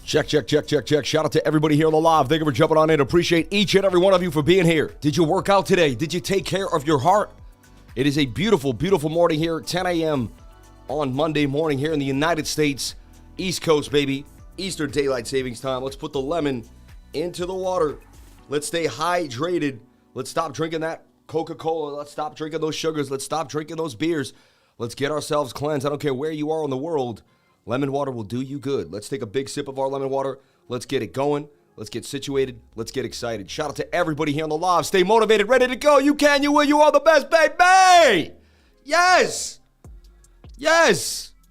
Check. Shout out to everybody here on the live. Thank you for jumping on in. Appreciate each and every one of you for being here. Did you work out today? Did you take care of your heart? It is a beautiful, beautiful morning here, 10 a.m. on Monday morning here in the United States, East Coast, baby. Eastern Daylight Savings Time. Let's put the lemon into the water. Let's stay hydrated. Let's stop drinking that Coca-Cola. Let's stop drinking those sugars. Let's stop drinking those beers. Let's get ourselves cleansed. I don't care where you are in the world. Lemon water will do you good. Let's take a big sip of our lemon water. Let's get it going. Let's get situated. Let's get excited. Shout out to everybody here on the live. Stay motivated, ready to go. You can, you will, you are the best, baby. Yes.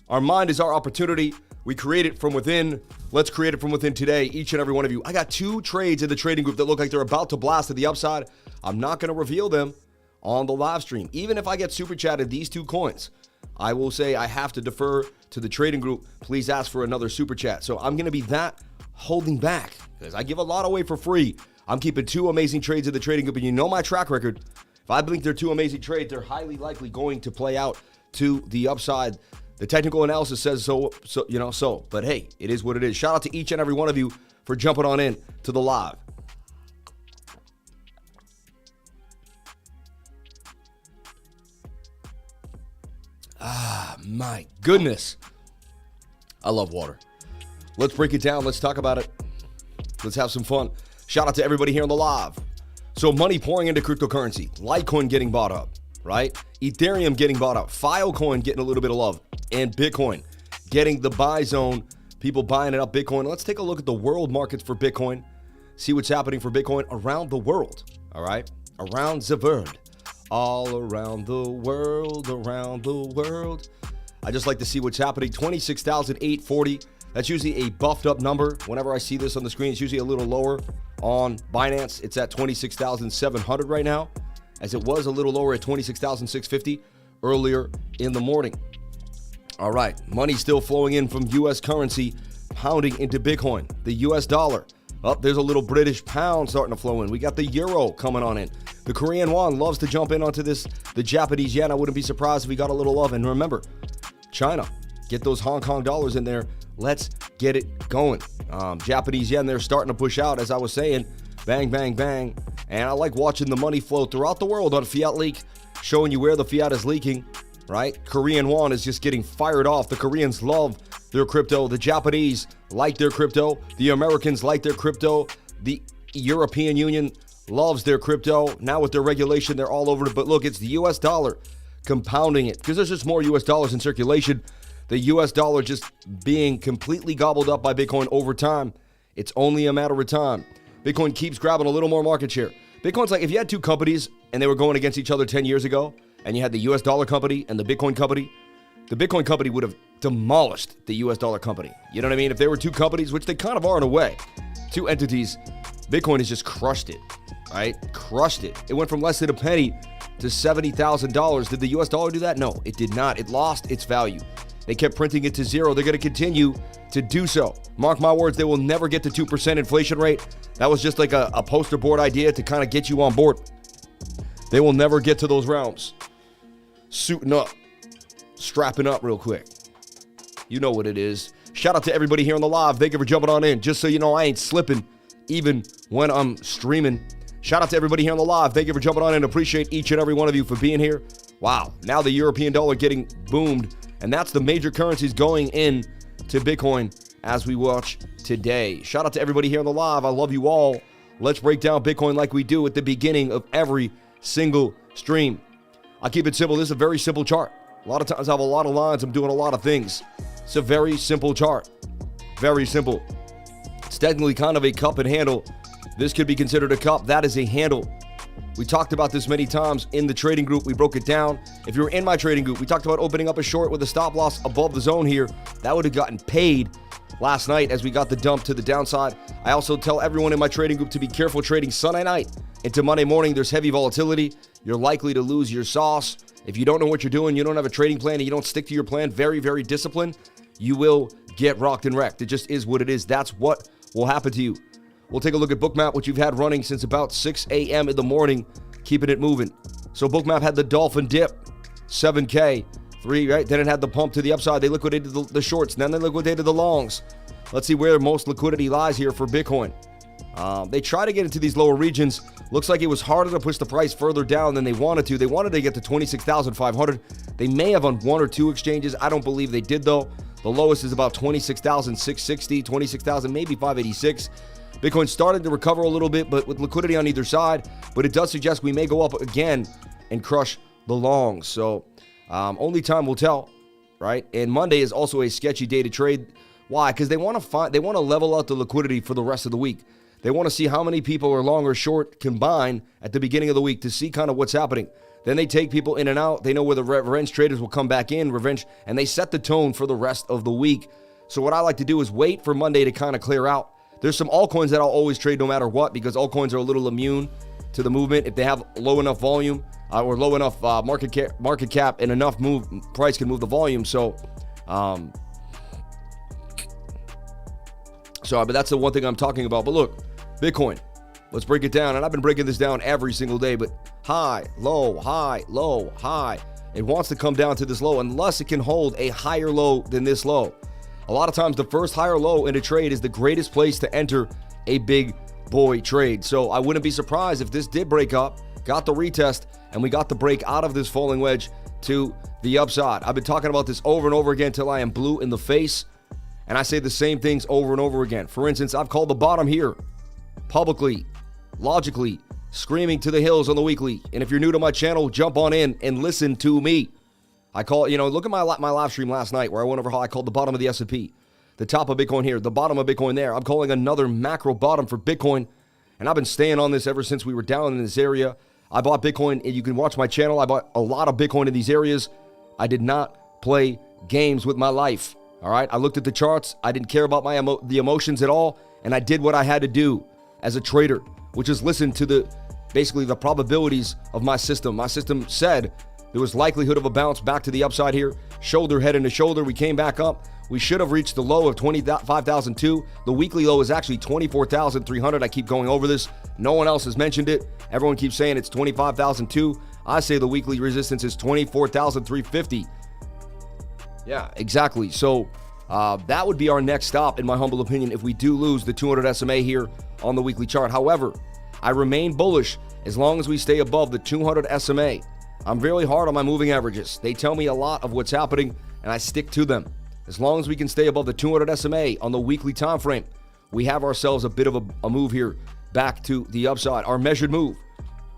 Our mind is our opportunity. We create it from within. Let's create it from within today, each and every one of you. I got two trades in the trading group that look like they're about to blast to the upside. I'm not going to reveal them on the live stream. Even if I get super chatted these two coins, I will say I have to defer to the trading group. Please ask for another super chat. So I'm going to be that holding back because I give a lot away for free. I'm keeping two amazing trades in the trading group, and you know my track record. If I think they're two amazing trades, they're highly likely going to play out to the upside. The technical analysis says so. But hey, it is what it is. Shout out to each and every one of you for jumping on in to the live. My goodness. I love water. Let's break it down. Let's talk about it. Let's have some fun. Shout out to everybody here on the live. So money pouring into cryptocurrency. Litecoin getting bought up, right? Ethereum getting bought up. Filecoin getting a little bit of love. And Bitcoin getting the buy zone. People buying it up Bitcoin. Let's take a look at the world markets for Bitcoin. See what's happening for Bitcoin around the world. All right? Around the world. All around the world. I just like to see what's happening. 26,840. That's usually a buffed up number. Whenever I see this on the screen, it's usually a little lower on Binance. It's at 26,700 right now, as it was a little lower at 26,650 earlier in the morning. All right, money still flowing in from U.S. currency, pounding into Bitcoin. The U.S. dollar. There's a little British pound starting to flow in. We got the euro coming on in. The Korean won loves to jump in onto this. The Japanese yen, I wouldn't be surprised if we got a little love. And remember, China, get those Hong Kong dollars in there. Let's get it going. Japanese yen, they're starting to push out, as I was saying. Bang, bang, bang. And I like watching the money flow throughout the world on Fiat Leak, showing you where the fiat is leaking, right? Korean won is just getting fired off. The Koreans love their crypto. The Japanese like their crypto. The Americans like their crypto. The European Union loves their crypto. Now with their regulation, they're all over it. But look, it's the U.S. dollar compounding it because there's just more U.S. dollars in circulation. The U.S. dollar just being completely gobbled up by Bitcoin over time. It's only a matter of time. Bitcoin keeps grabbing a little more market share. Bitcoin's like if you had two companies and they were going against each other 10 years ago, and you had the U.S. dollar company and the Bitcoin company would have demolished the U.S. dollar company. You know what I mean? If there were two companies, which they kind of are in a way, two entities, Bitcoin has just crushed it, right? Crushed it. It went from less than a penny to $70,000. Did the U.S. dollar do that? No, it did not. It lost its value. They kept printing it to zero. They're going to continue to do so. Mark my words, they will never get to 2% inflation rate. That was just like a poster board idea to kind of get you on board. They will never get to those realms. Suiting up, strapping up real quick. You know what it is. Shout out to everybody here on the live. Thank you for jumping on in. Just so you know, I ain't slipping even when I'm streaming. Shout out to everybody here on the live. Thank you for jumping on in. Appreciate each and every one of you for being here. Wow. Now the European dollar getting boomed. And that's the major currencies going in to Bitcoin as we watch today. Shout out to everybody here on the live. I love you all. Let's break down Bitcoin like we do at the beginning of every single stream. I'll keep it simple. This is a very simple chart. A lot of times I have a lot of lines. I'm doing a lot of things. It's a very simple chart. Very simple. It's technically kind of a cup and handle. This could be considered a cup. That is a handle. We talked about this many times in the trading group. We broke it down. If you were in my trading group, we talked about opening up a short with a stop loss above the zone here. That would have gotten paid last night as we got the dump to the downside. I also tell everyone in my trading group to be careful trading Sunday night into Monday morning. There's heavy volatility. You're likely to lose your sauce. If you don't know what you're doing, you don't have a trading plan, and you don't stick to your plan, very, very disciplined, you will get rocked and wrecked. It just is what it is. That's what will happen to you. We'll take a look at BOOKMAP, which you've had running since about 6 a.m. in the morning, keeping it moving. So BOOKMAP had the dolphin dip, 7K, 3, right? Then it had the pump to the upside. They liquidated the shorts. Then they liquidated the longs. Let's see where most liquidity lies here for Bitcoin. They try to get into these lower regions. Looks like it was harder to push the price further down than they wanted to. They wanted to get to 26,500. They may have on one or two exchanges. I don't believe they did, though. The lowest is about 26,660, 26,000, maybe 586. Bitcoin started to recover a little bit, but with liquidity on either side. But it does suggest we may go up again and crush the longs. So only time will tell, right? And Monday is also a sketchy day to trade. Why? Because they want to level out the liquidity for the rest of the week. They want to see how many people are long or short combined at the beginning of the week to see kind of what's happening. Then they take people in and out. They know where the revenge traders will come back in, and they set the tone for the rest of the week. So what I like to do is wait for Monday to kind of clear out. There's some altcoins that I'll always trade no matter what, because altcoins are a little immune to the movement. If they have low enough volume or low enough market cap and enough price can move the volume. But that's the one thing I'm talking about. But look, Bitcoin, let's break it down. And I've been breaking this down every single day, but high, low, high, low, high. It wants to come down to this low unless it can hold a higher low than this low. A lot of times the first higher low in a trade is the greatest place to enter a big boy trade. So I wouldn't be surprised if this did break up, got the retest, and we got the break out of this falling wedge to the upside. I've been talking about this over and over again till I am blue in the face. And I say the same things over and over again. For instance, I've called the bottom here publicly, logically, screaming to the hills on the weekly. And if you're new to my channel, jump on in and listen to me. I call, look at my live stream last night where I went over how I called the bottom of the S&P, the top of Bitcoin here, the bottom of Bitcoin there. I'm calling another macro bottom for Bitcoin. And I've been staying on this ever since we were down in this area. I bought Bitcoin, and you can watch my channel. I bought a lot of Bitcoin in these areas. I did not play games with my life. All right, I looked at the charts. I didn't care about the emotions at all, and I did what I had to do as a trader, which is listen to basically the probabilities of my system. My system said there was likelihood of a bounce back to the upside here. Shoulder, head into shoulder. We came back up. We should have reached the low of 25,002. The weekly low is actually 24,300. I keep going over this. No one else has mentioned it. Everyone keeps saying it's 25,002. I say the weekly resistance is 24,350. Yeah, exactly. So that would be our next stop, in my humble opinion, if we do lose the 200 SMA here on the weekly chart. However, I remain bullish as long as we stay above the 200 SMA. I'm really hard on my moving averages. They tell me a lot of what's happening, and I stick to them. As long as we can stay above the 200 SMA on the weekly time frame, we have ourselves a bit of a move here back to the upside. Our measured move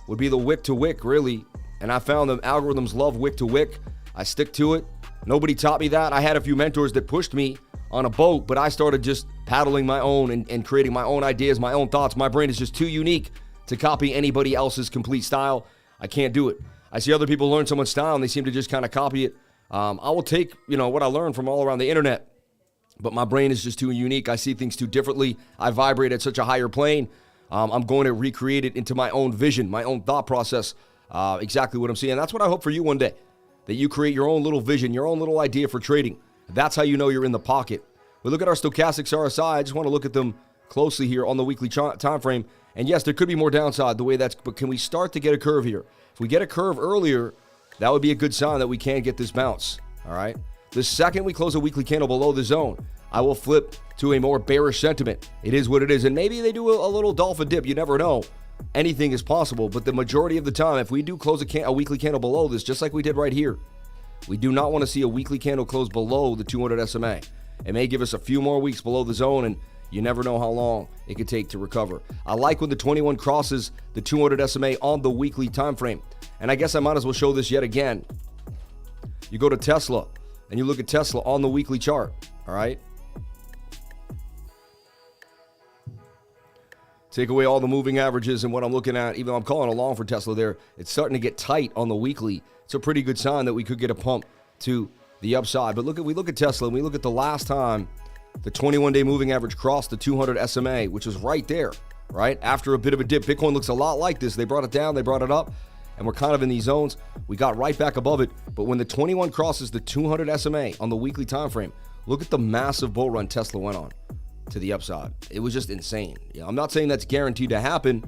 would be the wick to wick, really. And I found the algorithms love wick to wick. I stick to it. Nobody taught me that. I had a few mentors that pushed me on a boat, but I started just paddling my own and creating my own ideas, my own thoughts. My brain is just too unique to copy anybody else's complete style. I can't do it. I see other people learn someone's style and they seem to just kind of copy it. I will take, what I learned from all around the internet, but my brain is just too unique. I see things too differently. I vibrate at such a higher plane. I'm going to recreate it into my own vision, my own thought process, exactly what I'm seeing. That's what I hope for you one day. That you create your own little vision, your own little idea for trading. That's how you know you're in the pocket. We look at our stochastics RSI. I just want to look at them closely here on the weekly time frame. And yes, there could be more downside the way but can we start to get a curve here? If we get a curve earlier, that would be a good sign that we can get this bounce. All right. The second we close a weekly candle below the zone, I will flip to a more bearish sentiment. It is what it is. And maybe they do a little dolphin dip. You never know. Anything is possible, but the majority of the time, if we do close a weekly candle below this, just like we did right here, we do not want to see a weekly candle close below the 200 SMA. It may give us a few more weeks below the zone, and you never know how long it could take to recover. I like when the 21 crosses the 200 SMA on the weekly time frame, and I guess I might as well show this yet again. You go to Tesla, and you look at Tesla on the weekly chart, all right? Take away all the moving averages and what I'm looking at, even though I'm calling a long for Tesla there, it's starting to get tight on the weekly. It's a pretty good sign that we could get a pump to the upside. But we look at Tesla, and we look at the last time the 21-day moving average crossed the 200 SMA, which was right there, right? After a bit of a dip. Bitcoin looks a lot like this. They brought it down, they brought it up, and we're kind of in these zones. We got right back above it. But when the 21 crosses the 200 SMA on the weekly time frame, look at the massive bull run Tesla went on to the upside. It was just insane. I'm not saying that's guaranteed to happen,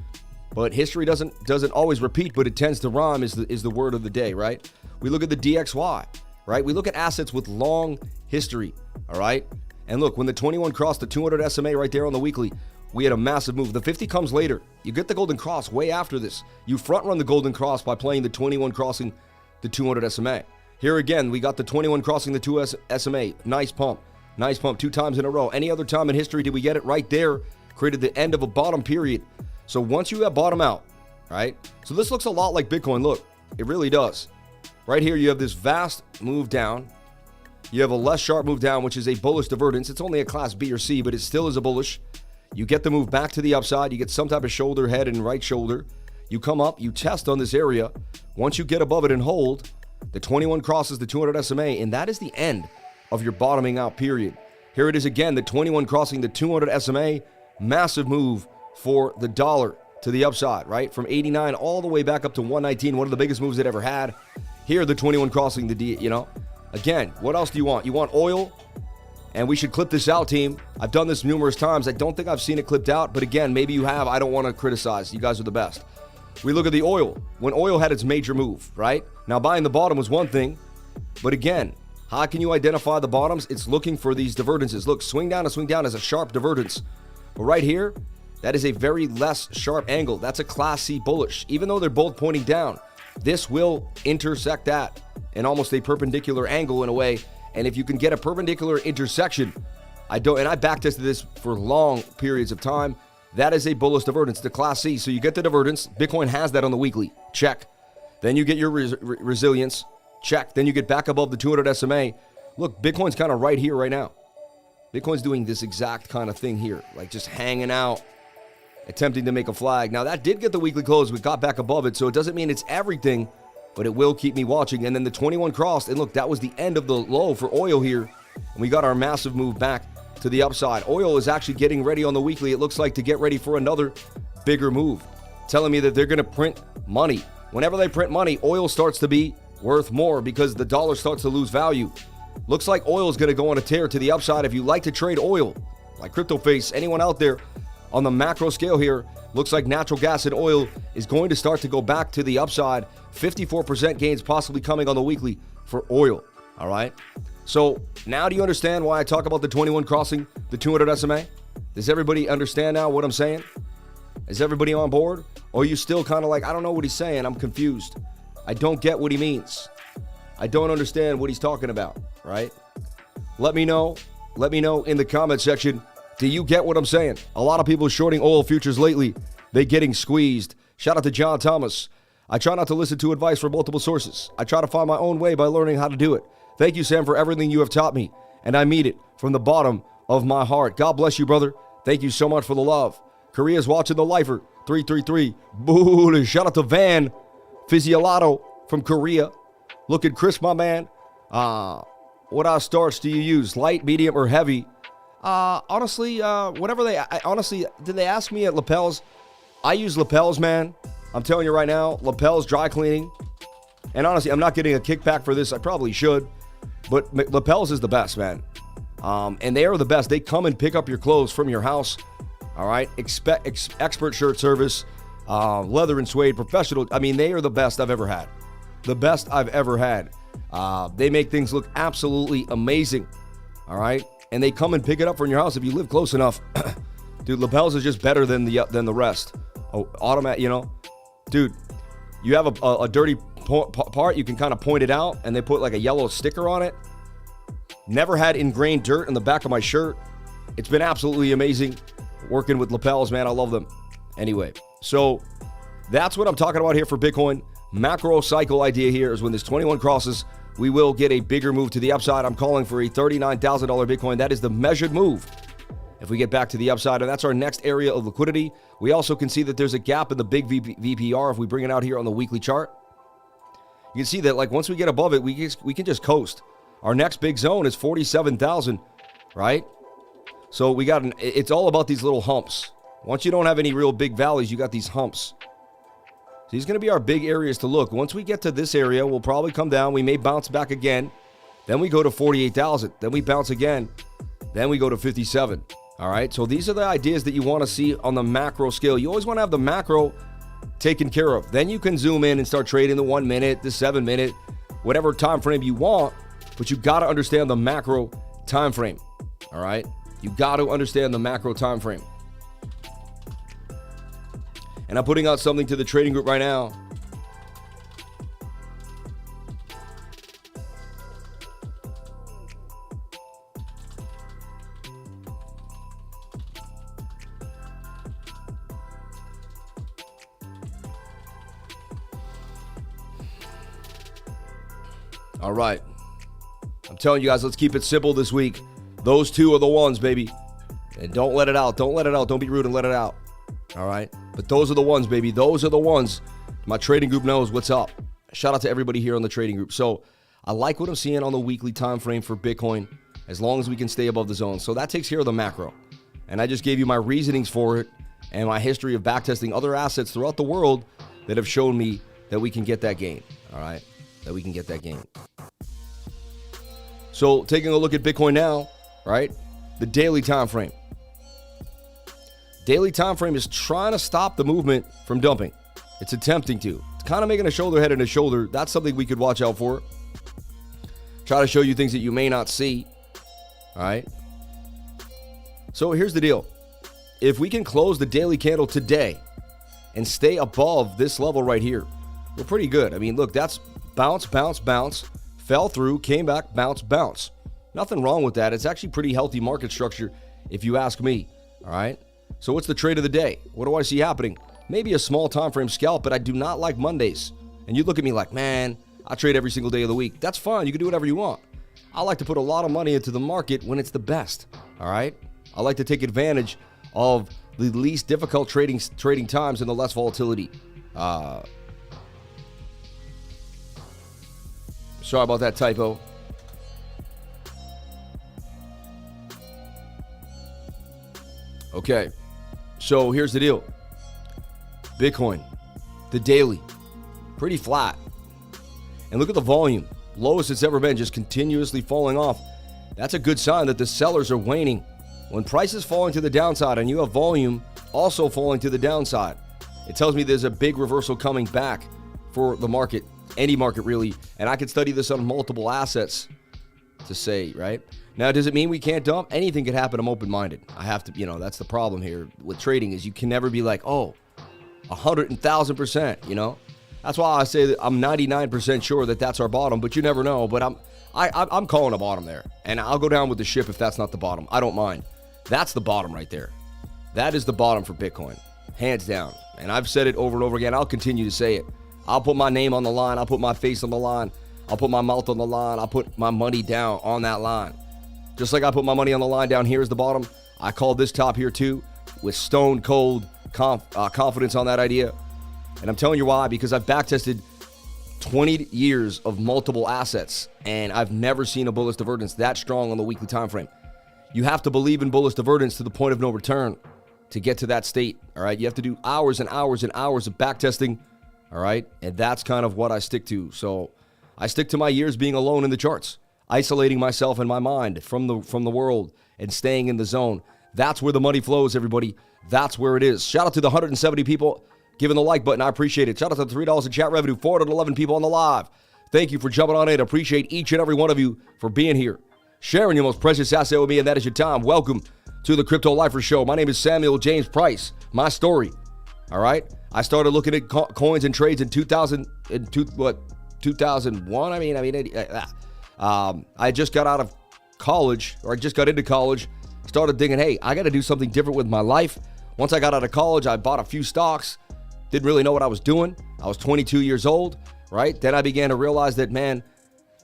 but history doesn't always repeat, but it tends to rhyme is the word of the day, right? We look at the DXY, right? We look at assets with long history, all right? And look, when the 21 crossed the 200 SMA right there on the weekly, we had a massive move. The 50 comes later. You get the golden cross way after this. You front run the golden cross by playing the 21 crossing the 200 SMA. Here again, we got the 21 crossing the 2 SMA. Nice pump. Nice pump 2 times in a row. Any other time in history did we get it right there? Created the end of a bottom period. So once you have bottom out, right? So this looks a lot like Bitcoin. Look, it really does. Right here, you have this vast move down. You have a less sharp move down, which is a bullish divergence. It's only a class B or C, but it still is a bullish. You get the move back to the upside. You get some type of shoulder, head, and right shoulder. You come up, you test on this area. Once you get above it and hold, the 21 crosses the 200 SMA, and that is the end of your bottoming out period. Here it is again, the 21 crossing the 200 SMA. Massive move for the dollar to the upside, right? From 89 all the way back up to 119, one of the biggest moves it ever had. Here, the 21 crossing the D, Again, what else do you want? You want oil? And we should clip this out, team. I've done this numerous times. I don't think I've seen it clipped out, but again, maybe you have. I don't want to criticize. You guys are the best. We look at the oil. When oil had its major move, right? Now, buying the bottom was one thing, but again, how can you identify the bottoms? It's looking for these divergences. Look, swing down is a sharp divergence. But right here, that is a very less sharp angle. That's a class C bullish. Even though they're both pointing down, this will intersect that in almost a perpendicular angle in a way. And if you can get a perpendicular intersection, I backtested this for long periods of time, that is a bullish divergence, the class C. So you get the divergence. Bitcoin has that on the weekly. Check. Then you get your resilience. Check. Then you get back above the 200 SMA. Look, Bitcoin's kind of right here right now. Bitcoin's doing this exact kind of thing here, like just hanging out, attempting to make a flag. Now, that did get the weekly close. We got back above it, so it doesn't mean it's everything, but it will keep me watching. And then the 21 crossed, and look, that was the end of the low for oil here, and we got our massive move back to the upside. Oil is actually getting ready on the weekly, it looks like, to get ready for another bigger move, telling me that they're going to print money. Whenever they print money, oil starts to be worth more because the dollar starts to lose value. Looks like oil is going to go on a tear to the upside. If you like to trade oil, like CryptoFace, anyone out there on the macro scale here, looks like natural gas and oil is going to start to go back to the upside. 54% gains possibly coming on the weekly for oil. All right. So now do you understand why I talk about the 21 crossing the 200 SMA? Does everybody understand now what I'm saying? Is everybody on board? Or are you still kind of like, I don't know what he's saying. I'm confused. I don't get what he means. I don't understand what he's talking about, right? Let me know. Let me know in the comment section. Do you get what I'm saying? A lot of people shorting oil futures lately. They're getting squeezed. Shout out to John Thomas. I try not to listen to advice from multiple sources. I try to find my own way by learning how to do it. Thank you, Sam, for everything you have taught me, and I mean it from the bottom of my heart. God bless you, brother. Thank you so much for the love. Korea's watching the lifer. 333. Bullish. Shout out to Van Physiolato from Korea. Look at Chris, my man. What starch do you use? Light, medium, or heavy? Honestly, whatever did they ask me at Lapels? I use Lapels, man. I'm telling you right now, Lapels dry cleaning. And honestly, I'm not getting a kickback for this. I probably should. But Lapels is the best, man. And they are the best. They come and pick up your clothes from your house. All right. Expert shirt service, leather and suede, professional. I mean, they are the best I've ever had. The best I've ever had. They make things look absolutely amazing. All right. And they come and pick it up from your house if you live close enough. Dude, Lapels is just better than the rest. Oh, automatic, Dude, you have a dirty part, you can kind of point it out, and they put like a yellow sticker on it. Never had ingrained dirt in the back of my shirt. It's been absolutely amazing working with Lapels, man. I love them. Anyway, so that's what I'm talking about here for Bitcoin. Macro cycle idea here is when this 21 crosses, we will get a bigger move to the upside. I'm calling for a $39,000 Bitcoin. That is the measured move if we get back to the upside, and that's our next area of liquidity. We also can see that there's a gap in the big VPR if we bring it out here on the weekly chart. You can see that, like, once we get above it, we can just coast. Our next big zone is 47,000, right? So it's all about these little humps. Once you don't have any real big valleys, you got these humps. So these are going to be our big areas to look. Once we get to this area, we'll probably come down. We may bounce back again. Then we go to 48,000. Then we bounce again. Then we go to 57. All right, so these are the ideas that you want to see on the macro scale. You always want to have the macro taken care of. Then you can zoom in and start trading the 1 minute, the 7 minute, whatever time frame you want, but you got to understand the macro time frame. All right? You got to understand the macro time frame. And I'm putting out something to the trading group right now. All right. I'm telling you guys, let's keep it simple this week. Those two are the ones, baby. And don't let it out. Don't let it out. Don't be rude and let it out. All right? But those are the ones, baby. Those are the ones. My trading group knows what's up. Shout out to everybody here on the trading group. So I like what I'm seeing on the weekly time frame for Bitcoin, as long as we can stay above the zone. So that takes care of the macro. And I just gave you my reasonings for it and my history of backtesting other assets throughout the world that have shown me that we can get that gain. All right? That we can get that gain. So taking a look at Bitcoin now, right? The daily time frame. Daily time frame is trying to stop the movement from dumping. It's attempting to. It's kind of making a shoulder head and a shoulder. That's something we could watch out for. Try to show you things that you may not see. All right? So here's the deal. If we can close the daily candle today and stay above this level right here, we're pretty good. I mean, look, that's bounce, bounce, bounce. Fell through, came back, bounce, bounce. Nothing wrong with that. It's actually pretty healthy market structure, if you ask me. All right? So what's the trade of the day? What do I see happening? Maybe a small time frame scalp, but I do not like Mondays. And you look at me like, man, I trade every single day of the week. That's fine. You can do whatever you want. I like to put a lot of money into the market when it's the best. All right? I like to take advantage of the least difficult trading times and the less volatility. Sorry about that typo. Okay, so here's the deal. Bitcoin, the daily, pretty flat. And look at the volume. Lowest it's ever been, just continuously falling off. That's a good sign that the sellers are waning. When prices falling to the downside and you have volume also falling to the downside, it tells me there's a big reversal coming back for the market. Any market, really. And I could study this on multiple assets to say, right? Now, does it mean we can't dump? Anything could happen. I'm open-minded. I have to, that's the problem here with trading is you can never be like, oh, 100,000%, That's why I say that I'm 99% sure that that's our bottom, but you never know. But I'm calling a bottom there. And I'll go down with the ship if that's not the bottom. I don't mind. That's the bottom right there. That is the bottom for Bitcoin. Hands down. And I've said it over and over again. I'll continue to say it. I'll put my name on the line. I'll put my face on the line. I'll put my mouth on the line. I'll put my money down on that line. Just like I put my money on the line down here is the bottom. I call this top here too with stone cold confidence on that idea. And I'm telling you why, because I've backtested 20 years of multiple assets and I've never seen a bullish divergence that strong on the weekly time frame. You have to believe in bullish divergence to the point of no return to get to that state. All right. You have to do hours and hours and hours of backtesting. All right. And that's kind of what I stick to. So I stick to my years being alone in the charts, isolating myself in my mind from the world and staying in the zone. That's where the money flows, everybody. That's where it is. Shout out to the 170 people giving the like button. I appreciate it. Shout out to the $3 in chat revenue, 411 people on the live. Thank you for jumping on in. Appreciate each and every one of you for being here, sharing your most precious asset with me, and that is your time. Welcome to the Crypto Lifer Show. My name is Samuel James Price. My story. All right. I started looking at coins and trades in 2001. I just got out of college, or I just got into college, started thinking, hey, I got to do something different with my life. Once I got out of college, I bought a few stocks, didn't really know what I was doing. I was 22 years old, right? Then I began to realize that, man,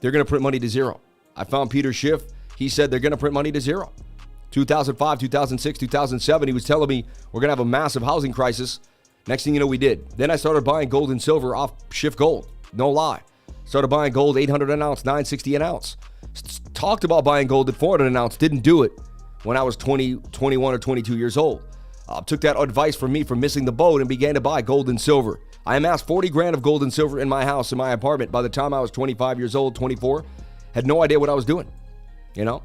they're going to print money to zero. I found Peter Schiff. He said they're going to print money to zero. 2005, 2006, 2007, he was telling me we're going to have a massive housing crisis. Next thing you know, we did. Then I started buying gold and silver off Schiff Gold. No lie. Started buying gold 800 an ounce, 960 an ounce. Talked about buying gold at 400 an ounce. Didn't do it when I was 20, 21, or 22 years old. Took that advice from me for missing the boat and began to buy gold and silver. I amassed 40 grand of gold and silver in my house, in my apartment. By the time I was 25 years old, 24, had no idea what I was doing. I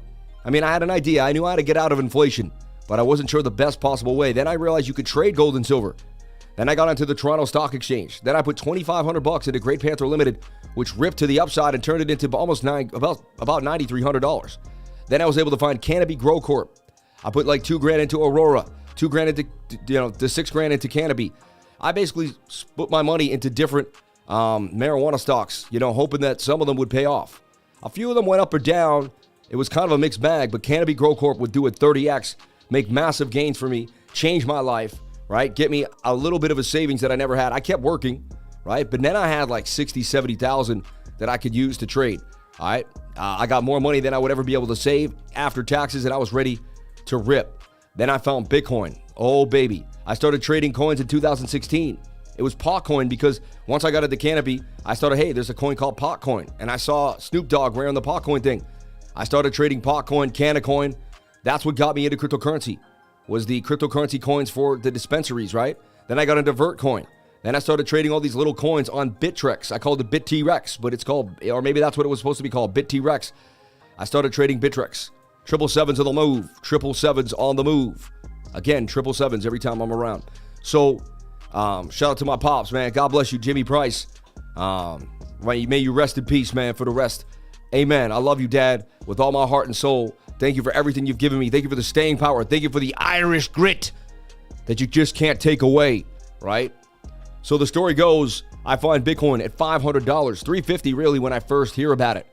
had an idea. I knew how to get out of inflation, but I wasn't sure the best possible way. Then I realized you could trade gold and silver. Then I got into the Toronto Stock Exchange. Then I put $2,500 into Great Panther Limited, which ripped to the upside and turned it into about $9,300. Then I was able to find Canopy Grow Corp. I put like $2,000 into Aurora, $2,000 into, the $6,000 into Canopy. I basically split my money into different marijuana stocks, hoping that some of them would pay off. A few of them went up or down. It was kind of a mixed bag, but Canopy Grow Corp would do it 30x, make massive gains for me, change my life, right? Get me a little bit of a savings that I never had. I kept working, right? But then I had like 60, 70,000 that I could use to trade, all right? I got more money than I would ever be able to save after taxes, and I was ready to rip. Then I found Bitcoin. Oh, baby. I started trading coins in 2016. It was Potcoin because once I got into Canopy, I started, hey, there's a coin called Potcoin. And I saw Snoop Dogg wearing the Potcoin thing. I started trading Potcoin, Canacoin. That's what got me into cryptocurrency, was the cryptocurrency coins for the dispensaries, right? Then I got into Vertcoin. Then I started trading all these little coins on Bittrex. I called it BitTrex, but it's called, or maybe that's what it was supposed to be called, BitTrex. I started trading Bittrex. 777s on the move. 777s on the move. Again, 777s every time I'm around. So, shout out to my pops, man. God bless you, Jimmy Price. May you rest in peace, man, for the rest. Amen. I love you, Dad, with all my heart and soul. Thank you for everything you've given me. Thank you for the staying power. Thank you for the Irish grit that you just can't take away, right? So the story goes, I find Bitcoin at $500, $350 really when I first hear about it.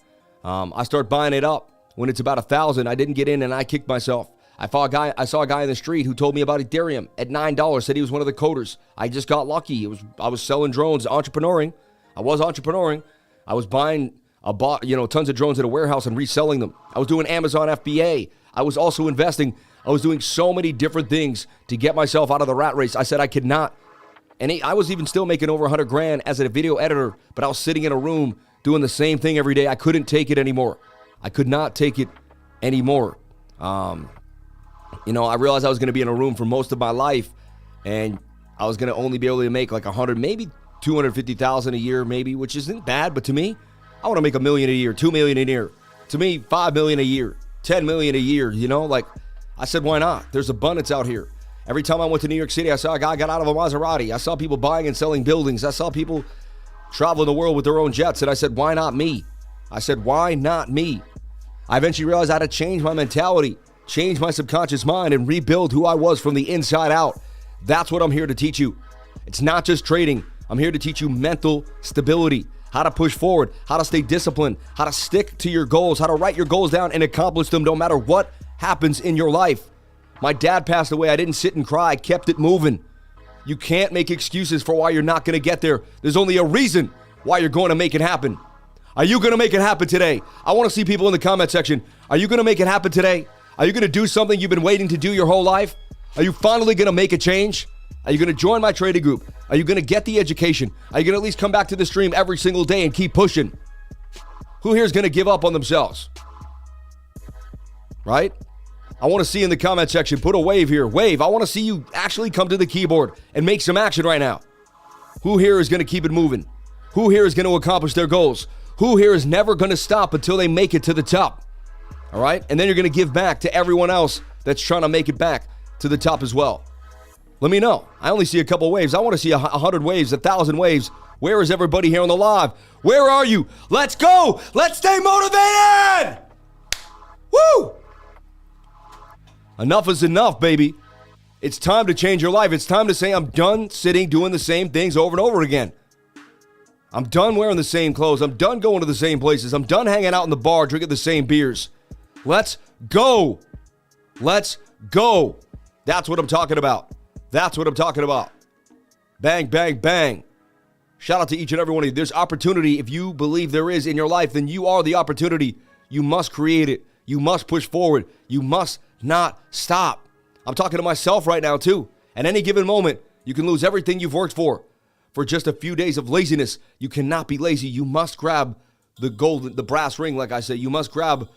I start buying it up when it's about 1,000. I didn't get in and I kicked myself. I saw a guy in the street who told me about Ethereum at $9, said he was one of the coders. I just got lucky. I was selling drones, entrepreneuring. I was buying tons of drones at a warehouse and reselling them. I was doing Amazon FBA. I was also investing. I was doing so many different things to get myself out of the rat race. I said I could not. And I was even still making over $100,000 as a video editor, but I was sitting in a room doing the same thing every day. I couldn't take it anymore. I could not take it anymore. I realized I was going to be in a room for most of my life, and I was going to only be able to make like 100, maybe 250,000 a year, maybe, which isn't bad. But to me, I want to make $1 million a year, $2 million a year. To me, $5 million a year, $10 million a year. I said, why not? There's abundance out here. Every time I went to New York City, I saw a guy got out of a Maserati. I saw people buying and selling buildings. I saw people traveling the world with their own jets, and I said, why not me? Why not me? I eventually realized I had to change my mentality, change my subconscious mind, and rebuild who I was from the inside out. That's what I'm here to teach you. It's not just trading. I'm here to teach you mental stability, how to push forward, how to stay disciplined, how to stick to your goals, how to write your goals down and accomplish them no matter what happens in your life. My dad passed away. I didn't sit and cry. I kept it moving. You can't make excuses for why you're not going to get there. There's only a reason why you're going to make it happen. Are you going to make it happen today? I want to see people in the comment section. Are you going to make it happen today? Are you going to do something you've been waiting to do your whole life? Are you finally going to make a change? Are you going to join my trading group? Are you going to get the education? Are you going to at least come back to the stream every single day and keep pushing? Who here is going to give up on themselves? Right? I want to see in the comment section, put a wave here. Wave, I want to see you actually come to the keyboard and make some action right now. Who here is going to keep it moving? Who here is going to accomplish their goals? Who here is never going to stop until they make it to the top? All right? And then you're going to give back to everyone else that's trying to make it back to the top as well. Let me know. I only see a couple waves. I want to see 100 waves, 1,000 waves. Where is everybody here on the live? Where are you? Let's go. Let's stay motivated. Woo! Enough is enough, baby. It's time to change your life. It's time to say, I'm done sitting doing the same things over and over again. I'm done wearing the same clothes. I'm done going to the same places. I'm done hanging out in the bar, drinking the same beers. Let's go. Let's go. That's what I'm talking about. That's what I'm talking about. Bang, bang, bang. Shout out to each and every one of you. There's opportunity. If you believe there is in your life, then you are the opportunity. You must create it. You must push forward. You must not stop. I'm talking to myself right now too. At any given moment, you can lose everything you've worked for just a few days of laziness. You cannot be lazy. You must grab the brass ring, like I say. You must grab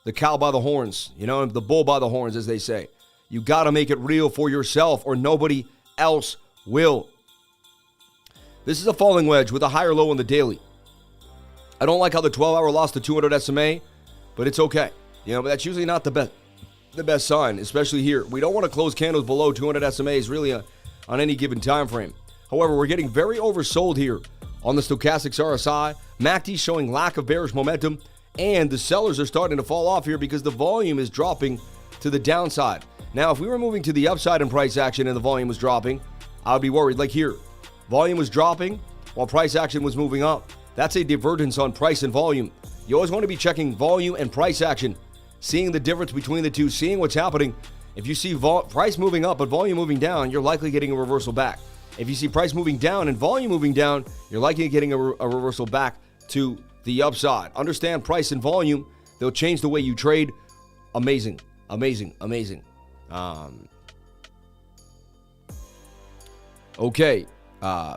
the cow by the horns, the bull by the horns, as they say. You got to make it real for yourself or nobody else will. This is a falling wedge with a higher low on the daily. I don't like how the 12-hour lost the 200 SMA, but it's okay. But that's usually not the best sign, especially here. We don't want to close candles below 200 SMAs really on any given time frame. However, we're getting very oversold here on the stochastics RSI. MACD showing lack of bearish momentum, and the sellers are starting to fall off here because the volume is dropping to the downside. Now, if we were moving to the upside in price action and the volume was dropping, I would be worried. Like here, volume was dropping while price action was moving up. That's a divergence on price and volume. You always want to be checking volume and price action, seeing the difference between the two, seeing what's happening. If you see price moving up but volume moving down, you're likely getting a reversal back. If you see price moving down and volume moving down, you're likely getting a reversal back to the upside. Understand price and volume. They'll change the way you trade. Amazing. Amazing. Amazing. Okay.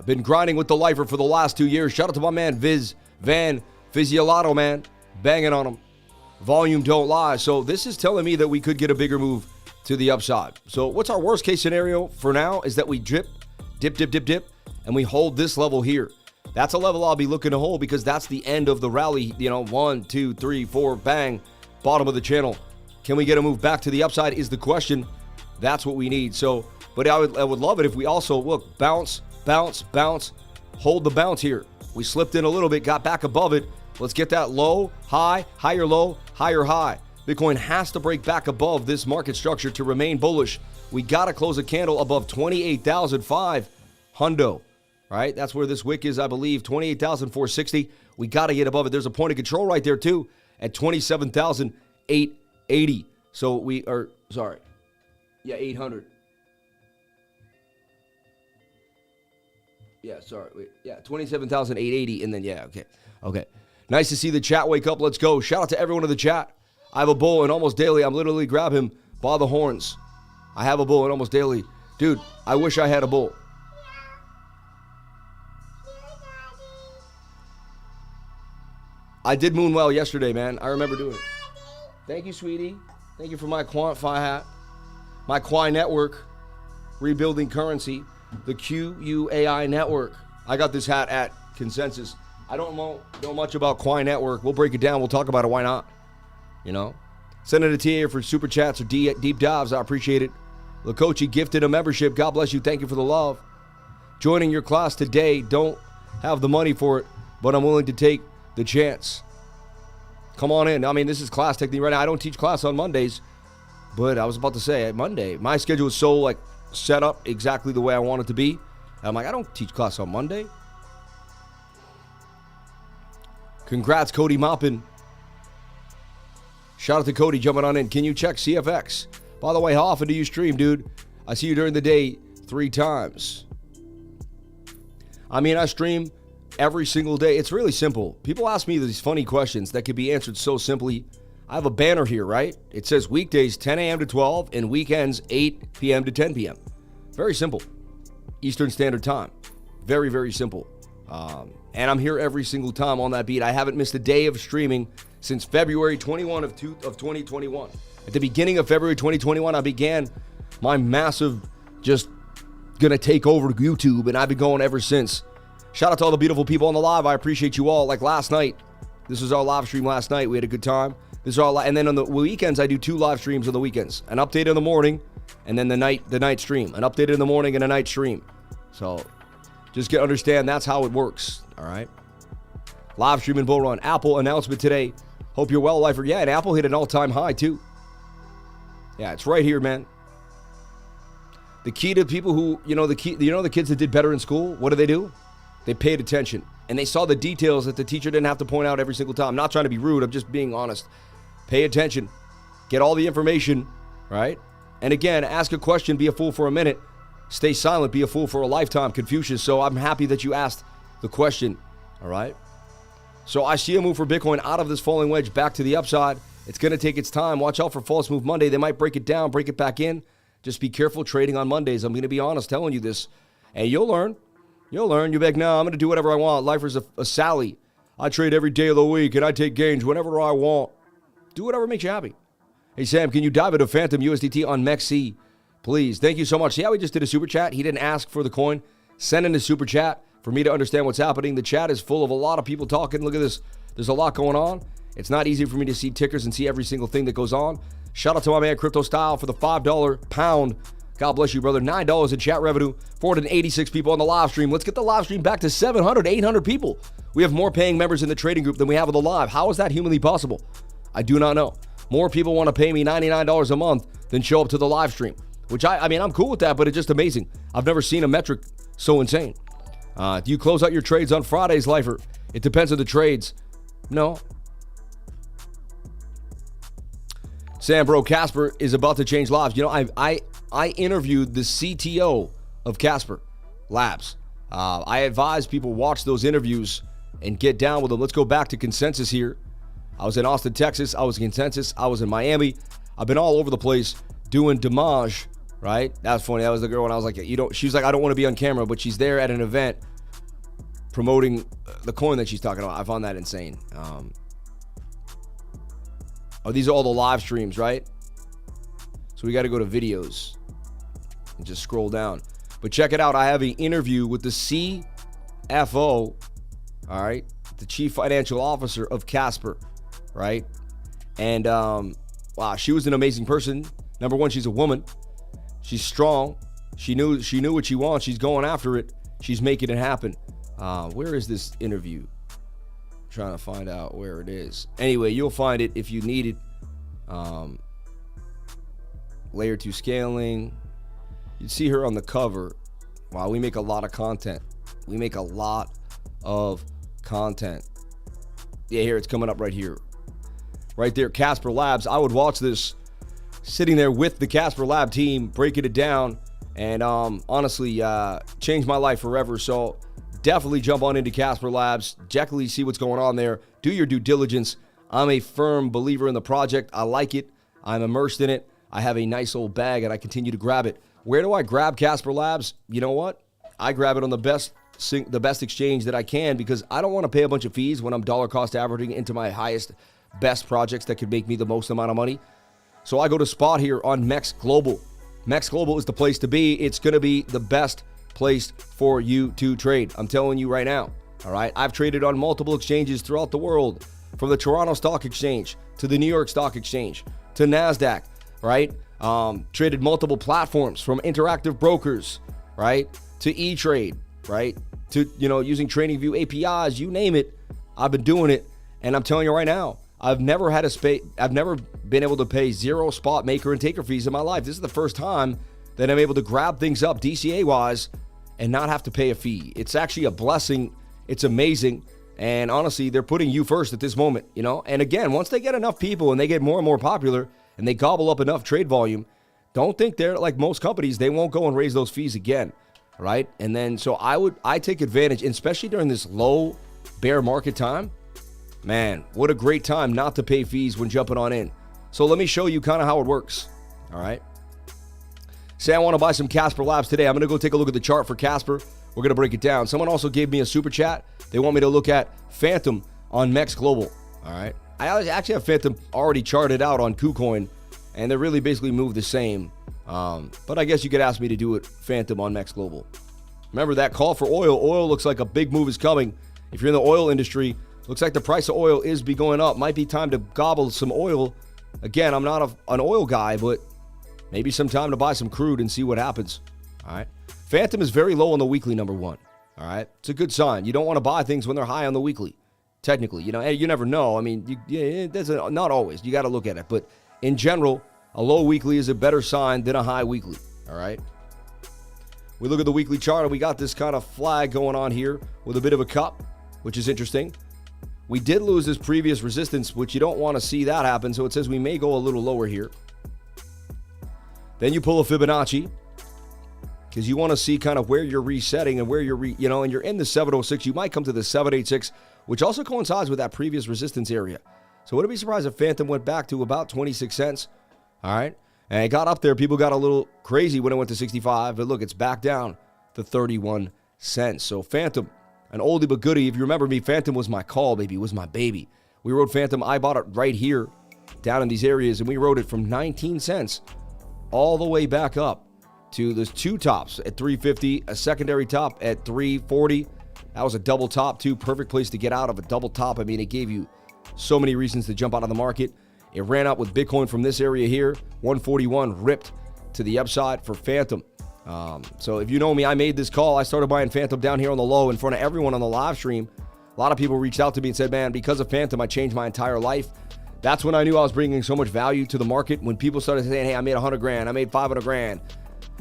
Been grinding with the lifer for the last 2 years. Shout out to my man Van Physiolato, man. Banging on him. Volume don't lie. So this is telling me that we could get a bigger move to the upside. So what's our worst case scenario for now is that we dip, and we hold this level here. That's a level I'll be looking to hold because that's the end of the rally. 1, 2, 3, 4, bang, bottom of the channel. Can we get a move back to the upside is the question. That's what we need. So, but I would love it if we also, look, bounce, hold the bounce here. We slipped in a little bit, got back above it. Let's get that low, high, higher low, higher high. Bitcoin has to break back above this market structure to remain bullish. We got to close a candle above 28,005 hundo, right? That's where this wick is, I believe, 28,460. We got to get above it. There's a point of control right there, too, at 27,880. So we are, 800. Yeah, 27,880, and then, okay. Nice to see the chat wake up. Let's go. Shout out to everyone in the chat. I have a bull, and almost daily, I'm literally grab him by the horns. I have a bull, and almost daily. Dude, I wish I had a bull. I did moon well yesterday, man. I remember doing it. Thank you, sweetie. Thank you for my Quantify hat. My Quai network. Rebuilding currency. The QUAI network. I got this hat at Consensus. I don't know much about Quai network. We'll break it down. We'll talk about it. Why not? Send it a TA for super chats or deep dives. I appreciate it. Lakochi gifted a membership. God bless you. Thank you for the love. Joining your class today. Don't have the money for it, but I'm willing to take the chance. Come on in. I mean, this is class technique right now. I don't teach class on Mondays, but I was about to say Monday. My schedule is so set up exactly the way I want it to be. I'm like, I don't teach class on Monday. Congrats, Cody Moppin. Shout out to Cody jumping on in. Can you check CFX? By the way, how often do you stream, dude? I see you during the day 3 times. I mean, I stream every single day. It's really simple. People ask me these funny questions that could be answered so simply. I have a banner here, right? It says weekdays 10 a.m. to 12 and weekends 8 p.m. to 10 p.m. Very simple. Eastern Standard Time. Very, very simple. And I'm here every single time on that beat. I haven't missed a day of streaming since February 21 of 2021. At the beginning of February 2021, I began my massive just gonna take over YouTube, and I've been going ever since. Shout out to all the beautiful people on the live. I appreciate you all. Like last night, this was our live stream last night. We had a good time. This is all, and then on the weekends, I do 2 live streams on the weekends. An update in the morning, and then the night stream. An update in the morning and a night stream. So just understand that's how it works. All right. Live stream and bull run. Apple announcement today. Hope you're well, lifer. Yeah, and Apple hit an all-time high too. Yeah, it's right here, man. The key to people who, the kids that did better in school, what do? They paid attention. And they saw the details that the teacher didn't have to point out every single time. I'm not trying to be rude. I'm just being honest. Pay attention. Get all the information, right? And again, ask a question, be a fool for a minute. Stay silent, be a fool for a lifetime. Confucius. So I'm happy that you asked the question, all right? So I see a move for Bitcoin out of this falling wedge back to the upside. It's going to take its time. Watch out for false move Monday. They might break it down, break it back in. Just be careful trading on Mondays. I'm going to be honest telling you this. And you'll learn. You'll learn. You'll be like, no, I'm going to do whatever I want. Lifer's a Sally. I trade every day of the week, and I take gains whenever I want. Do whatever makes you happy. Hey, Sam, can you dive into Phantom USDT on MEXC, please? Thank you so much. See how we just did a super chat? He didn't ask for the coin. Send in a super chat for me to understand what's happening. The chat is full of a lot of people talking. Look at this. There's a lot going on. It's not easy for me to see tickers and see every single thing that goes on. Shout out to my man Crypto Style for the $5 pound. God bless you, brother. $9 in chat revenue, 486 people on the live stream. Let's get the live stream back to 700, 800 people. We have more paying members in the trading group than we have on the live. How is that humanly possible? I do not know. More people want to pay me $99 a month than show up to the live stream, which I mean, I'm cool with that, but it's just amazing. I've never seen a metric so insane. Do you close out your trades on Fridays, Lifer? It depends on the trades. No. Sam, bro, Casper is about to change lives. You know, I interviewed the CTO of Casper Labs. I advise people watch those interviews and get down with them. Let's go back to Consensus here. I was in Austin, Texas. I was in Consensus. I was in Miami. I've been all over the place doing Damage, right? That's funny. That was the girl, and I was like, she was like, I don't want to be on camera, but she's there at an event promoting the coin that she's talking about. I found that insane. These are all the live streams, right? So we got to go to videos and just scroll down. But check it out. I have an interview with the CFO, all right, the Chief Financial Officer of Casper, right? And wow, she was an amazing person. Number one, she's a woman. She's strong. She knew what she wants. She's going after it. She's making it happen. Where is this interview? I'm trying to find out where it is. Anyway, you'll find it if you need it. Layer 2 scaling. You'd see her on the cover. Wow, we make a lot of content. We make a lot of content. Yeah, here, it's coming up right here. Right there, Casper Labs. I would watch this sitting there with the Casper Lab team, breaking it down, and honestly, changed my life forever. So definitely jump on into Casper Labs. Definitely see what's going on there. Do your due diligence. I'm a firm believer in the project. I like it. I'm immersed in it. I have a nice old bag, and I continue to grab it. Where do I grab Casper Labs? You know what? I grab it on the best exchange that I can, because I don't want to pay a bunch of fees when I'm dollar cost averaging into my highest, best projects that could make me the most amount of money. So I go to spot here on MEXC Global. MEXC Global is the place to be. It's going to be the best place for you to trade. I'm telling you right now. All right. I've traded on multiple exchanges throughout the world, from the Toronto Stock Exchange to the New York Stock Exchange to NASDAQ, right? Traded multiple platforms, from Interactive Brokers, right, to E-Trade, right, to, using TradingView APIs, you name it. I've been doing it, and I'm telling you right now, I've never been able to pay zero spot maker and taker fees in my life. This is the first time that I'm able to grab things up DCA-wise and not have to pay a fee. It's actually a blessing. It's amazing. And honestly, they're putting you first at this moment, And again, once they get enough people and they get more and more popular and they gobble up enough trade volume, don't think they're like most companies. They won't go and raise those fees again, right? And then, so I take advantage, especially during this low bear market time. Man, what a great time not to pay fees when jumping on in. So let me show you kind of how it works, all right? Say I want to buy some Casper Labs today. I'm going to go take a look at the chart for Casper. We're going to break it down. Someone also gave me a super chat. They want me to look at Phantom on MEXC Global, all right? I actually have Phantom already charted out on KuCoin, and they really basically move the same. But I guess you could ask me to do it Phantom on MEXC Global. Remember that call for oil. Oil looks like a big move is coming. If you're in the oil industry, looks like the price of oil is going up. Might be time to gobble some oil. Again, I'm not an oil guy, but maybe some time to buy some crude and see what happens. All right. Phantom is very low on the weekly, number one. All right. It's a good sign. You don't want to buy things when they're high on the weekly. Technically, you never know. I mean, not always. You got to look at it. But in general, a low weekly is a better sign than a high weekly. All right. We look at the weekly chart, and we got this kind of flag going on here with a bit of a cup, which is interesting. We did lose this previous resistance, which you don't want to see that happen. So it says we may go a little lower here. Then you pull a Fibonacci, because you want to see kind of where you're resetting and where you're, and you're in the 706. You might come to the 786, which also coincides with that previous resistance area. So wouldn't be surprised if Phantom went back to about 26 cents. All right. And it got up there. People got a little crazy when it went to 65. But look, it's back down to 31 cents. So Phantom, an oldie but goodie. If you remember me, Phantom was my call, baby. It was my baby. We rode Phantom. I bought it right here down in these areas, and we rode it from 19 cents all the way back up to the two tops at 350, a secondary top at 340. That was a double top, too. Perfect place to get out of a double top. I mean, it gave you so many reasons to jump out of the market. It ran out with Bitcoin from this area here, 141, ripped to the upside for Phantom. So if you know me, I made this call. I started buying Phantom down here on the low in front of everyone on the live stream. A lot of people reached out to me and said, man, because of Phantom, I changed my entire life. That's when I knew I was bringing so much value to the market. When people started saying, hey, I made 100 grand, I made 500 grand.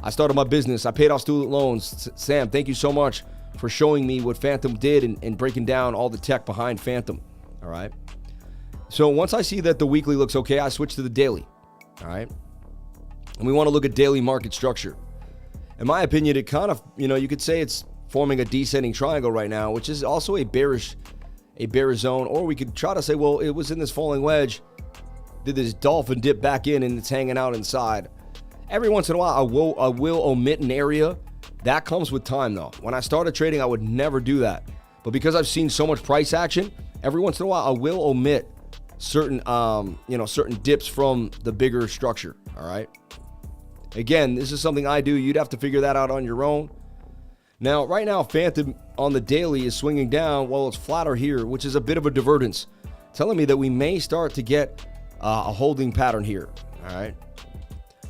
I started my business. I paid off student loans. Sam, thank you so much for showing me what Phantom did and breaking down all the tech behind Phantom. All right. So once I see that the weekly looks okay, I switch to the daily. All right. And we want to look at daily market structure. In my opinion, it kind of, you could say it's forming a descending triangle right now, which is also a bearish zone. Or we could try to say, well, it was in this falling wedge, did this dolphin dip back in and it's hanging out inside. Every once in a while, I will omit an area. That comes with time, though. When I started trading, I would never do that. But because I've seen so much price action, every once in a while, I will omit certain dips from the bigger structure. All right. Again, this is something I do. You'd have to figure that out on your own. Now, right now, Phantom on the daily is swinging down while it's flatter here, which is a bit of a divergence, telling me that we may start to get a holding pattern here. All right.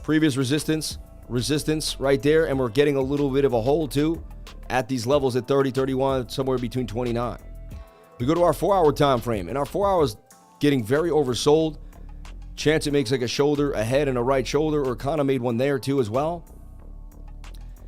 Previous resistance right there, and we're getting a little bit of a hold too at these levels at 30, 31, somewhere between 29. We go to our 4-hour time frame, and our 4 hours getting very oversold. Chance it makes like a shoulder, a head, and a right shoulder, or kind of made one there too as well.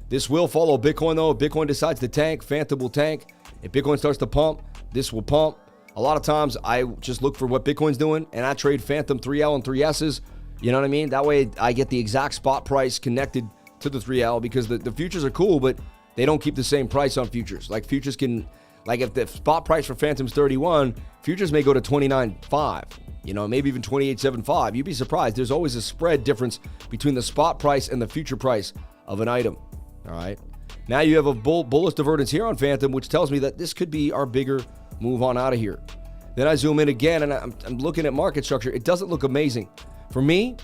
This will follow Bitcoin though. If Bitcoin decides to tank, Phantom will tank. If Bitcoin starts to pump, this will pump. A lot of times I just look for what Bitcoin's doing, and I trade Phantom 3L and 3S's. You know what I mean? That way I get the exact spot price connected to the 3L, because the futures are cool, but they don't keep the same price on futures. Like futures can, like if the spot price for Phantom's 31, futures may go to 29.5, maybe even 28.75. You'd be surprised. There's always a spread difference between the spot price and the future price of an item. All right. Now you have a bullish divergence here on Phantom, which tells me that this could be our bigger move on out of here. Then I zoom in again, and I'm looking at market structure. It doesn't look amazing. For me,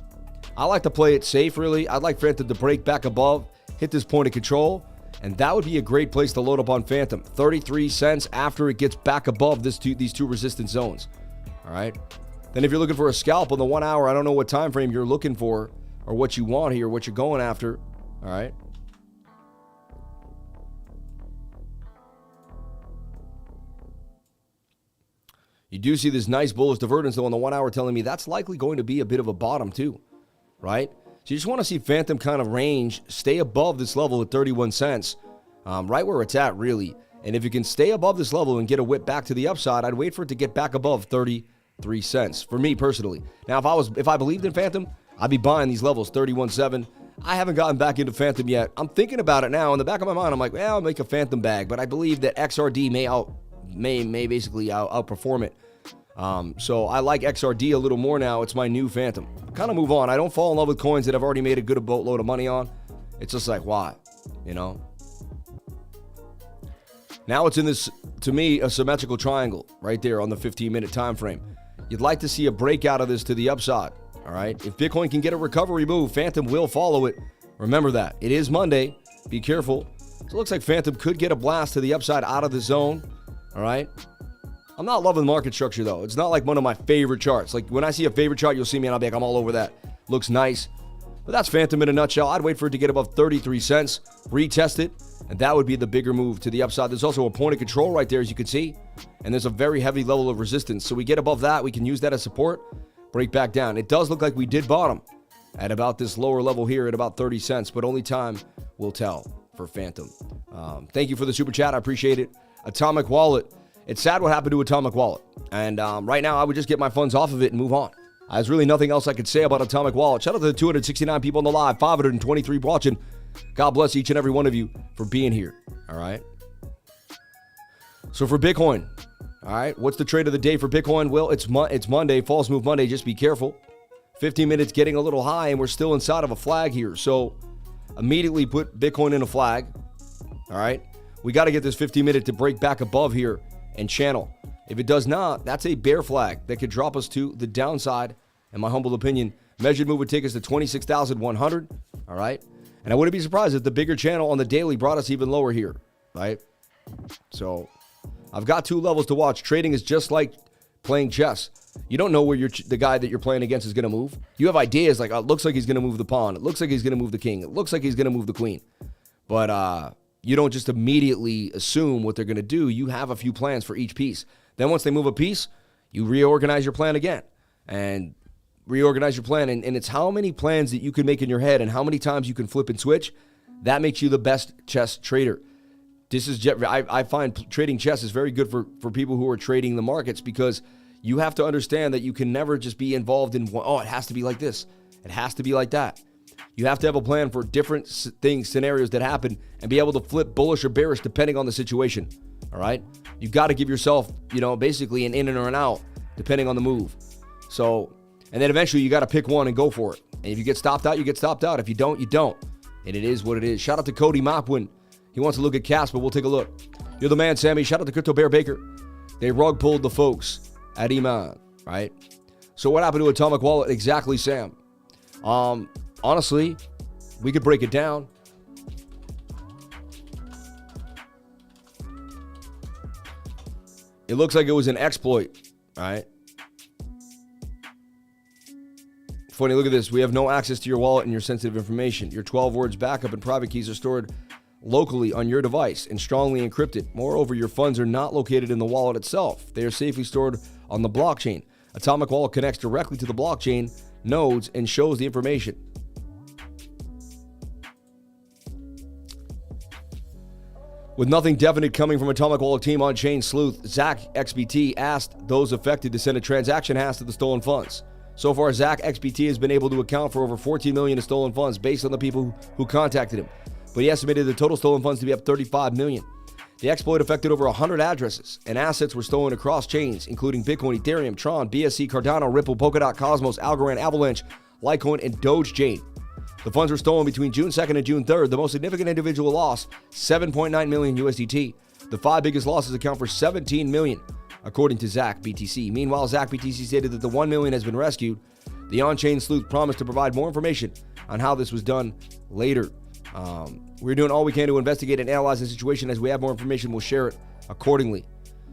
I like to play it safe, really. I'd like Phantom to break back above, hit this point of control, and that would be a great place to load up on Phantom. 33 cents after it gets back above these two resistance zones. All right. Then if you're looking for a scalp on the 1 hour, I don't know what time frame you're looking for or what you want here, what you're going after. All right. You do see this nice bullish divergence, though, on the 1 hour, telling me that's likely going to be a bit of a bottom, too, right? So you just want to see Phantom kind of range, stay above this level at 31 cents, right where it's at, really. And if you can stay above this level and get a whip back to the upside, I'd wait for it to get back above 33 cents, for me personally. Now, if I believed in Phantom, I'd be buying these levels, 31.7. I haven't gotten back into Phantom yet. I'm thinking about it now. In the back of my mind, I'm like, well, I'll make a Phantom bag, but I believe that XRD may basically outperform it. So I like XRD a little more now. It's my new Phantom. Kind of move on. I don't fall in love with coins that I've already made a good boatload of money on. It's just like, why? Now it's in this, to me, a symmetrical triangle right there on the 15-minute time frame. You'd like to see a breakout of this to the upside. All right. If Bitcoin can get a recovery move, Phantom will follow it. Remember that. It is Monday. Be careful. So it looks like Phantom could get a blast to the upside out of the zone. All right. I'm not loving market structure, though. It's not like one of my favorite charts. Like when I see a favorite chart, you'll see me and I'll be like, I'm all over that. Looks nice. But that's Phantom in a nutshell. I'd wait for it to get above 33 cents, retest it, and that would be the bigger move to the upside. There's also a point of control right there, as you can see, and there's a very heavy level of resistance. So we get above that, we can use that as support, break back down. It does look like we did bottom at about this lower level here at about 30 cents, but only time will tell for Phantom. Thank you for the super chat. I appreciate it. Atomic Wallet. It's sad what happened to Atomic Wallet. And right now, I would just get my funds off of it and move on. There's really nothing else I could say about Atomic Wallet. Shout out to the 269 people on the live, 523 watching. God bless each and every one of you for being here. All right. So for Bitcoin, all right, what's the trade of the day for Bitcoin? Well, it's Monday, false move Monday. Just be careful. 15 minutes getting a little high, and we're still inside of a flag here. So immediately put Bitcoin in a flag. All right. We got to get this 15-minute to break back above here and channel. If it does not, that's a bear flag that could drop us to the downside. In my humble opinion, measured move would take us to 26,100. All right. And I wouldn't be surprised if the bigger channel on the daily brought us even lower here. Right. So I've got two levels to watch. Trading is just like playing chess. You don't know where the guy that you're playing against is going to move. You have ideas like, oh, it looks like he's going to move the pawn. It looks like he's going to move the king. It looks like he's going to move the queen. But you don't just immediately assume what they're going to do. You have a few plans for each piece. Then once they move a piece, you reorganize your plan again. And reorganize your plan. And it's how many plans that you can make in your head and how many times you can flip and switch. That makes you the best chess trader. I find trading chess is very good for people who are trading the markets, because you have to understand that you can never just be involved in, oh, it has to be like this. It has to be like that. You have to have a plan for different scenarios that happen, and be able to flip bullish or bearish depending on the situation. All right? You got to give yourself, basically an in or an out depending on the move. So, and then eventually you got to pick one and go for it. And if you get stopped out, you get stopped out. If you don't, you don't. And it is what it is. Shout out to Cody Mopwin. He wants to look at Casper. We'll take a look. You're the man, Sammy. Shout out to Crypto Bear Baker. They rug pulled the folks at Iman, right? So what happened to Atomic Wallet? Exactly, Sam. Honestly, we could break it down. It looks like it was an exploit, right? Funny, look at this. We have no access to your wallet and your sensitive information. Your 12 words backup and private keys are stored locally on your device and strongly encrypted. Moreover, your funds are not located in the wallet itself. They are safely stored on the blockchain. Atomic Wallet connects directly to the blockchain nodes and shows the information. With nothing definite coming from Atomic Wallet team on-chain sleuth, Zach XBT asked those affected to send a transaction hash to the stolen funds. So far, Zach XBT has been able to account for over $14 million in stolen funds based on the people who contacted him. But he estimated the total stolen funds to be up $35 million. The exploit affected over 100 addresses, and assets were stolen across chains, including Bitcoin, Ethereum, Tron, BSC, Cardano, Ripple, Polkadot, Cosmos, Algorand, Avalanche, Litecoin, and Dogechain. The funds were stolen between June 2nd and June 3rd. The most significant individual loss, $7.9 million USDT. The 5 biggest losses account for $17 million, according to Zach BTC. Meanwhile, Zach BTC stated that the $1 million has been rescued. The on-chain sleuth promised to provide more information on how this was done later. We're doing all we can to investigate and analyze the situation. As we have more information, we'll share it accordingly.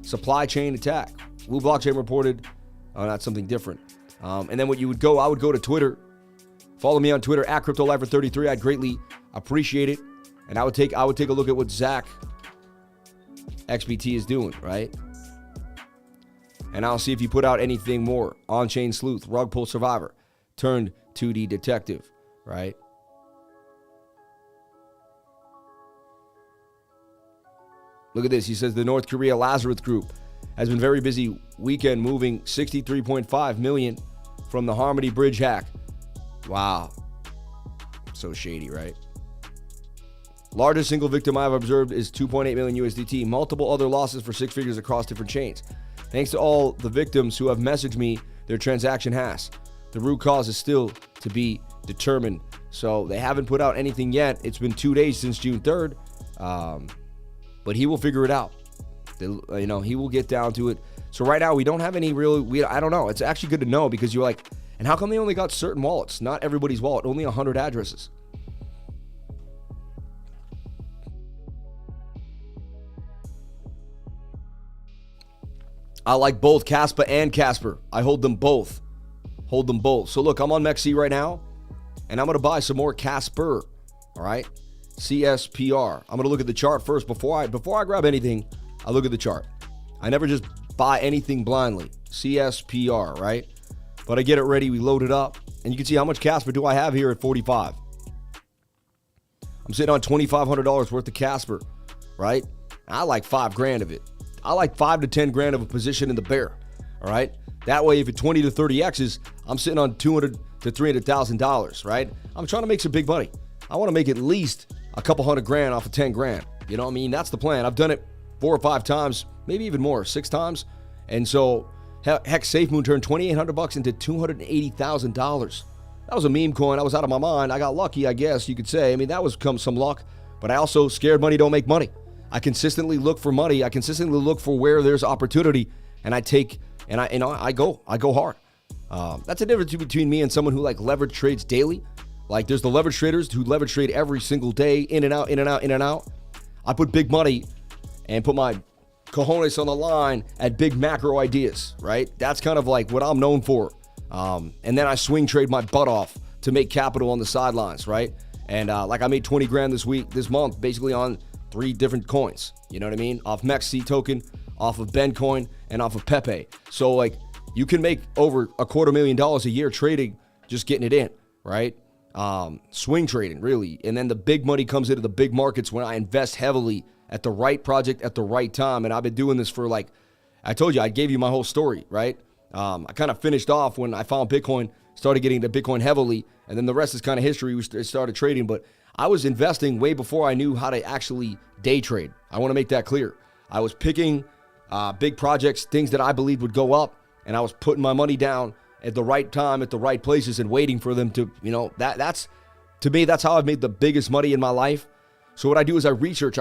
Supply chain attack. Wu Blockchain reported, that's something different. And then I would go to Twitter. Follow me on Twitter at CryptoLifer33. I'd greatly appreciate it. And I would take a look at what Zach XBT is doing, right? And I'll see if you put out anything more. On-chain sleuth, rug pull survivor, turned 2D detective, right? Look at this. He says the North Korea Lazarus Group has been very busy weekend moving $63.5 million from the Harmony Bridge hack. Wow. So shady, right? Largest single victim I've observed is 2.8 million USDT. Multiple other losses for 6 figures across different chains. Thanks to all the victims who have messaged me their transaction hash. The root cause is still to be determined. So they haven't put out anything yet. It's been 2 days since June 3rd. But he will figure it out. He will get down to it. So right now we don't have any I don't know. It's actually good to know, because you're like, and how come they only got certain wallets? Not everybody's wallet, only 100 addresses. I like both Caspa and Casper. I hold them both. So look, I'm on MEXC right now, and I'm going to buy some more Casper. All right? CSPR. I'm going to look at the chart first. Before I grab anything, I look at the chart. I never just buy anything blindly. CSPR, right? But I get it ready. We load it up. And you can see how much Casper do I have here at 45. I'm sitting on $2,500 worth of Casper, right? I like $5,000 of it. I like 5 to 10 grand of a position in the bear, all right? That way, if it 20 to 30 X's, I'm sitting on $200,000 to $300,000, right? I'm trying to make some big money. I want to make at least a couple $100,000 off of 10 grand. You know what I mean? That's the plan. I've done it 4 or 5 times, maybe even more, 6 times. And so, heck, SafeMoon turned $2,800 into $280,000. That was a meme coin. I was out of my mind. I got lucky, I guess you could say. I mean, that was some luck. But I also, scared money don't make money. I consistently look for money. I consistently look for where there's opportunity, and I go hard. That's the difference between me and someone who leverage trades daily. Like, there's the leverage traders who leverage trade every single day, in and out, in and out, in and out. I put big money and put my cojones on the line at big macro ideas, right? That's kind of like what I'm known for. And then I swing trade my butt off to make capital on the sidelines, right? And like I made 20 grand this month, basically on 3 different coins. You know what I mean? Off MEXC token, off of Ben coin, and off of Pepe. So like you can make over $250,000 a year trading, just getting it in, right? Swing trading, really. And then the big money comes into the big markets when I invest heavily at the right project at the right time. And I've been doing this for like, I told you, I gave you my whole story, right? I kind of finished off when I found Bitcoin, started getting into Bitcoin heavily, and then the rest is kind of history. We started trading, but I was investing way before I knew how to actually day trade. I want to make that clear. I was picking big projects, things that I believed would go up, and I was putting my money down at the right time, at the right places, and waiting for them to, that's, to me, that's how I've made the biggest money in my life. So what I do is I research.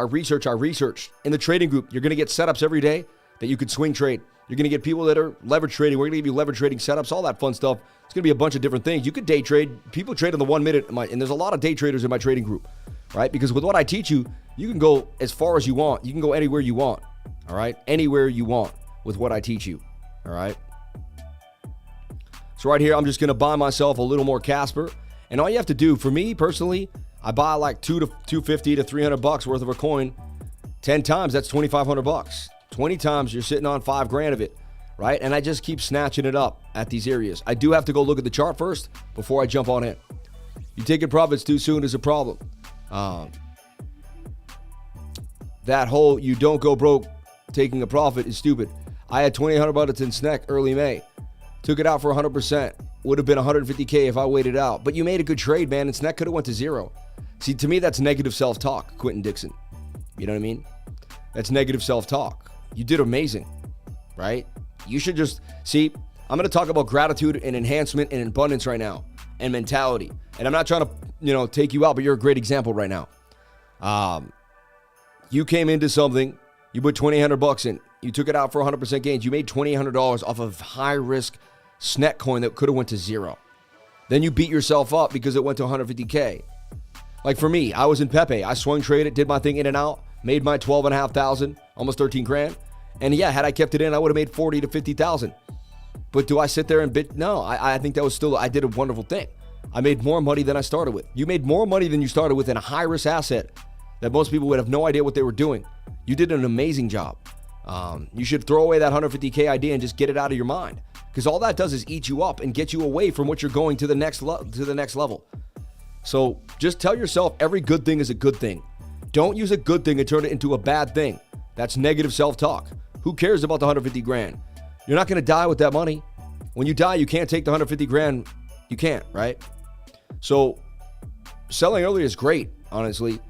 In the trading group, you're going to get setups every day that you could swing trade. You're going to get people that are leverage trading. We're going to give you leverage trading setups, all that fun stuff. It's going to be a bunch of different things. You could day trade. People trade in the 1 minute, and there's a lot of day traders in my trading group, right? Because with what I teach you, you can go as far as you want. You can go anywhere you want, all right? Anywhere you want with what I teach you, all right? So right here, I'm just going to buy myself a little more Casper. And all you have to do, for me personally, I buy like $200 to $250 to $300 worth of a coin. 10 times, that's $2,500. 20 times, you're sitting on $5,000 of it, right? And I just keep snatching it up at these areas. I do have to go look at the chart first before I jump on in. You taking profits too soon is a problem. That whole you don't go broke taking a profit is stupid. I had $2,800 in SNEC early May. Took it out for 100%. Would have been $150K if I waited out. But you made a good trade, man, and SNEC could have went to zero. See, to me, that's negative self-talk, Quentin Dixon. You know what I mean? That's negative self-talk. You did amazing, right? You should just, see, I'm going to talk about gratitude and enhancement and abundance right now and mentality. And I'm not trying to, take you out, but you're a great example right now. You came into something, you put $2,800 in, you took it out for 100% gains. You made $2,800 off of high-risk SNEC coin that could have went to zero. Then you beat yourself up because it went to 150K. Like for me, I was in Pepe. I swung traded, did my thing in and out, made my 12,500, almost 13 grand. And yeah, had I kept it in, I would have made 40 to 50,000. But do I sit there and bid? No, I think that was still, I did a wonderful thing. I made more money than I started with. You made more money than you started with in a high-risk asset that most people would have no idea what they were doing. You did an amazing job. You should throw away that 150K idea and just get it out of your mind. Because all that does is eat you up and get you away from what you're going to the next level. So just tell yourself every good thing is a good thing. Don't use a good thing and turn it into a bad thing. That's negative self-talk. Who cares about the 150 grand? You're not going to die with that money. When you die, you can't take the 150 grand. You can't, right? So selling early is great, honestly.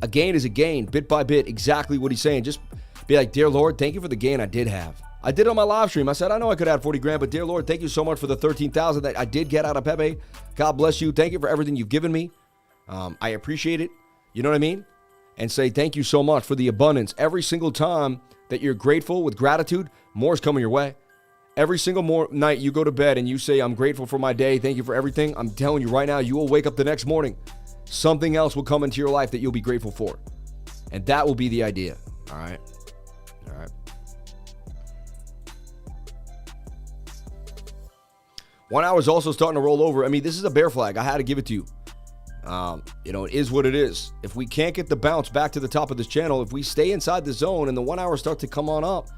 A gain is a gain, bit by bit, exactly what he's saying. Just be like, dear Lord, thank you for the gain I did have. I did it on my live stream. I said, I know I could add 40 grand, but dear Lord, thank you so much for the 13,000 that I did get out of Pepe. God bless you. Thank you for everything you've given me. I appreciate it. You know what I mean? And say thank you so much for the abundance. Every single time that you're grateful with gratitude, more is coming your way. Every single night you go to bed and you say, I'm grateful for my day. Thank you for everything. I'm telling you right now, you will wake up the next morning. Something else will come into your life that you'll be grateful for. And that will be the idea. All right. All right. 1 hour is also starting to roll over. I mean, this is a bear flag. I had to give it to you. It is what it is. If we can't get the bounce back to the top of this channel, if we stay inside the zone and the 1 hour starts to come on up,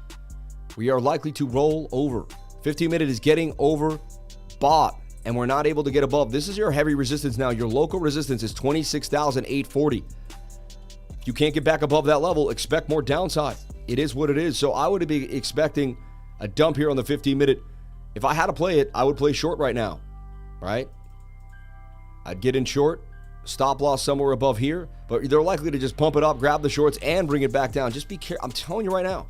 we are likely to roll over. 15-minute is getting overbought, and we're not able to get above. This is your heavy resistance now. Your local resistance is 26,840. If you can't get back above that level, expect more downside. It is what it is. So I would be expecting a dump here on the 15-minute. If I had to play it, I would play short right now, right? I'd get in short, stop loss somewhere above here, but they're likely to just pump it up, grab the shorts, and bring it back down. Just be careful. I'm telling you right now,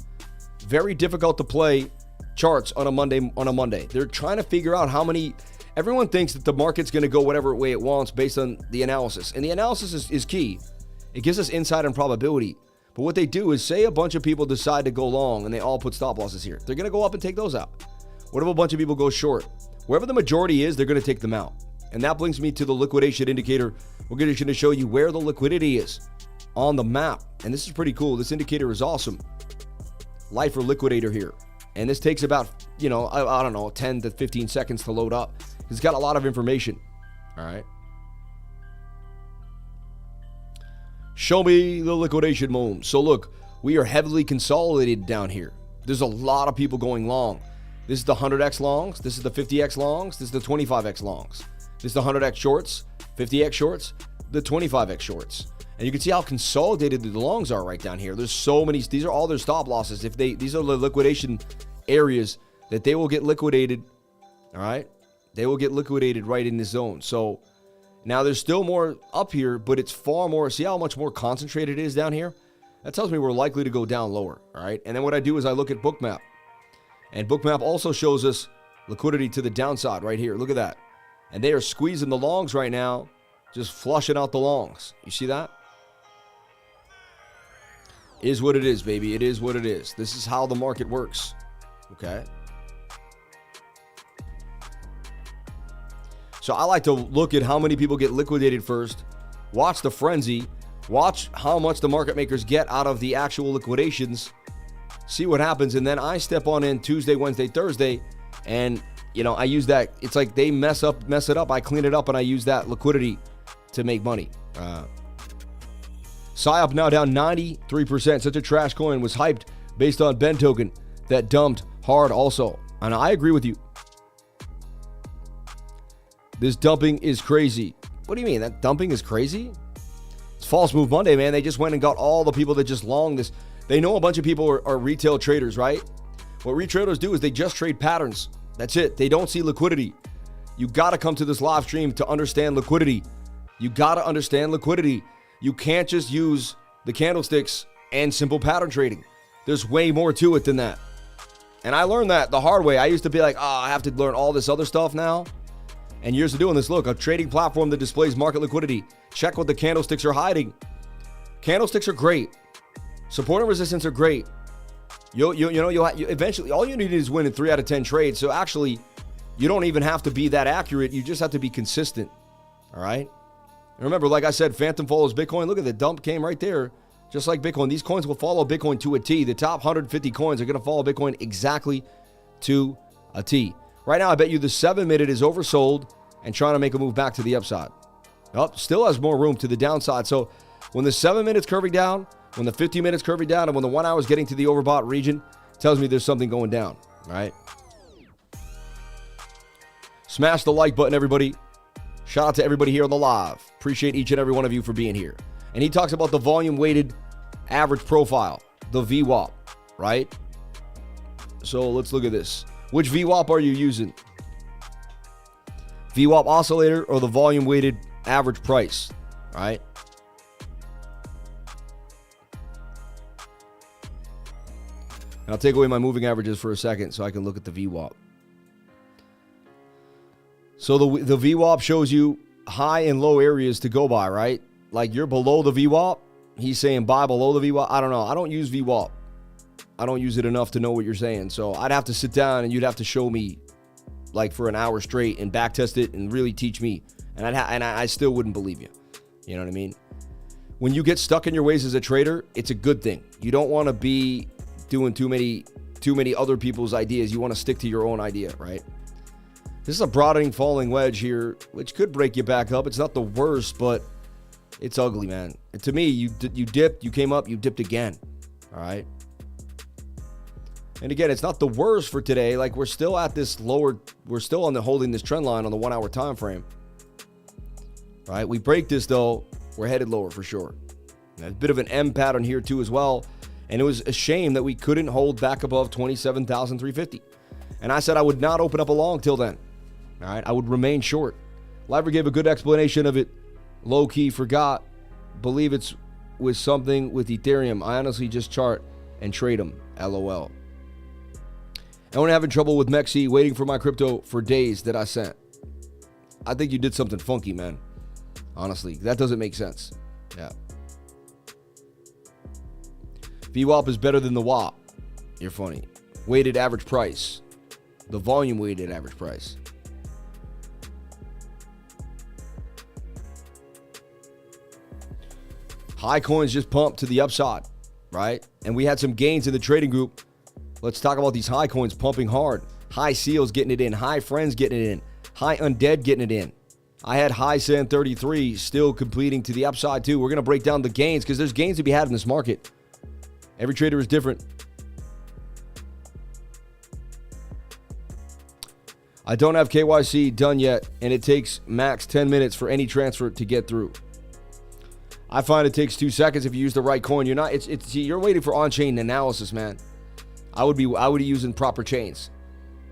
very difficult to play charts on a Monday. They're trying to figure out how many. Everyone thinks that the market's going to go whatever way it wants based on the analysis, and the analysis is key. It gives us insight and probability. But what they do is say a bunch of people decide to go long, and they all put stop losses here. They're going to go up and take those out. What if a bunch of people go short? Wherever the majority is, they're going to take them out. And that brings me to the liquidation indicator. We're going to show you where the liquidity is on the map. And this is pretty cool. This indicator is awesome. lifer liquidator here. And this takes about, I don't know, 10 to 15 seconds to load up. It's got a lot of information. All right. Show me the liquidation moon. So look, we are heavily consolidated down here. There's a lot of people going long. This is the 100x longs. This is the 50x longs. This is the 25x longs. This is the 100x shorts, 50x shorts, the 25x shorts. And you can see how consolidated the longs are right down here. There's so many. These are all their stop losses. These are the liquidation areas that they will get liquidated. All right. They will get liquidated right in this zone. So now there's still more up here, but it's far more. See how much more concentrated it is down here? That tells me we're likely to go down lower. All right. And then what I do is I look at BOOKMAP. And BOOKMAP also shows us liquidity to the downside right here. Look at that. And they are squeezing the longs right now, just flushing out the longs. You see that? Is what it is, baby. It is what it is. This is how the market works. Okay. So I like to look at how many people get liquidated first, watch the frenzy, watch how much the market makers get out of the actual liquidations, see what happens, and then I step on in Tuesday, Wednesday, Thursday, and I use that. It's like they mess it up, I clean it up, and I use that liquidity to make money. PSYOP now down 93%. Such a trash coin, was hyped based on Ben token that dumped hard also. And I agree with you. This dumping is crazy. What do you mean? That dumping is crazy? It's False Move Monday, man. They just went and got all the people that just long this. They know a bunch of people are retail traders, right? What retailers do is they just trade patterns. That's it. They don't see liquidity. You got to come to this live stream to understand liquidity. You got to understand liquidity. You can't just use the candlesticks and simple pattern trading. There's way more to it than that. And I learned that the hard way. I used to be like, I have to learn all this other stuff now. And years of doing this, look, a trading platform that displays market liquidity. Check what the candlesticks are hiding. Candlesticks are great. Support and resistance are great. You'll eventually, all you need is win in 3 out of 10 trades. So actually, you don't even have to be that accurate. You just have to be consistent. All right? And remember, like I said, Phantom follows Bitcoin. Look at the dump came right there. Just like Bitcoin. These coins will follow Bitcoin to a T. The top 150 coins are going to follow Bitcoin exactly to a T. Right now, I bet you the 7-minute is oversold and trying to make a move back to the upside. Still has more room to the downside. So when the 7 minutes curving down, when the 50 minutes curving down, and when the 1 hour is getting to the overbought region, tells me there's something going down. All right? Smash the like button, everybody. Shout out to everybody here on the live. Appreciate each and every one of you for being here. And he talks about the volume-weighted average profile, the VWAP, right? So let's look at this. Which VWAP are you using? VWAP oscillator or the volume-weighted average price, right? And I'll take away my moving averages for a second so I can look at the VWAP. So the VWAP shows you high and low areas to go by, right? Like you're below the VWAP. He's saying buy below the VWAP. I don't know. I don't use VWAP. I don't use it enough to know what you're saying. So I'd have to sit down and you'd have to show me like for an hour straight and back test it and really teach me. And I still wouldn't believe you. You know what I mean? When you get stuck in your ways as a trader, it's a good thing. You don't want to be doing too many other people's ideas. You want to stick to your own idea, right? This is a broadening falling wedge here, which could break you back up. It's not the worst, but it's ugly, man. And to me, you dipped, you came up, you dipped again. All right. And again, it's not the worst for today. Like we're still at this lower, we're still on the holding this trend line on the 1 hour time frame. All right. We break this though, we're headed lower for sure. And a bit of an M pattern here too as well. And it was a shame that we couldn't hold back above 27,350. And I said I would not open up a long till then. All right. I would remain short. Liver gave a good explanation of it. Low key forgot. Believe it's with something with Ethereum. I honestly just chart and trade them. LOL. And when I'm having trouble with MEXC, waiting for my crypto for days that I sent. I think you did something funky, man. Honestly, that doesn't make sense. Yeah. VWAP is better than the WAP. You're funny. Weighted average price. The volume weighted average price. High coins just pumped to the upside, right? And we had some gains in the trading group Let's talk about these high coins pumping hard. High Seals getting it in. High Friends getting it in. High Undead getting it in. I had High Sand 33 still completing to the upside too. We're going to break down the gains because there's gains to be had in this market. Every trader is different. I don't have KYC done yet, and it takes max 10 minutes for any transfer to get through. I find it takes 2 seconds if you use the right coin. You're not. You're waiting for on-chain analysis, man. I would be using proper chains.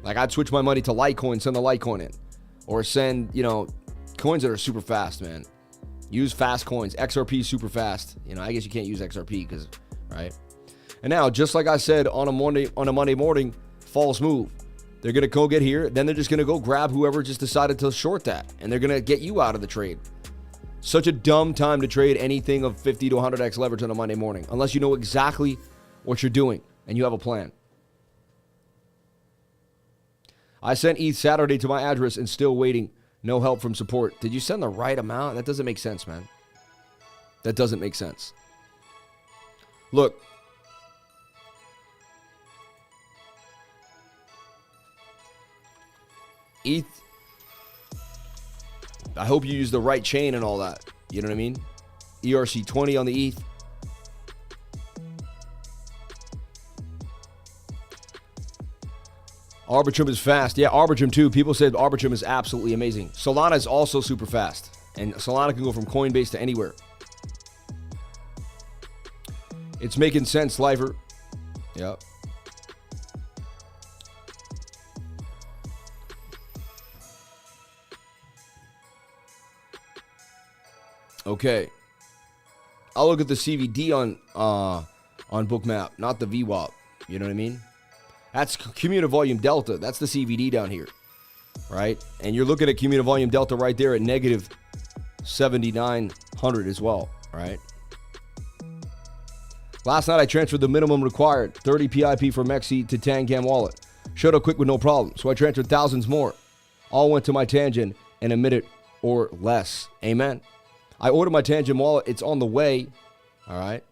Like I'd switch my money to Litecoin, send the Litecoin in, or send coins that are super fast, man. Use fast coins. XRP is super fast. I guess you can't use XRP because, right? And now, just like I said on a Monday morning, false move. They're going to go get here. Then they're just going to go grab whoever just decided to short that. And they're going to get you out of the trade. Such a dumb time to trade anything of 50 to 100x leverage on a Monday morning. Unless you know exactly what you're doing and you have a plan. I sent ETH Saturday to my address and still waiting. No help from support. Did you send the right amount? That doesn't make sense, man. That doesn't make sense. Look. ETH. I hope you use the right chain and all that. You know what I mean? ERC20 on the ETH. Arbitrum is fast. Yeah, Arbitrum too. People said Arbitrum is absolutely amazing. Solana is also super fast. And Solana can go from Coinbase to anywhere. It's making sense, Lifer. Yep. Okay. I'll look at the CVD on BOOKMAP, not the VWAP. You know what I mean? That's cumulative volume delta. That's the CVD down here, right? And you're looking at cumulative volume delta right there at negative 7,900 as well, right? Last night I transferred the minimum required, 30 PIP from MEXC to Tangam wallet. Showed up quick with no problem, so I transferred thousands more. All went to my Tangent in a minute or less. Amen. I ordered my Tangent wallet. It's on the way, all right?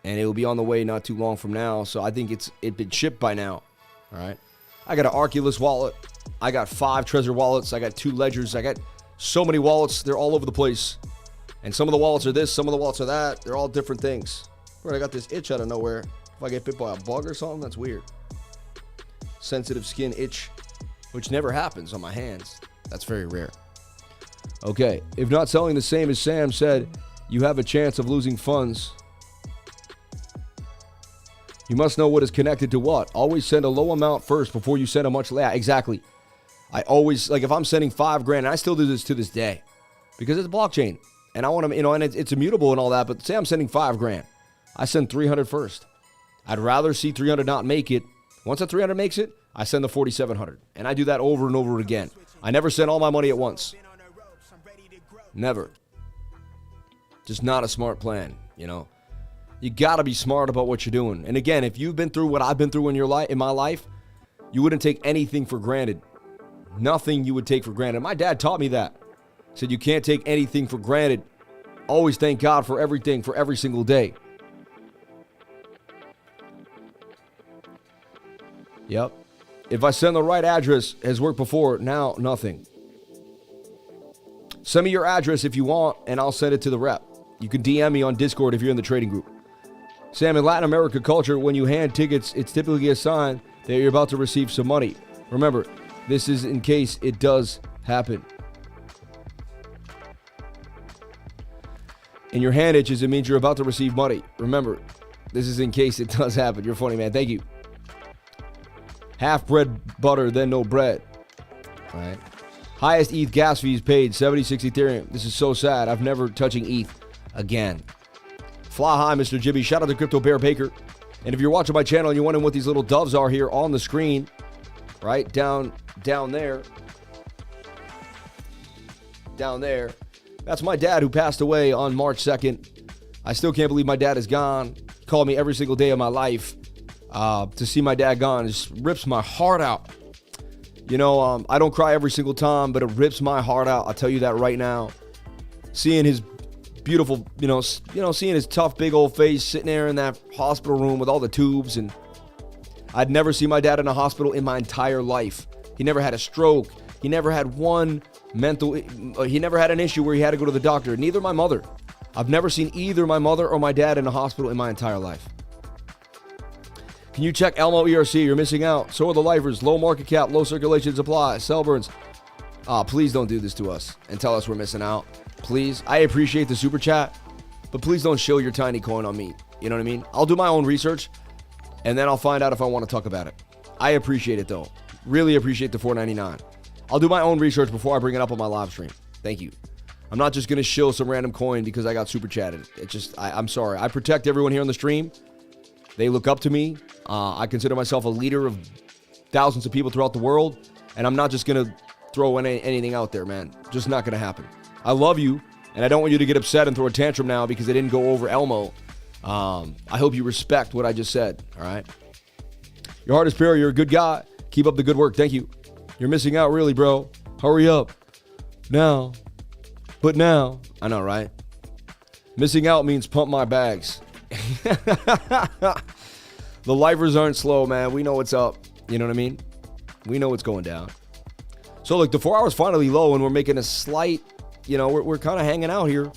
And it will be on the way not too long from now. So I think it's been shipped by now. All right. I got an Arculus wallet. I got 5 Trezor wallets. I got 2 Ledgers. I got so many wallets. They're all over the place. And some of the wallets are this. Some of the wallets are that. They're all different things. Bro, I got this itch out of nowhere. If I get bit by a bug or something, that's weird. Sensitive skin itch, which never happens on my hands. That's very rare. Okay. If not selling the same as Sam said, you have a chance of losing funds. You must know what is connected to what. Always send a low amount first before you send a much. Yeah, exactly. I always, like if I'm sending $5,000, and I still do this to this day because it's a blockchain and I want to, and it's immutable and all that, but say I'm sending $5,000. I send 300 first. I'd rather see 300 not make it. Once a 300 makes it, I send the 4,700. And I do that over and over again. I never send all my money at once. Never. Just not a smart plan, You got to be smart about what you're doing. And again, if you've been through what I've been through in my life, you wouldn't take anything for granted. Nothing you would take for granted. My dad taught me that. He said you can't take anything for granted. Always thank God for everything, for every single day. Yep. If I send the right address, has worked before, now nothing. Send me your address if you want, and I'll send it to the rep. You can DM me on Discord if you're in the trading group. Sam, in Latin America culture, when you hand tickets, it's typically a sign that you're about to receive some money. Remember, this is in case it does happen. And your hand itches, it means you're about to receive money. Remember, this is in case it does happen. You're funny, man. Thank you. Half bread butter, then no bread. All right. Highest ETH gas fees paid, 76 Ethereum. This is so sad. I'm never touching ETH again. Fly high, Mr. Jimmy. Shout out to Crypto Bear Baker. And if you're watching my channel and you're wondering what these little doves are here on the screen, right down there. Down there. That's my dad who passed away on March 2nd. I still can't believe my dad is gone. He called me every single day of my life. To see my dad gone just rips my heart out. I don't cry every single time, but it rips my heart out. I'll tell you that right now. Seeing his beautiful, seeing his tough big old face sitting there in that hospital room with all the tubes and I'd never seen my dad in a hospital in my entire life. He never had a stroke. He never had one he never had an issue where he had to go to the doctor. Neither my mother. I've never seen either my mother or my dad in a hospital in my entire life. Can you check Elmo ERC? You're missing out. So are the lifers. Low market cap, low circulation supply, sell burns. Please don't do this to us and tell us we're missing out. Please. I appreciate the super chat, but please don't show your tiny coin on me. You know what I mean? I'll do my own research, and then I'll find out if I want to talk about it. I appreciate it, though. Really appreciate the $4.99. I'll do my own research before I bring it up on my live stream. Thank you. I'm not just going to shill some random coin because I got super chatted. It's just, I'm sorry. I protect everyone here on the stream. They look up to me. I consider myself a leader of thousands of people throughout the world, and I'm not just going to throw anything out there, man. Just not going to happen. I love you, and I don't want you to get upset and throw a tantrum now because it didn't go over Elmo. I hope you respect what I just said, all right? Your heart is pure. You're a good guy. Keep up the good work. Thank you. You're missing out, really, bro. Hurry up. Now. But now. I know, right? Missing out means pump my bags. The lifers aren't slow, man. We know what's up. You know what I mean? We know what's going down. So, look, the 4 hour's finally low, and we're making a slight, we're kind of hanging out here.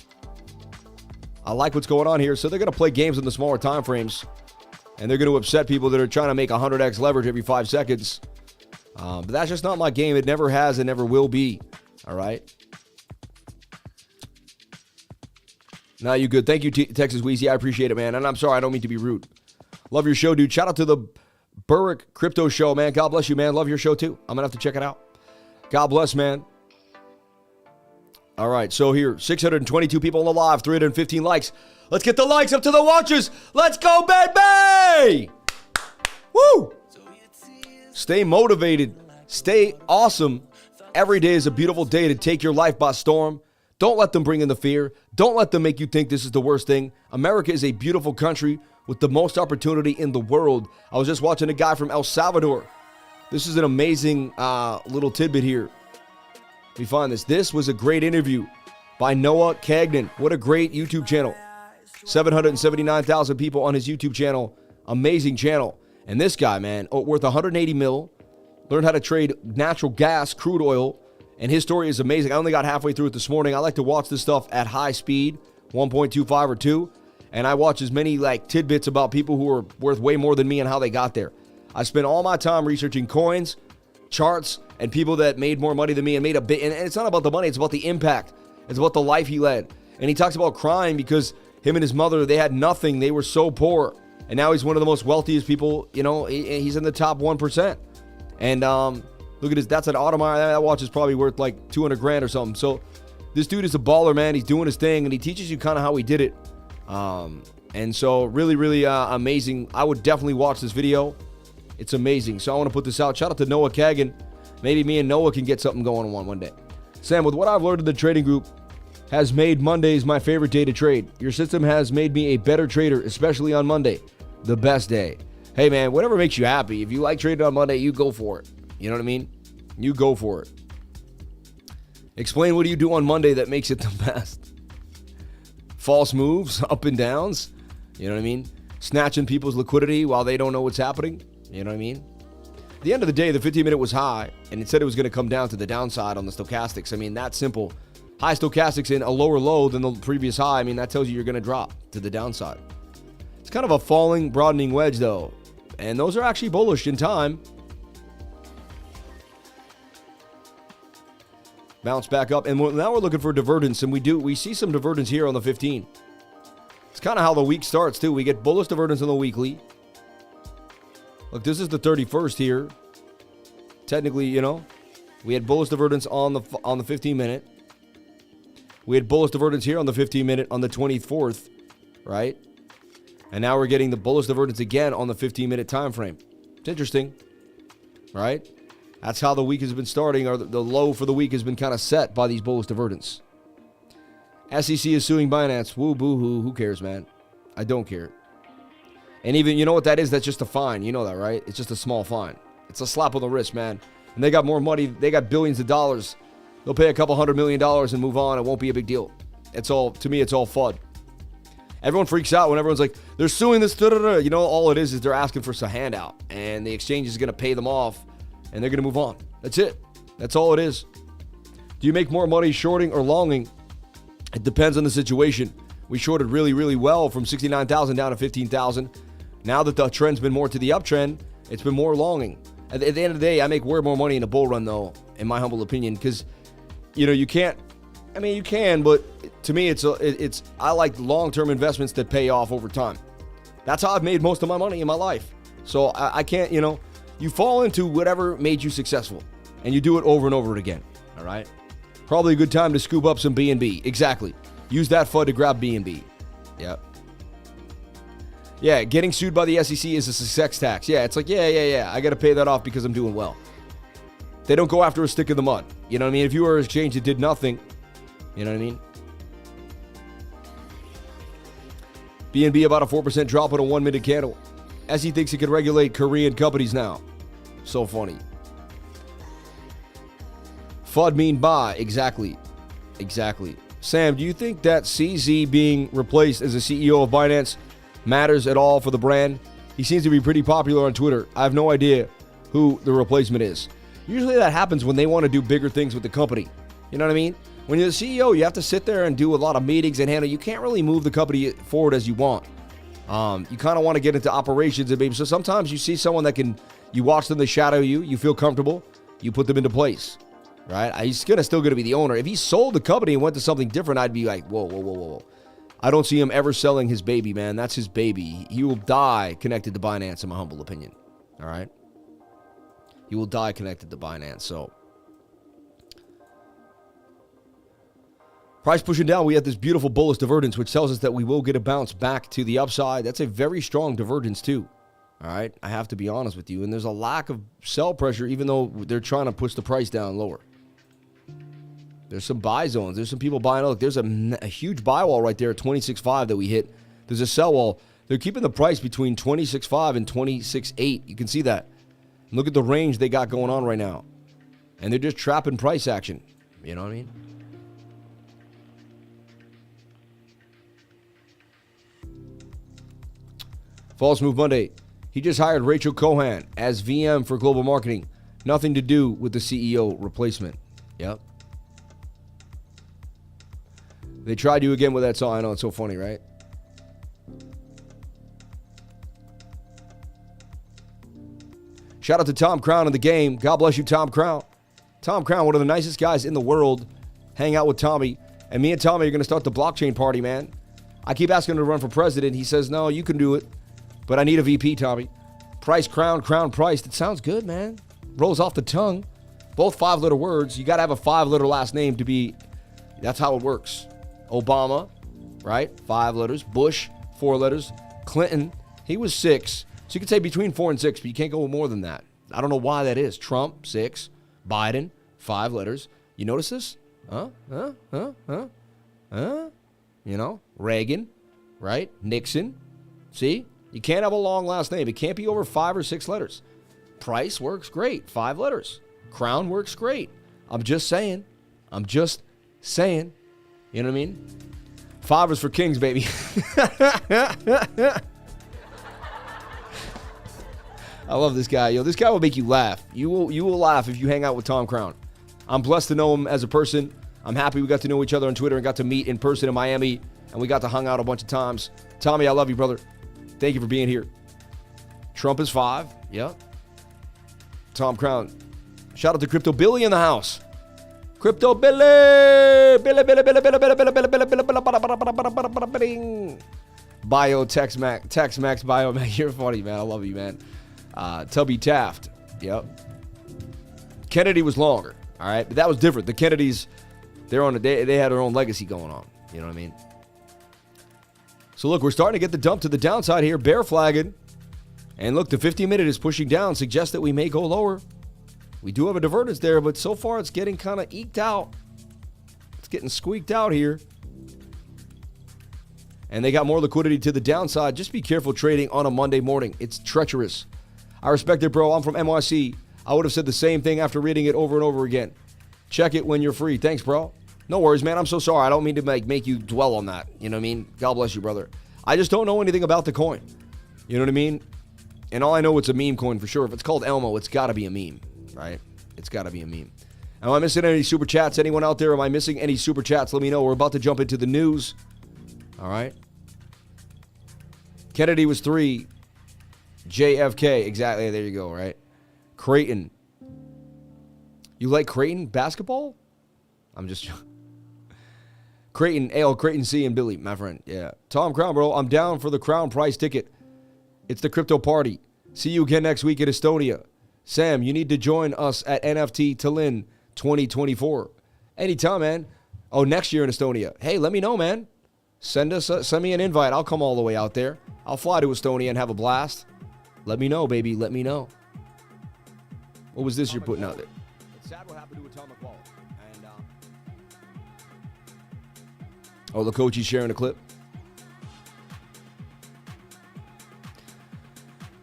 I like what's going on here. So they're going to play games in the smaller time frames, and they're going to upset people that are trying to make 100x leverage every 5 seconds. But that's just not my game. It never has and never will be. All right? Now you good. Thank you, Texas Wheezy. I appreciate it, man. And I'm sorry, I don't mean to be rude. Love your show, dude. Shout out to the Burrick Crypto Show, man. God bless you, man. Love your show, too. I'm going to have to check it out. God bless, man. All right, so here, 622 people on the live, 315 likes. Let's get the likes up to the watchers. Let's go, baby! Woo! Stay motivated. Stay awesome. Every day is a beautiful day to take your life by storm. Don't let them bring in the fear. Don't let them make you think this is the worst thing. America is a beautiful country with the most opportunity in the world. I was just watching a guy from El Salvador. This is an amazing little tidbit here. Let me find this. This was a great interview by Noah KAGAN. What a great YouTube channel. 779,000 people on his YouTube channel. Amazing channel. And this guy, man, worth 180 mil. Learned how to trade natural gas, crude oil. And his story is amazing. I only got halfway through it this morning. I like to watch this stuff at high speed, 1.25 or 2. And I watch as many tidbits about people who are worth way more than me and how they got there. I spent all my time researching coins, charts, and people that made more money than me and made a bit. And it's not about the money. It's about the impact. It's about the life he led. And he talks about crying because him and his mother, they had nothing. They were so poor. And now he's one of the most wealthiest people. He's in the top 1%. And look at this. That's an Audemars. That watch is probably worth like 200 grand or something. So this dude is a baller, man. He's doing his thing. And he teaches you kind of how he did it. And so really, really amazing. I would definitely watch this video. It's amazing. So I want to put this out. Shout out to Noah KAGAN. Maybe me and Noah can get something going on one day. Sam, with what I've learned in the trading group, has made Mondays my favorite day to trade. Your system has made me a better trader, especially on Monday. The best day. Hey, man, whatever makes you happy. If you like trading on Monday, you go for it. You know what I mean? You go for it. Explain what do you do on Monday that makes it the best. False moves, up and downs. You know what I mean? Snatching people's liquidity while they don't know what's happening. You know what I mean? At the end of the day, the 15-minute was high, and it said it was going to come down to the downside on the stochastics. I mean, that's simple. High stochastics in a lower low than the previous high. I mean, that tells you you're going to drop to the downside. It's kind of a falling, broadening wedge, though. And those are actually bullish in time. Bounce back up. And now we're looking for divergence, and we see some divergence here on the 15. It's kind of how the week starts, too. We get bullish divergence on the weekly. Look, this is the 31st here. Technically, we had bullish divergence on the 15-minute. We had bullish divergence here on the 15-minute on the 24th, right? And now we're getting the bullish divergence again on the 15-minute time frame. It's interesting, right? That's how the week has been starting, or the low for the week has been kind of set by these bullish divergence. SEC is suing Binance. Woo, boo-hoo. Who cares, man? I don't care. And even, you know what that is? That's just a fine. You know that, right? It's just a small fine. It's a slap on the wrist, man. And they got more money. They got billions of dollars. They'll pay a couple $100 million and move on. It won't be a big deal. To me, it's all FUD. Everyone freaks out when everyone's like, they're suing this, da-da-da. You know, all it is they're asking for a handout. And the exchange is going to pay them off, and they're going to move on. That's it. That's all it is. Do you make more money shorting or longing? It depends on the situation. We shorted really, really well from 69,000 down to 15,000. Now that the trend's been more to the uptrend, it's been more longing. At the end of the day, I make way more money in a bull run, though, in my humble opinion, because, you know, you can't. I mean, you can, but to me, I like long-term investments that pay off over time. That's how I've made most of my money in my life. So I can't, you know, you fall into whatever made you successful, and you do it over and over again. All right. Probably a good time to scoop up some B&B. Exactly. Use that FUD to grab B&B. Yep. Yeah, getting sued by the SEC is a success tax. Yeah, it's like, yeah. I got to pay that off because I'm doing well. They don't go after a stick in the mud. You know what I mean? If you were an exchange that did nothing, you know what I mean? BNB about a 4% drop on a 1 minute candle. SE thinks it can regulate Korean companies now. So funny. FUD mean buy. Exactly. Sam, do you think that CZ being replaced as the CEO of Binance matters at all for the brand? He seems to be pretty popular on Twitter. I have no idea who the replacement is. Usually that happens when they want to do bigger things with the company. You know what I mean? When you're the CEO, you have to sit there and do a lot of meetings and handle. You can't really move the company forward as you want. You kind of want to get into operations and maybe. So sometimes you see someone that you watch them, they shadow you, you feel comfortable, you put them into place, right? He's still going to be the owner. If he sold the company and went to something different, I'd be like, whoa. I don't see him ever selling his baby, man. That's his baby. He will die connected to Binance, in my humble opinion. All right? He will die connected to Binance, so. Price pushing down, we have this beautiful bullish divergence, which tells us that we will get a bounce back to the upside. That's a very strong divergence, too. All right? I have to be honest with you. And there's a lack of sell pressure, even though they're trying to push the price down lower. There's some buy zones. There's some people buying. Look, there's a huge buy wall right there at 26.5 that we hit. There's a sell wall. They're keeping the price between 26.5 and 26.8. You can see that. Look at the range they got going on right now. And they're just trapping price action. You know what I mean? False Move Monday. He just hired Rachel Cohan as VM for global marketing. Nothing to do with the CEO replacement. Yep. They tried you again with that song. I know, it's so funny, right? Shout out to Tom Crown in the game. God bless you, Tom Crown. Tom Crown, one of the nicest guys in the world. Hang out with Tommy. And me and Tommy are going to start the blockchain party, man. I keep asking him to run for president. He says, no, you can do it. But I need a VP, Tommy. Price, crown, priced. It sounds good, man. Rolls off the tongue. Both 5-letter words. You got to have a 5-letter last name to be. That's how it works. Obama, right? 5 letters. Bush, 4 letters. Clinton, he was 6. So you can say between 4 and 6, but you can't go more than that. I don't know why that is. Trump, 6. Biden, 5 letters. You notice this? You know, Reagan, right? Nixon. See? You can't have a long last name. It can't be over 5 or 6 letters. Price works great. 5 letters. Crown works great. I'm just saying. You know what I mean? 5 is for kings, baby. I love this guy. Yo, this guy will make you laugh. You will laugh if you hang out with Tom Crown. I'm blessed to know him as a person. I'm happy we got to know each other on Twitter and got to meet in person in Miami, and we got to hang out a bunch of times. Tommy, I love you, brother. Thank you for being here. Trump is 5. Yep. Tom Crown. Shout out to Crypto Billy in the house. Crypto Billy. Bio Tex Max Bio Max. You're funny, man. I love you, man. Tubby Taft. Yep. Kennedy was longer. All right. But that was different. The Kennedys, they had their own legacy going on. You know what I mean? So look, we're starting to get the dump to the downside here. Bear flagging. And look, the 50-minute is pushing down. Suggests that we may go lower. We do have a divergence there, but so far it's getting kind of eked out. It's getting squeaked out here. And they got more liquidity to the downside. Just be careful trading on a Monday morning. It's treacherous. I respect it, bro. I'm from NYC. I would have said the same thing after reading it over and over again. Check it when you're free. Thanks, bro. No worries, man. I'm so sorry. I don't mean to make you dwell on that. You know what I mean? God bless you, brother. I just don't know anything about the coin. You know what I mean? And all I know, it's a meme coin for sure. If it's called Elmo, it's got to be a meme, right? It's got to be a meme. Am I missing any super chats? Anyone out there? Am I missing any super chats? Let me know. We're about to jump into the news. All right. Kennedy was 3. JFK. Exactly. There you go, right? Creighton. You like Creighton basketball? I'm just... Creighton, Creighton C and Billy, my friend. Yeah. Tom Crown, bro. I'm down for the Crown prize ticket. It's the crypto party. See you again next week in Estonia. Sam, you need to join us at NFT Tallinn 2024. Anytime, man. Oh, next year in Estonia. Hey, let me know, man. Send me an invite. I'll come all the way out there. I'll fly to Estonia and have a blast. Let me know, baby. Let me know. What was this you're putting out there? It's sad what happened to Atomic Wallet. And, oh, the coach is sharing a clip.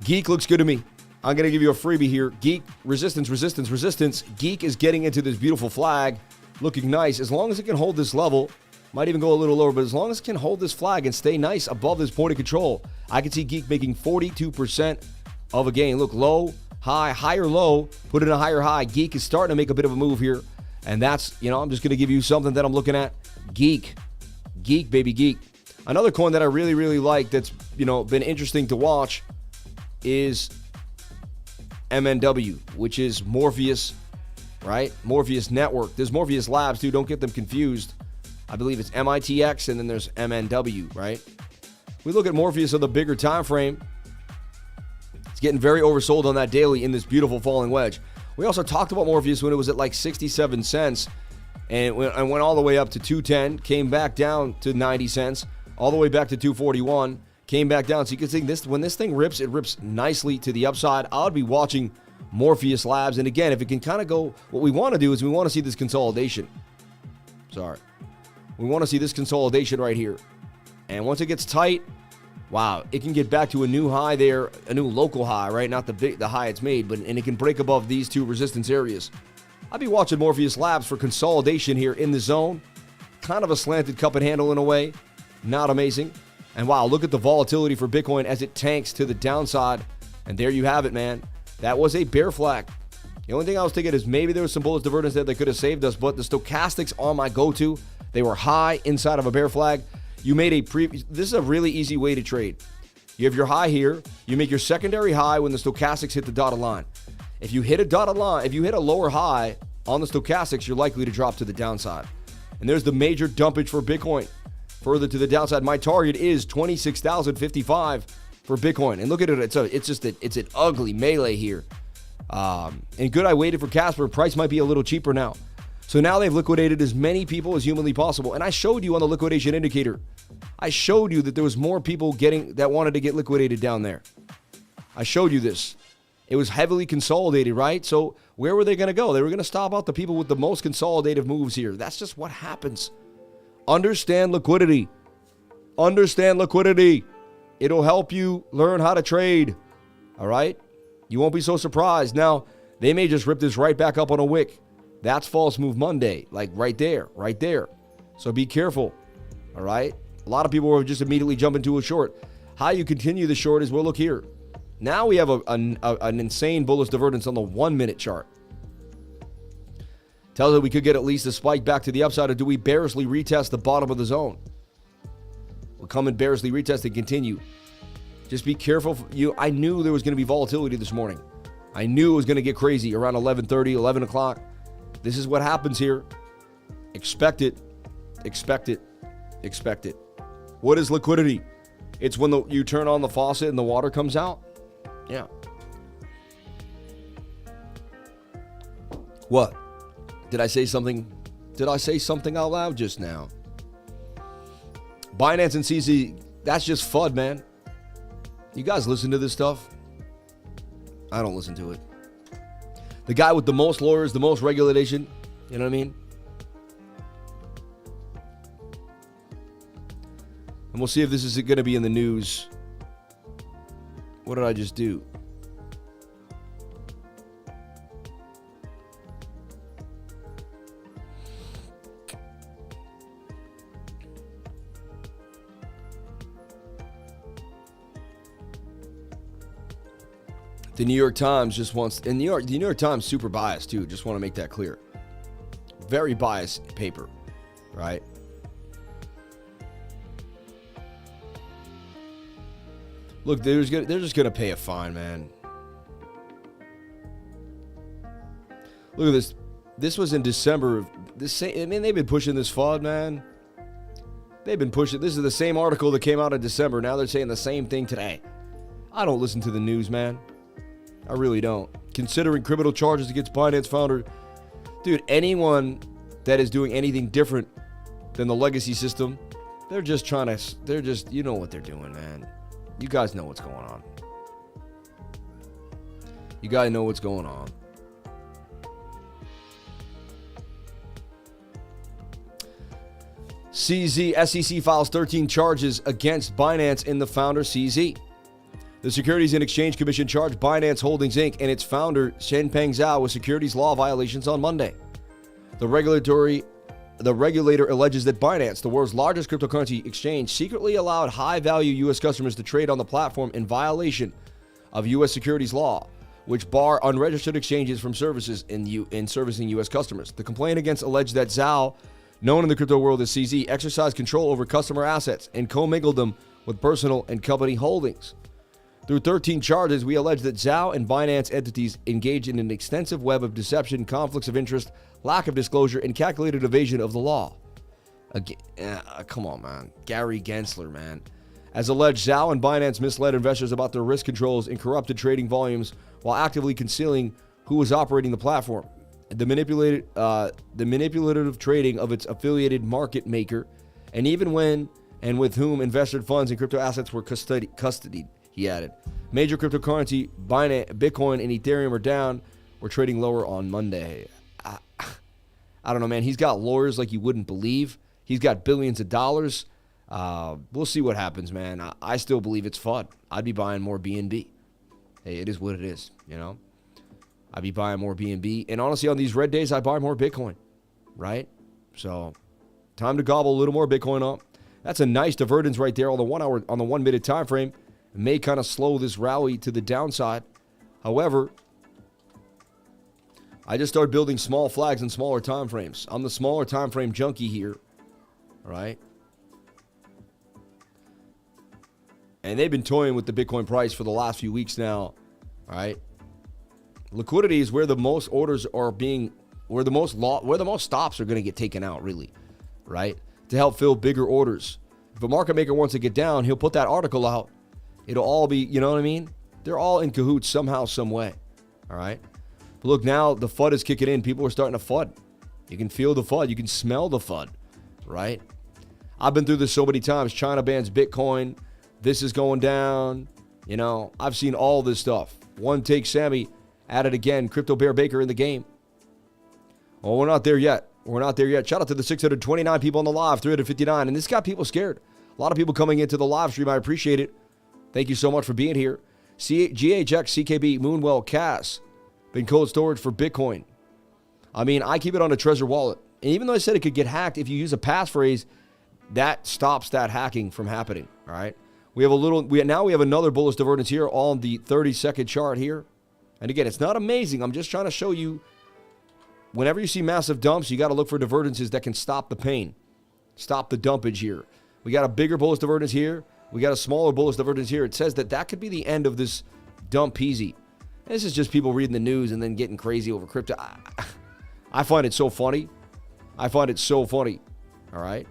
GEEQ looks good to me. I'm going to give you a freebie here. GEEQ, resistance. GEEQ is getting into this beautiful flag, looking nice. As long as it can hold this level, might even go a little lower, but as long as it can hold this flag and stay nice above this point of control, I can see GEEQ making 42% of a gain. Look, low, high, higher, low, put in a higher high. GEEQ is starting to make a bit of a move here. And that's, I'm just going to give you something that I'm looking at. GEEQ. GEEQ, baby, GEEQ. Another coin that I really, really like that's, been interesting to watch is MNW, which is Morpheus, right? Morpheus Network. There's Morpheus Labs, too. Don't get them confused. I believe it's MITX, and then there's MNW, right? We look at Morpheus on the bigger time frame. It's getting very oversold on that daily in this beautiful falling wedge. We also talked about Morpheus when it was at like 67 cents, and it went all the way up to 210, came back down to 90 cents, all the way back to 241, came back down. So you can see this, when this thing rips, it rips nicely to the upside. I'll be watching Morpheus Labs. And again, if it can kind of go, what we want to do is we want to see this consolidation. We want to see this consolidation right here. And once it gets tight, wow, it can get back to a new high there, a new local high, right? Not the high it's made, and it can break above these two resistance areas. I'll be watching Morpheus Labs for consolidation here in the zone. Kind of a slanted cup and handle in a way. Not amazing. And wow, look at the volatility for Bitcoin as it tanks to the downside. And there you have it, man. That was a bear flag. The only thing I was thinking is maybe there was some bullish divergence there that could have saved us, but the stochastics are my go-to. They were high inside of a bear flag. You made this is a really easy way to trade. You have your high here. You make your secondary high when the stochastics hit the dotted line. If you hit a dotted line, if you hit a lower high on the stochastics, you're likely to drop to the downside. And there's the major dumpage for Bitcoin. Further to the downside, my target is 26,055 for Bitcoin. And look at it, it's an ugly melee here. And good, I waited for Casper. Price might be a little cheaper now. So now they've liquidated as many people as humanly possible. And I showed you on the liquidation indicator. I showed you that there was more people that wanted to get liquidated down there. I showed you this. It was heavily consolidated, right? So where were they going to go? They were going to stop out the people with the most consolidative moves here. That's just what happens. Understand liquidity. Understand liquidity. It'll help you learn how to trade. All right? You won't be so surprised. Now, they may just rip this right back up on a wick. That's false move Monday. Like right there. So be careful. All right? A lot of people will just immediately jump into a short. How you continue the short is, well, look here. Now we have an insane bullish divergence on the 1 minute chart. Tells us we could get at least a spike back to the upside, or do we bearishly retest the bottom of the zone? We'll come and bearishly retest and continue. Just be careful. I knew there was going to be volatility this morning. I knew it was going to get crazy around 11:30, 11 o'clock. This is what happens here. Expect it. What is liquidity? It's when you turn on the faucet and the water comes out. Yeah. What? Did I say something out loud just now? Binance and CZ, that's just FUD, man. You guys listen to this stuff? I don't listen to it. The guy with the most lawyers, the most regulation, you know what I mean? And we'll see if this is going to be in the news. What did I just do? The New York Times just wants, and the New York Times super biased too. Just want to make that clear. Very biased paper, right? Look, they're just gonna pay a fine, man. Look at this. This was in December. I mean, they've been pushing this FUD, man. They've been pushing. This is the same article that came out in December. Now they're saying the same thing today. I don't listen to the news, man. I really don't. Considering criminal charges against Binance founder. Dude, anyone that is doing anything different than the legacy system, they're just, you know what they're doing, man. You guys know what's going on. You guys know what's going on. SEC files 13 charges against Binance and the founder, CZ. The Securities and Exchange Commission charged Binance Holdings, Inc. and its founder, Changpeng Zhao, with securities law violations on Monday. The regulator alleges that Binance, the world's largest cryptocurrency exchange, secretly allowed high-value U.S. customers to trade on the platform in violation of U.S. securities law, which bar unregistered exchanges from services in servicing U.S. customers. The complaint against alleged that Zhao, known in the crypto world as CZ, exercised control over customer assets and commingled them with personal and company holdings. Through 13 charges, we allege that Zhao and Binance entities engaged in an extensive web of deception, conflicts of interest, lack of disclosure, and calculated evasion of the law. Again, come on, man. Gary Gensler, man. As alleged, Zhao and Binance misled investors about their risk controls and corrupted trading volumes while actively concealing who was operating the platform. The manipulative trading of its affiliated market maker, and even when and with whom invested funds and crypto assets were custodied, he added. Major cryptocurrency, Bitcoin and Ethereum are down. We're trading lower on Monday. I don't know, man. He's got lawyers like you wouldn't believe. He's got billions of dollars. We'll see what happens, man. I still believe it's FUD. I'd be buying more BNB. Hey, it is what it is, you know. I'd be buying more BNB. And honestly, on these red days, I buy more Bitcoin, right? So, time to gobble a little more Bitcoin up. That's a nice divergence right there on the 1 hour, on the 1 minute time frame. It may kind of slow this rally to the downside. However, I just started building small flags in smaller time frames. I'm the smaller time frame junkie here, right? And they've been toying with the Bitcoin price for the last few weeks now, right? Liquidity is where the most orders are being, where the most stops are going to get taken out, really, right? To help fill bigger orders. If a market maker wants to get down, he'll put that article out. It'll all be, you know what I mean? They're all in cahoots somehow, some way, all right? But look, now the FUD is kicking in. People are starting to FUD. You can feel the FUD. You can smell the FUD, right? I've been through this so many times. China bans Bitcoin. This is going down. You know, I've seen all this stuff. One Take Sammy at it again. Crypto Bear Baker in the game. Oh, we're not there yet. We're not there yet. Shout out to the 629 people on the live, 359. And this got people scared. A lot of people coming into the live stream. I appreciate it. Thank you so much for being here. GHX, CKB, Moonwell, Cass. Been cold storage for Bitcoin. I mean, I keep it on a Trezor wallet. And even though I said it could get hacked, if you use a passphrase, that stops that hacking from happening. All right. Now we have another bullish divergence here on the 30-second chart here. And again, it's not amazing. I'm just trying to show you, whenever you see massive dumps, you got to look for divergences that can stop the pain, stop the dumpage here. We got a bigger bullish divergence here. We got a smaller bullish divergence here. It says that could be the end of this dump peasy. And this is just people reading the news and then getting crazy over crypto. I find it so funny. I find it so funny. All right.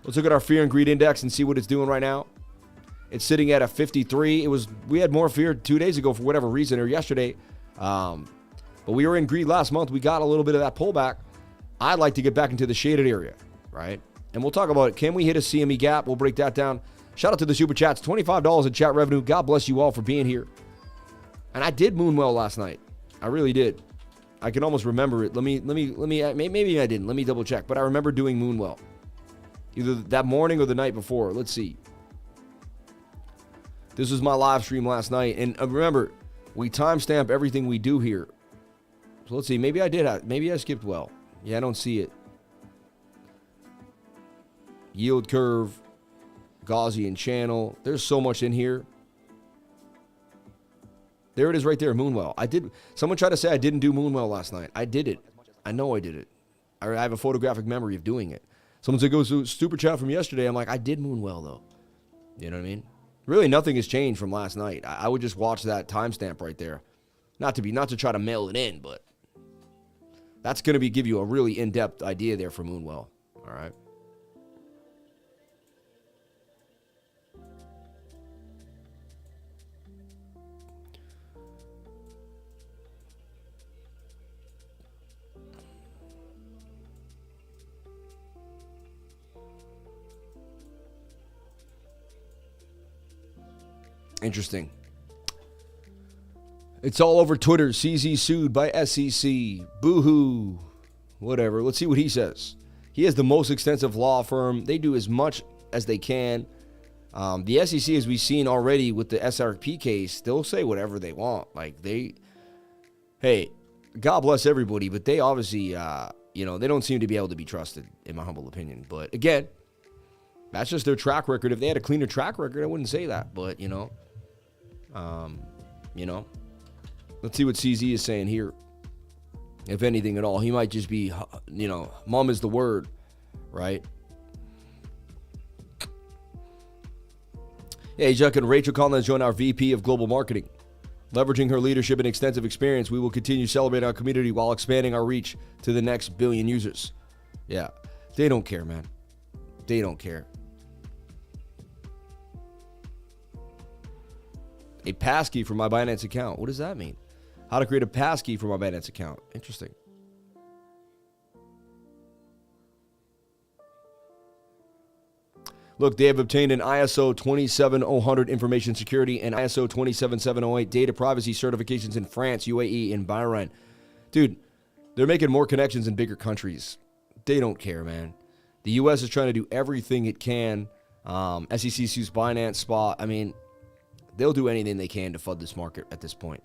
Let's look at our fear and greed index and see what it's doing right now. It's sitting at a 53. We had more fear 2 days ago for whatever reason, or yesterday. But we were in greed last month. We got a little bit of that pullback. I'd like to get back into the shaded area, right? And we'll talk about it. Can we hit a CME gap? We'll break that down. Shout out to the super chats. $25 in chat revenue. God bless you all for being here. And I did moon well last night. I really did. I can almost remember it. Maybe I didn't. Let me double check. But I remember doing moon well. Either that morning or the night before. Let's see. This was my live stream last night. And remember, we timestamp everything we do here. So let's see. Maybe I did. Maybe I skipped well. Yeah, I don't see it. Yield curve. Gaussian channel. There's so much in here. There it is right there, Moonwell. Someone tried to say I didn't do Moonwell last night. I did it. I know I did it. I have a photographic memory of doing it. Someone said, go to super chat from yesterday. I'm like, I did Moonwell, though. You know what I mean? Really, nothing has changed from last night. I would just watch that timestamp right there. Not to try to mail it in, but that's going to give you a really in-depth idea there for Moonwell. All right. Interesting. It's all over Twitter. CZ sued by SEC. Boo-hoo. Whatever. Let's see what he says. He has the most extensive law firm. They do as much as they can. The SEC, as we've seen already with the SRP case, they'll say whatever they want. Hey, God bless everybody, but they obviously, they don't seem to be able to be trusted, in my humble opinion. But again, that's just their track record. If they had a cleaner track record, I wouldn't say that. But, let's see what CZ is saying here. If anything at all, he might just be, mum is the word, right? Hey, Chuck and Rachel Collins join our VP of Global Marketing. Leveraging her leadership and extensive experience, we will continue celebrating our community while expanding our reach to the next billion users. Yeah, they don't care, man. They don't care. A passkey for my Binance account. What does that mean? How to create a passkey for my Binance account. Interesting. Look, they have obtained an ISO 27000 information security and ISO 27708 data privacy certifications in France, UAE, and Bahrain. Dude, they're making more connections in bigger countries. They don't care, man. The U.S. is trying to do everything it can. SEC sues Binance, Spot. I mean, they'll do anything they can to FUD this market at this point.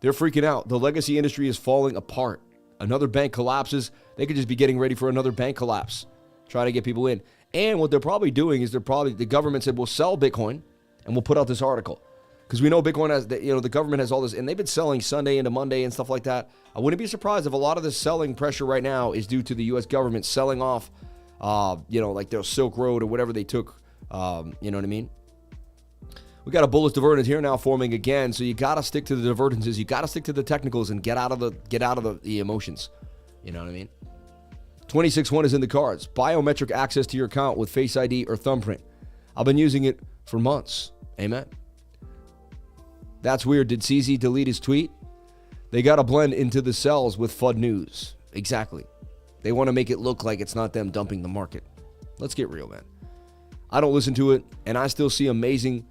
They're freaking out. The legacy industry is falling apart. Another bank collapses. They could just be getting ready for another bank collapse, trying to get people in. And what they're probably doing is the government said, we'll sell Bitcoin and we'll put out this article. Because we know Bitcoin has, the government has all this, and they've been selling Sunday into Monday and stuff like that. I wouldn't be surprised if a lot of the selling pressure right now is due to the U.S. government selling off, like their Silk Road or whatever they took. You know what I mean? We got a bullish divergence here now forming again, so you got to stick to the divergences. You got to stick to the technicals and get out of the emotions. You know what I mean? 26-1 is in the cards. Biometric access to your account with Face ID or thumbprint. I've been using it for months. Amen. That's weird. Did CZ delete his tweet? They got to blend into the cells with FUD news. Exactly. They want to make it look like it's not them dumping the market. Let's get real, man. I don't listen to it, and I still see amazing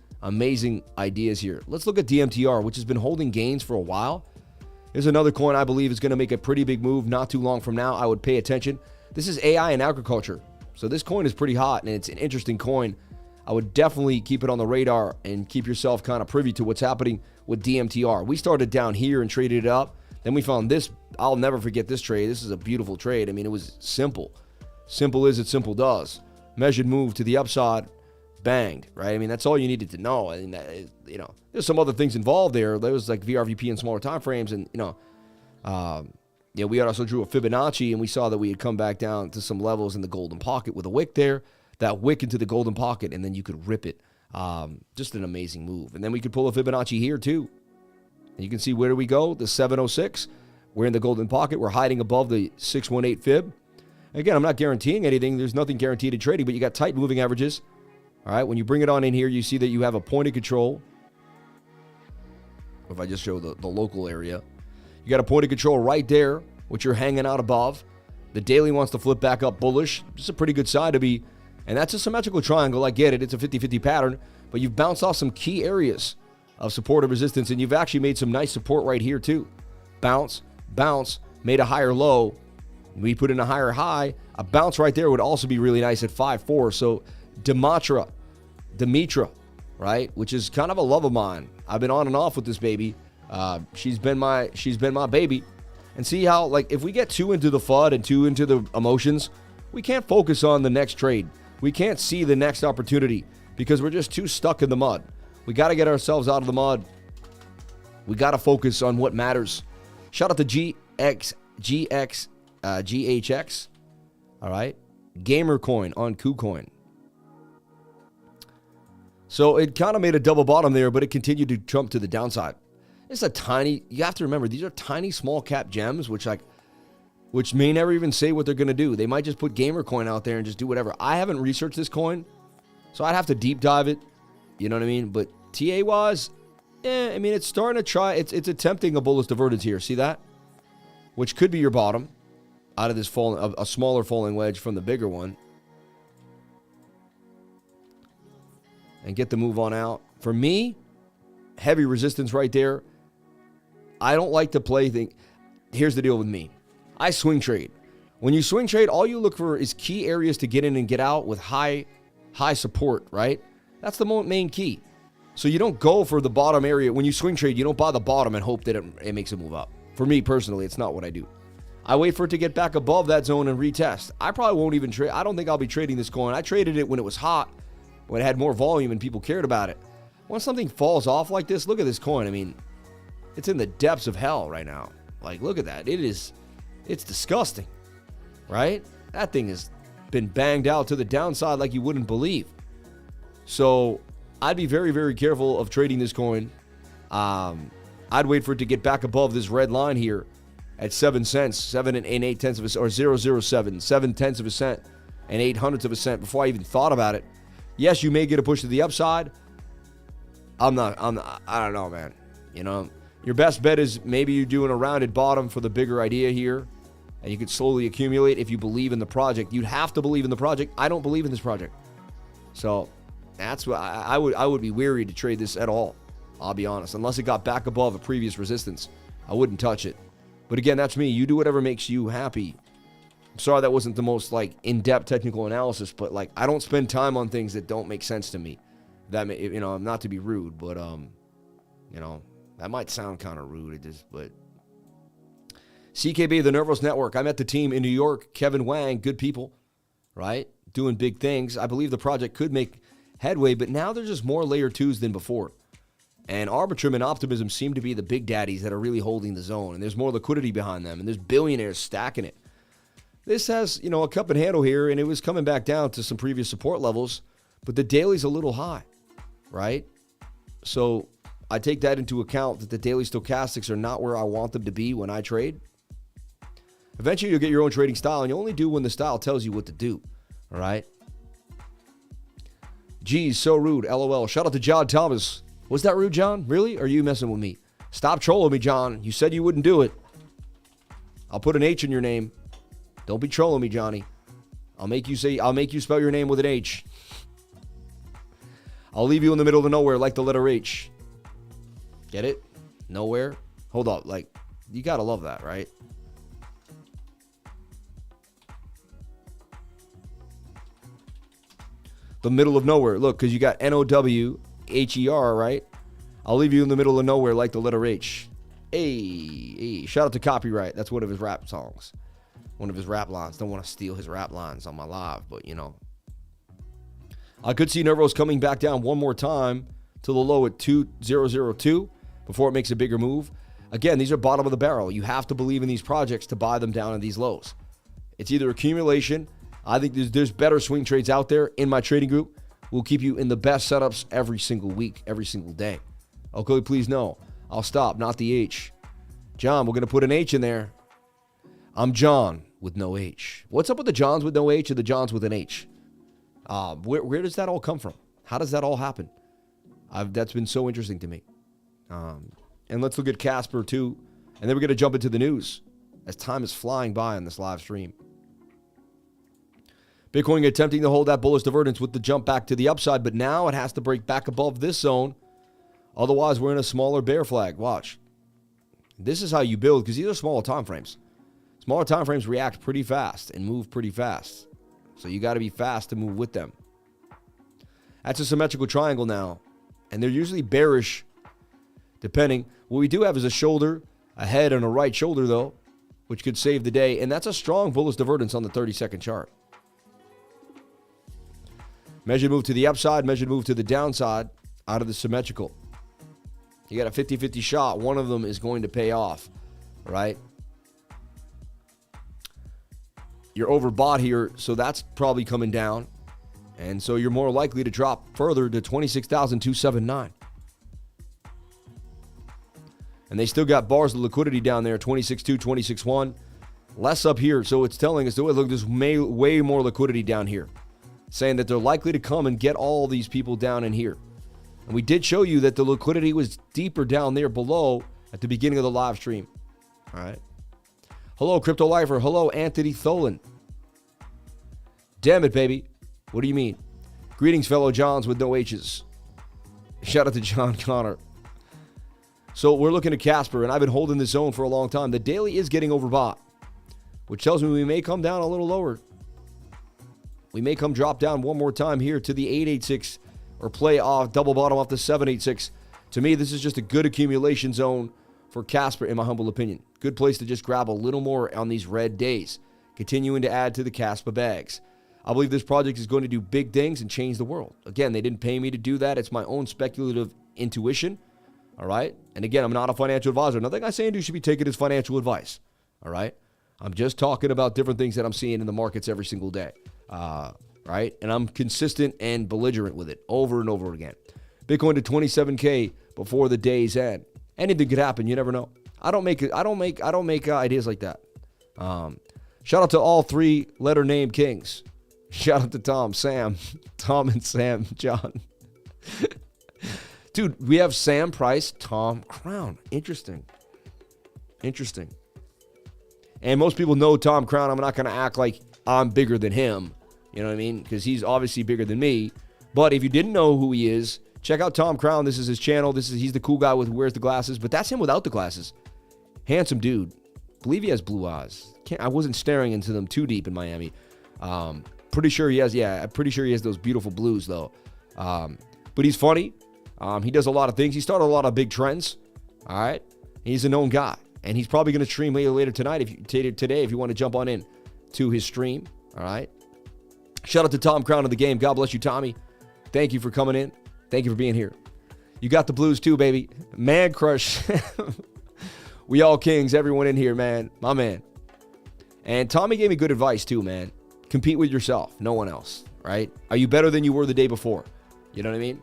ideas here. Let's look at DMTR, which has been holding gains for a while. Here's another coin I believe is going to make a pretty big move not too long from now. I would pay attention. This is AI in agriculture. So this coin is pretty hot, and it's an interesting coin. I would definitely keep it on the radar and keep yourself kind of privy to what's happening with DMTR. We started down here and traded it up. Then we found this. I'll never forget this trade. This is a beautiful trade. I mean, it was simple. Simple as it simple does. Measured move to the upside. Banged, right? I mean, that's all you needed to know. I mean, there's some other things involved there. There was like VRVP in smaller time frames, and we also drew a Fibonacci, and we saw that we had come back down to some levels in the golden pocket with a wick there. That wick into the golden pocket, and then you could rip it. Just an amazing move. And then we could pull a Fibonacci here too. And you can see where do we go? The 706. We're in the golden pocket. We're hiding above the 618 fib. Again, I'm not guaranteeing anything. There's nothing guaranteed in trading, but you got tight moving averages. All right, when you bring it on in here, you see that you have a point of control. If I just show the local area, you got a point of control right there, which you're hanging out above. The daily wants to flip back up bullish. Just a pretty good side to be. And that's a symmetrical triangle. I get it. It's a 50-50 pattern. But you've bounced off some key areas of support or resistance, and you've actually made some nice support right here too. Bounce, bounce, made a higher low. We put in a higher high. A bounce right there would also be really nice at 5-4. So Demetra, right? Which is kind of a love of mine. I've been on and off with this baby. She's been my baby. And see how, like, if we get too into the FUD and too into the emotions, we can't focus on the next trade. We can't see the next opportunity because we're just too stuck in the mud. We got to get ourselves out of the mud We got to focus on what matters. Shout out to GHX. All right. Gamer coin on KuCoin. So it kind of made a double bottom there, but it continued to jump to the downside. It's a tiny, you have to remember, these are tiny small cap gems, which may never even say what they're going to do. They might just put gamer coin out there and just do whatever. I haven't researched this coin, so I'd have to deep dive it. You know what I mean? But TA-wise, I mean, it's starting to try. It's attempting a bullish divergence here. See that? Which could be your bottom out of this falling, a smaller falling wedge from the bigger one. And get the move on out. For me, heavy resistance right there. I don't like to play. Here's the deal with me. I swing trade. When you swing trade, all you look for is key areas to get in and get out with high support, right? That's the main key. So you don't go for the bottom area. When you swing trade, you don't buy the bottom and hope that it makes a move up. For me personally, it's not what I do. I wait for it to get back above that zone and retest. I probably won't even trade. I don't think I'll be trading this coin. I traded it when it was hot, when it had more volume and people cared about it. Once something falls off like this, look at this coin. I mean, it's in the depths of hell right now. Like, look at that. It's disgusting, right? That thing has been banged out to the downside like you wouldn't believe. So I'd be very, very careful of trading this coin. I'd wait for it to get back above this red line here at 7 cents, 7 and 8 tenths of a cent, or 0.007, 7 tenths of a cent and 800ths of a cent before I even thought about it. Yes, you may get a push to the upside. I don't know, man. You know, your best bet is maybe you're doing a rounded bottom for the bigger idea here, and you could slowly accumulate if you believe in the project. You'd have to believe in the project. I don't believe in this project. So that's what I would be weary to trade this at all. I'll be honest. Unless it got back above a previous resistance, I wouldn't touch it. But again, that's me. You do whatever makes you happy. I'm sorry that wasn't the most in-depth technical analysis, but I don't spend time on things that don't make sense to me. That may, not to be rude, but that might sound kind of rude. It is, but CKB, the Nervous Network. I met the team in New York. Kevin Wang, good people, right? Doing big things. I believe the project could make headway, but now there's just more layer twos than before. And Arbitrum and Optimism seem to be the big daddies that are really holding the zone, and there's more liquidity behind them, and there's billionaires stacking it. This has, a cup and handle here, and it was coming back down to some previous support levels, but the daily's a little high, right? So I take that into account that the daily stochastics are not where I want them to be when I trade. Eventually, you'll get your own trading style, and you only do when the style tells you what to do, all right? Geez, so rude, LOL. Shout out to John Thomas. Was that rude, John? Really? Or are you messing with me? Stop trolling me, John. You said you wouldn't do it. I'll put an H in your name. Don't be trolling me, Johnny. I'll make you spell your name with an H. I'll leave you in the middle of nowhere like the letter H. Get it? Nowhere? Hold up. You gotta love that, right? The middle of nowhere. Look, because you got NOWHER, right? I'll leave you in the middle of nowhere like the letter H. Hey. Shout out to Copyright. That's one of his rap songs. One of his rap lines. Don't want to steal his rap lines on my live, but I could see Nervos coming back down one more time to the low at 2002 before it makes a bigger move. Again, these are bottom of the barrel. You have to believe in these projects to buy them down at these lows. It's either accumulation. I think there's better swing trades out there in my trading group. We'll keep you in the best setups every single week, every single day. Okay, please no. I'll stop, not the H. John, we're going to put an H in there. I'm John with no H. What's up with the Johns with no H or the Johns with an H? Where does that all come from? How does that all happen? That's been so interesting to me. And let's look at Casper too. And then we're going to jump into the news as time is flying by on this live stream. Bitcoin attempting to hold that bullish divergence with the jump back to the upside, but now it has to break back above this zone. Otherwise, we're in a smaller bear flag. Watch. This is how you build, because these are smaller time frames. Smaller time frames react pretty fast and move pretty fast. So you got to be fast to move with them. That's a symmetrical triangle now. And they're usually bearish, depending. What we do have is a shoulder, a head, and a right shoulder, though, which could save the day. And that's a strong bullish divergence on the 30-second chart. Measured move to the upside, measured move to the downside out of the symmetrical. You got a 50-50 shot. One of them is going to pay off, right? You're overbought here, so that's probably coming down. And so you're more likely to drop further to 26,279. And they still got bars of liquidity down there, 26.2, 26.1. Less up here, so it's telling us, look, there's way more liquidity down here, saying that they're likely to come and get all these people down in here. And we did show you that the liquidity was deeper down there below at the beginning of the live stream. All right. Hello, Crypto Lifer. Hello, Anthony Tholen. Damn it, baby. What do you mean? Greetings, fellow Johns with no H's. Shout out to John Connor. So we're looking at Casper, and I've been holding this zone for a long time. The daily is getting overbought, which tells me we may come down a little lower. We may come drop down one more time here to the 886 or play off double bottom off the 786. To me, this is just a good accumulation zone for Casper, in my humble opinion. Good place to just grab a little more on these red days, continuing to add to the Casper bags. I believe this project is going to do big things and change the world. Again, they didn't pay me to do that. It's my own speculative intuition. All right? And again, I'm not a financial advisor. Nothing I say and do should be taken as financial advice. All right? I'm just talking about different things that I'm seeing in the markets every single day. Right? And I'm consistent and belligerent with it over and over again. Bitcoin to 27K before the day's end. Anything could happen. You never know. I don't make ideas like that. Shout out to all 3 letter name kings. Shout out to Tom, Sam, Tom and Sam, John. Dude, we have Sam Price, Tom Crown. Interesting. And most people know Tom Crown. I'm not going to act like I'm bigger than him. You know what I mean? Because he's obviously bigger than me. But if you didn't know who he is, check out Tom Crown. This is his channel. He's the cool guy with who wears the glasses. But that's him without the glasses. Handsome dude. Believe he has blue eyes. I wasn't staring into them too deep in Miami. Pretty sure he has. Yeah, I'm pretty sure he has those beautiful blues though. But he's funny. He does a lot of things. He started a lot of big trends. All right. He's a known guy. And he's probably going to stream later tonight, today, if you want to jump on in to his stream. All right. Shout out to Tom Crown of the game. God bless you, Tommy. Thank you for coming in. Thank you for being here. You got the blues too, baby. Man crush. We all kings. Everyone in here, man. My man. And Tommy gave me good advice too, man. Compete with yourself. No one else. Right? Are you better than you were the day before? You know what I mean?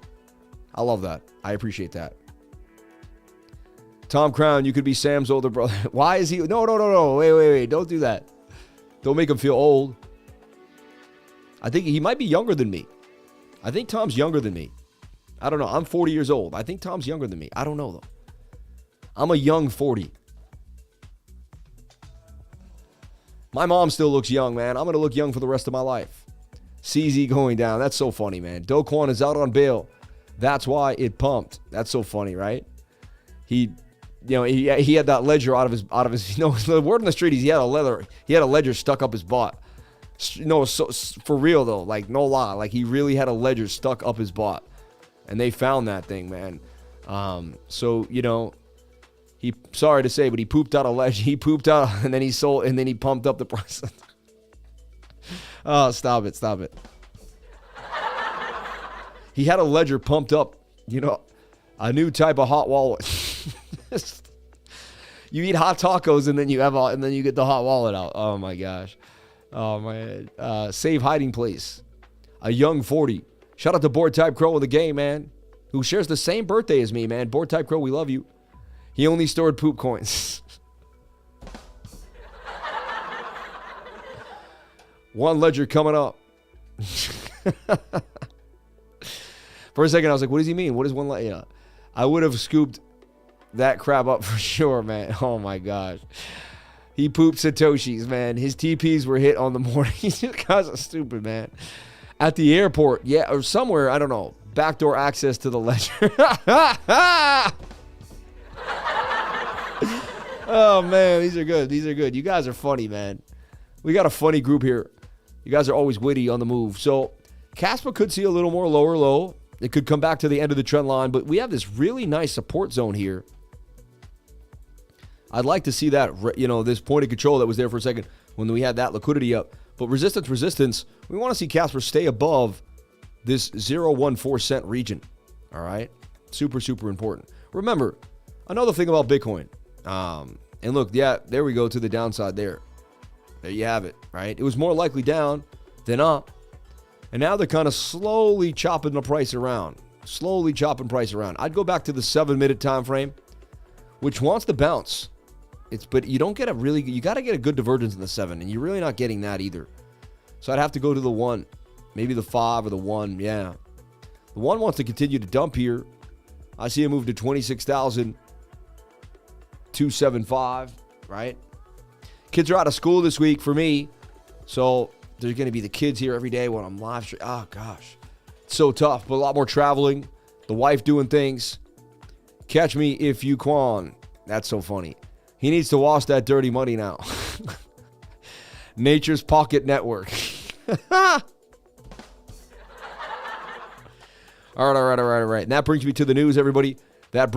I love that. I appreciate that. Tom Crown, you could be Sam's older brother. Why is he? No. Wait. Don't do that. Don't make him feel old. I think he might be younger than me. I think Tom's younger than me. I don't know. I'm 40 years old. I think Tom's younger than me. I don't know, though. I'm a young 40. My mom still looks young, man. I'm going to look young for the rest of my life. CZ going down. That's so funny, man. Do Kwon is out on bail. That's why it pumped. That's so funny, right? He had that ledger out of his. The word on the street is he had a ledger stuck up his butt. No, so for real though, like no lie, like he really had a ledger stuck up his butt, and they found that thing, man. So he, sorry to say, but he pooped out a ledger. He pooped out, and then he sold, and then he pumped up the price. Oh, stop it. He had a ledger pumped up, a new type of hot wallet. You eat hot tacos and then you get the hot wallet out. Oh my gosh. Oh man. Save hiding place. A young 40. Shout out to Board Type Crow in the game, man. Who shares the same birthday as me, man. Board Type Crow, we love you. He only stored poop coins. One ledger coming up. For a second, I was like, what does he mean? What is one ledger? Yeah. I would have scooped that crap up for sure, man. Oh my gosh. He pooped Satoshis, man. His TPs were hit on the morning. These guys are stupid, man. At the airport, yeah, or somewhere, I don't know. Backdoor access to the ledger. Oh, man, these are good. You guys are funny, man. We got a funny group here. You guys are always witty on the move. So, Casper could see a little more lower low. It could come back to the end of the trend line, but we have this really nice support zone here. I'd like to see that, this point of control that was there for a second when we had that liquidity up. But resistance, we want to see Casper stay above this 0.14 cent region. All right? Super, super important. Remember, another thing about Bitcoin, and look, yeah, there we go to the downside there. There you have it, right? It was more likely down than up. And now they're kind of slowly chopping the price around. I'd go back to the 7-minute time frame, which wants to bounce. But you don't get you got to get a good divergence in the 7, and you're really not getting that either. So I'd have to go to the 1, maybe the 5 or the 1, yeah. The 1 wants to continue to dump here. I see a move to 26,275, right? Kids are out of school this week for me, so there's going to be the kids here every day when I'm live streaming. Oh, gosh. It's so tough, but a lot more traveling. The wife doing things. Catch me if you can. That's so funny. He needs to wash that dirty money now. Nature's Pocket Network. All right. And that brings me to the news, everybody. And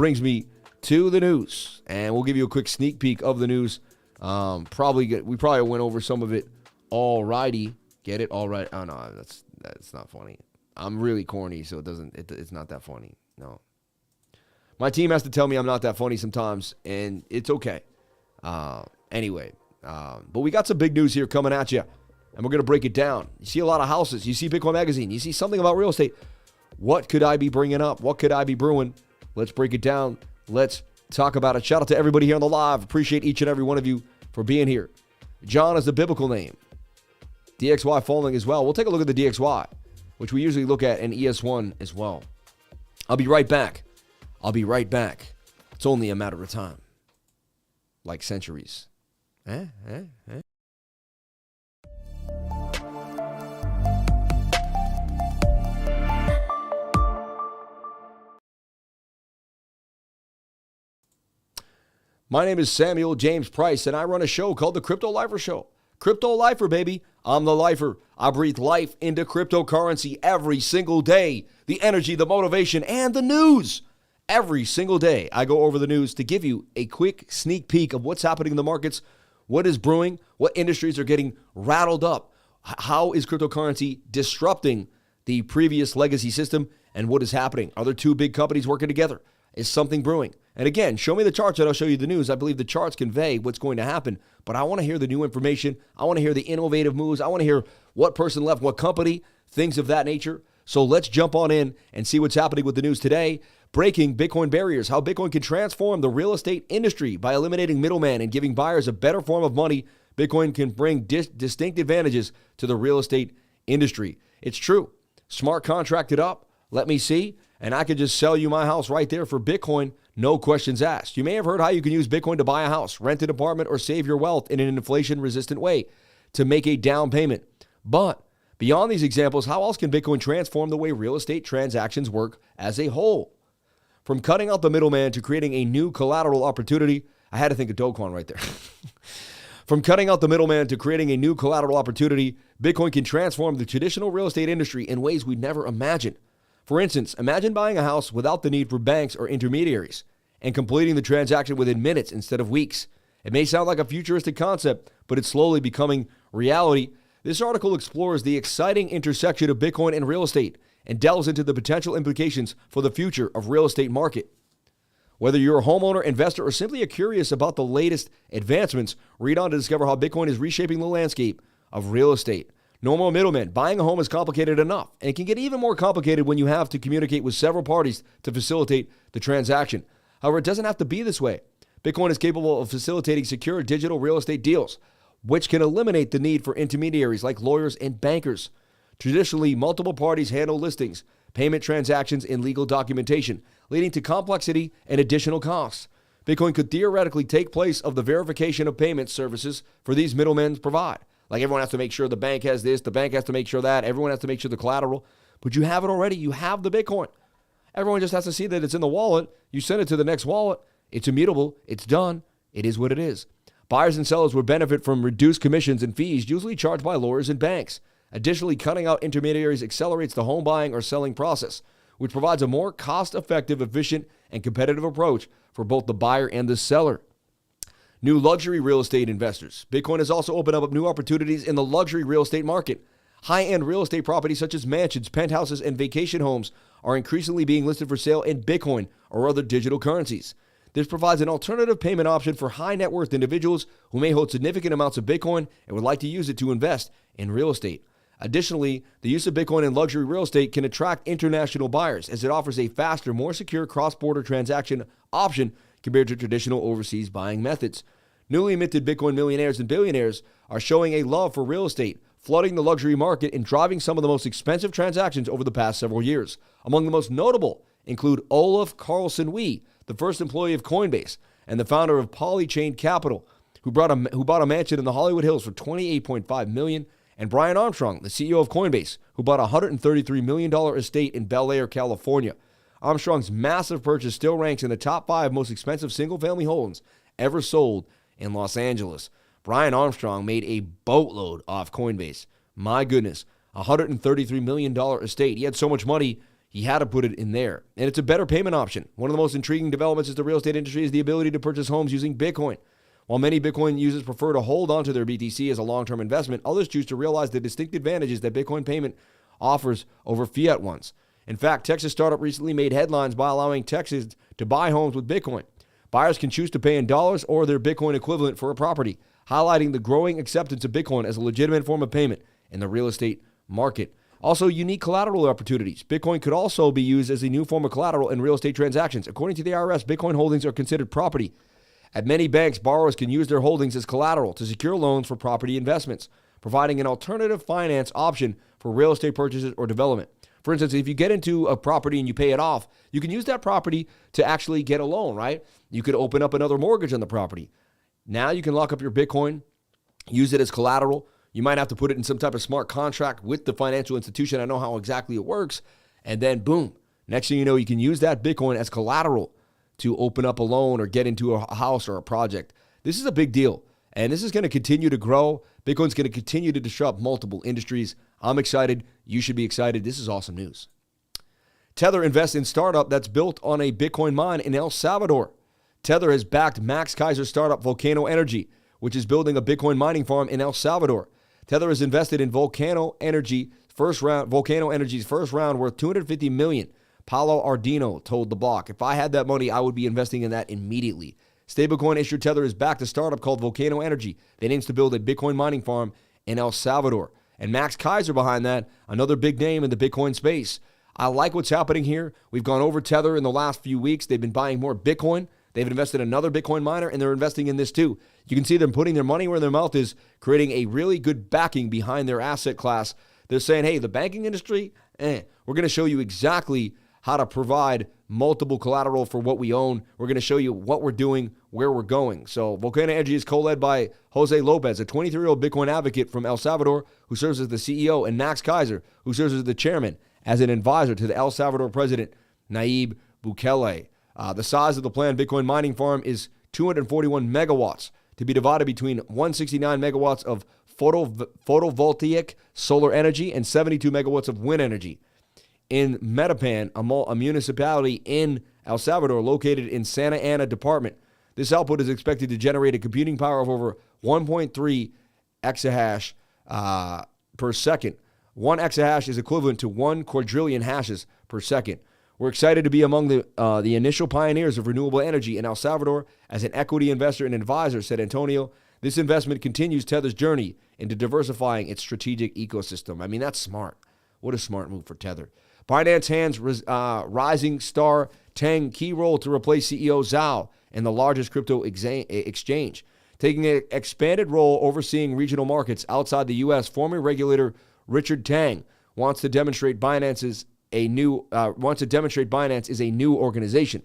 we'll give you a quick sneak peek of the news. We probably went over some of it alrighty. Get it? All right. Oh, no, that's not funny. I'm really corny, so it's not that funny. No. My team has to tell me I'm not that funny sometimes, and it's okay. Anyway, but we got some big news here coming at you, and we're going to break it down. You see a lot of houses. You see Bitcoin Magazine. You see something about real estate. What could I be bringing up? What could I be brewing? Let's break it down. Let's talk about it. Shout out to everybody here on the live. Appreciate each and every one of you for being here. John is the biblical name. DXY falling as well. We'll take a look at the DXY, which we usually look at in ES1 as well. I'll be right back. It's only a matter of time. Like centuries. My name is Samuel James Price, and I run a show called The Crypto Lifer Show. Crypto Lifer, baby. I'm the lifer. I breathe life into cryptocurrency every single day. The energy, the motivation, and the news. Every single day, I go over the news to give you a quick sneak peek of what's happening in the markets, what is brewing, what industries are getting rattled up, how is cryptocurrency disrupting the previous legacy system, and what is happening. Are there two big companies working together? Is something brewing? And again, show me the charts and I'll show you the news. I believe the charts convey what's going to happen, but I want to hear the new information. I want to hear the innovative moves. I want to hear what person left, what company, things of that nature. So let's jump on in and see what's happening with the news today. Breaking Bitcoin barriers, how Bitcoin can transform the real estate industry by eliminating middlemen and giving buyers a better form of money. Bitcoin can bring distinct advantages to the real estate industry. It's true. Smart contracted up. Let me see. And I could just sell you my house right there for Bitcoin. No questions asked. You may have heard how you can use Bitcoin to buy a house, rent an apartment, or save your wealth in an inflation-resistant way to make a down payment. But beyond these examples, how else can Bitcoin transform the way real estate transactions work as a whole? From cutting out the middleman to creating a new collateral opportunity. I had to think of Doquan right there. From cutting out the middleman to creating a new collateral opportunity, Bitcoin can transform the traditional real estate industry in ways we'd never imagined. For instance, imagine buying a house without the need for banks or intermediaries and completing the transaction within minutes instead of weeks. It may sound like a futuristic concept, but it's slowly becoming reality. This article explores the exciting intersection of Bitcoin and real estate and delves into the potential implications for the future of real estate market. Whether you're a homeowner, investor, or simply curious about the latest advancements, read on to discover how Bitcoin is reshaping the landscape of real estate. No more middlemen. Buying a home is complicated enough, and it can get even more complicated when you have to communicate with several parties to facilitate the transaction. However, it doesn't have to be this way. Bitcoin is capable of facilitating secure digital real estate deals, which can eliminate the need for intermediaries like lawyers and bankers. Traditionally, multiple parties handle listings, payment transactions, and legal documentation, leading to complexity and additional costs. Bitcoin could theoretically take place of the verification of payment services for these middlemen provide. Like everyone has to make sure the bank has this, the bank has to make sure that, everyone has to make sure the collateral. But you have it already. You have the Bitcoin. Everyone just has to see that it's in the wallet. You send it to the next wallet. It's immutable. It's done. It is what it is. Buyers and sellers would benefit from reduced commissions and fees usually charged by lawyers and banks. Additionally, cutting out intermediaries accelerates the home buying or selling process, which provides a more cost-effective, efficient, and competitive approach for both the buyer and the seller. New luxury real estate investors. Bitcoin has also opened up new opportunities in the luxury real estate market. High-end real estate properties such as mansions, penthouses, and vacation homes are increasingly being listed for sale in Bitcoin or other digital currencies. This provides an alternative payment option for high net worth individuals who may hold significant amounts of Bitcoin and would like to use it to invest in real estate. Additionally, the use of Bitcoin in luxury real estate can attract international buyers as it offers a faster, more secure cross-border transaction option compared to traditional overseas buying methods. Newly minted Bitcoin millionaires and billionaires are showing a love for real estate, flooding the luxury market and driving some of the most expensive transactions over the past several years. Among the most notable include Olaf Carlson-Wee, the first employee of Coinbase and the founder of Polychain Capital, who bought a mansion in the Hollywood Hills for $28.5 million, and Brian Armstrong, the CEO of Coinbase, who bought a $133 million estate in Bel Air, California. Armstrong's massive purchase still ranks in the top 5 most expensive single-family homes ever sold in Los Angeles. Brian Armstrong made a boatload off Coinbase. My goodness, a $133 million estate. He had so much money, he had to put it in there. And it's a better payment option. One of the most intriguing developments in the real estate industry is the ability to purchase homes using Bitcoin. While many Bitcoin users prefer to hold onto their BTC as a long-term investment, others choose to realize the distinct advantages that Bitcoin payment offers over fiat ones. In fact, Texas startup recently made headlines by allowing Texans to buy homes with Bitcoin. Buyers can choose to pay in dollars or their Bitcoin equivalent for a property, highlighting the growing acceptance of Bitcoin as a legitimate form of payment in the real estate market. Also, unique collateral opportunities. Bitcoin could also be used as a new form of collateral in real estate transactions. According to the IRS, Bitcoin holdings are considered property. At many banks, borrowers can use their holdings as collateral to secure loans for property investments, providing an alternative finance option for real estate purchases or development. For instance, if you get into a property and you pay it off, you can use that property to actually get a loan, right? You could open up another mortgage on the property. Now you can lock up your Bitcoin, use it as collateral. You might have to put it in some type of smart contract with the financial institution. I know how exactly it works. And then boom, next thing you know, you can use that Bitcoin as collateral to open up a loan or get into a house or a project. This is a big deal. And this is going to continue to grow. Bitcoin's going to continue to disrupt multiple industries. I'm excited. You should be excited. This is awesome news. Tether invests in startup that's built on a Bitcoin mine in El Salvador. Tether has backed Max Kaiser's startup Volcano Energy, which is building a Bitcoin mining farm in El Salvador. Tether has invested in Volcano Energy's first round worth $250 million. Paulo Ardino told The Block, "If I had that money, I would be investing in that immediately." Stablecoin issuer Tether has backed a startup called Volcano Energy that aims to build a Bitcoin mining farm in El Salvador. And Max Kaiser behind that, another big name in the Bitcoin space. I like what's happening here. We've gone over Tether in the last few weeks. They've been buying more Bitcoin. They've invested in another Bitcoin miner, and they're investing in this too. You can see them putting their money where their mouth is, creating a really good backing behind their asset class. They're saying, hey, the banking industry, we're going to show you exactly how to provide multiple collateral for what we own. We're going to show you what we're doing, where we're going. So Volcano Energy is co-led by Jose Lopez, a 23-year-old Bitcoin advocate from El Salvador who serves as the CEO, and Max Kaiser, who serves as the chairman, as an advisor to the El Salvador president, Nayib Bukele. The size of the planned Bitcoin mining farm is 241 megawatts to be divided between 169 megawatts of photovoltaic solar energy and 72 megawatts of wind energy. In Metapan, a municipality in El Salvador located in Santa Ana Department, this output is expected to generate a computing power of over 1.3 exahash per second. 1 exahash is equivalent to 1 quadrillion hashes per second. We're excited to be among the initial pioneers of renewable energy in El Salvador as an equity investor and advisor, said Antonio. This investment continues Tether's journey into diversifying its strategic ecosystem. I mean, that's smart. What a smart move for Tether. Binance hands rising star Tang key role to replace CEO Zhao in the largest crypto exchange. Taking an expanded role overseeing regional markets outside the U.S., former regulator Richard Tang wants to demonstrate Binance is a new organization.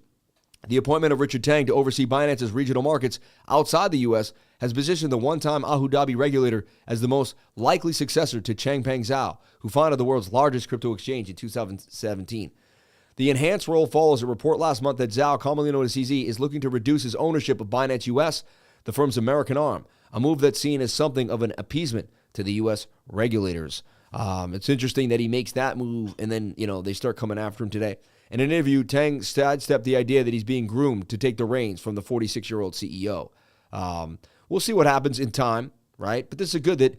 The appointment of Richard Tang to oversee Binance's regional markets outside the U.S. has positioned the one-time Abu Dhabi regulator as the most likely successor to Changpeng Zhao, who founded the world's largest crypto exchange in 2017. The enhanced role follows a report last month that Zhao, commonly known as CZ, is looking to reduce his ownership of Binance US, the firm's American arm, a move that's seen as something of an appeasement to the U.S. regulators. It's interesting that he makes that move, and then, they start coming after him today. In an interview, Tang sidestepped the idea that he's being groomed to take the reins from the 46-year-old CEO. We'll see what happens in time, right? But this is good that,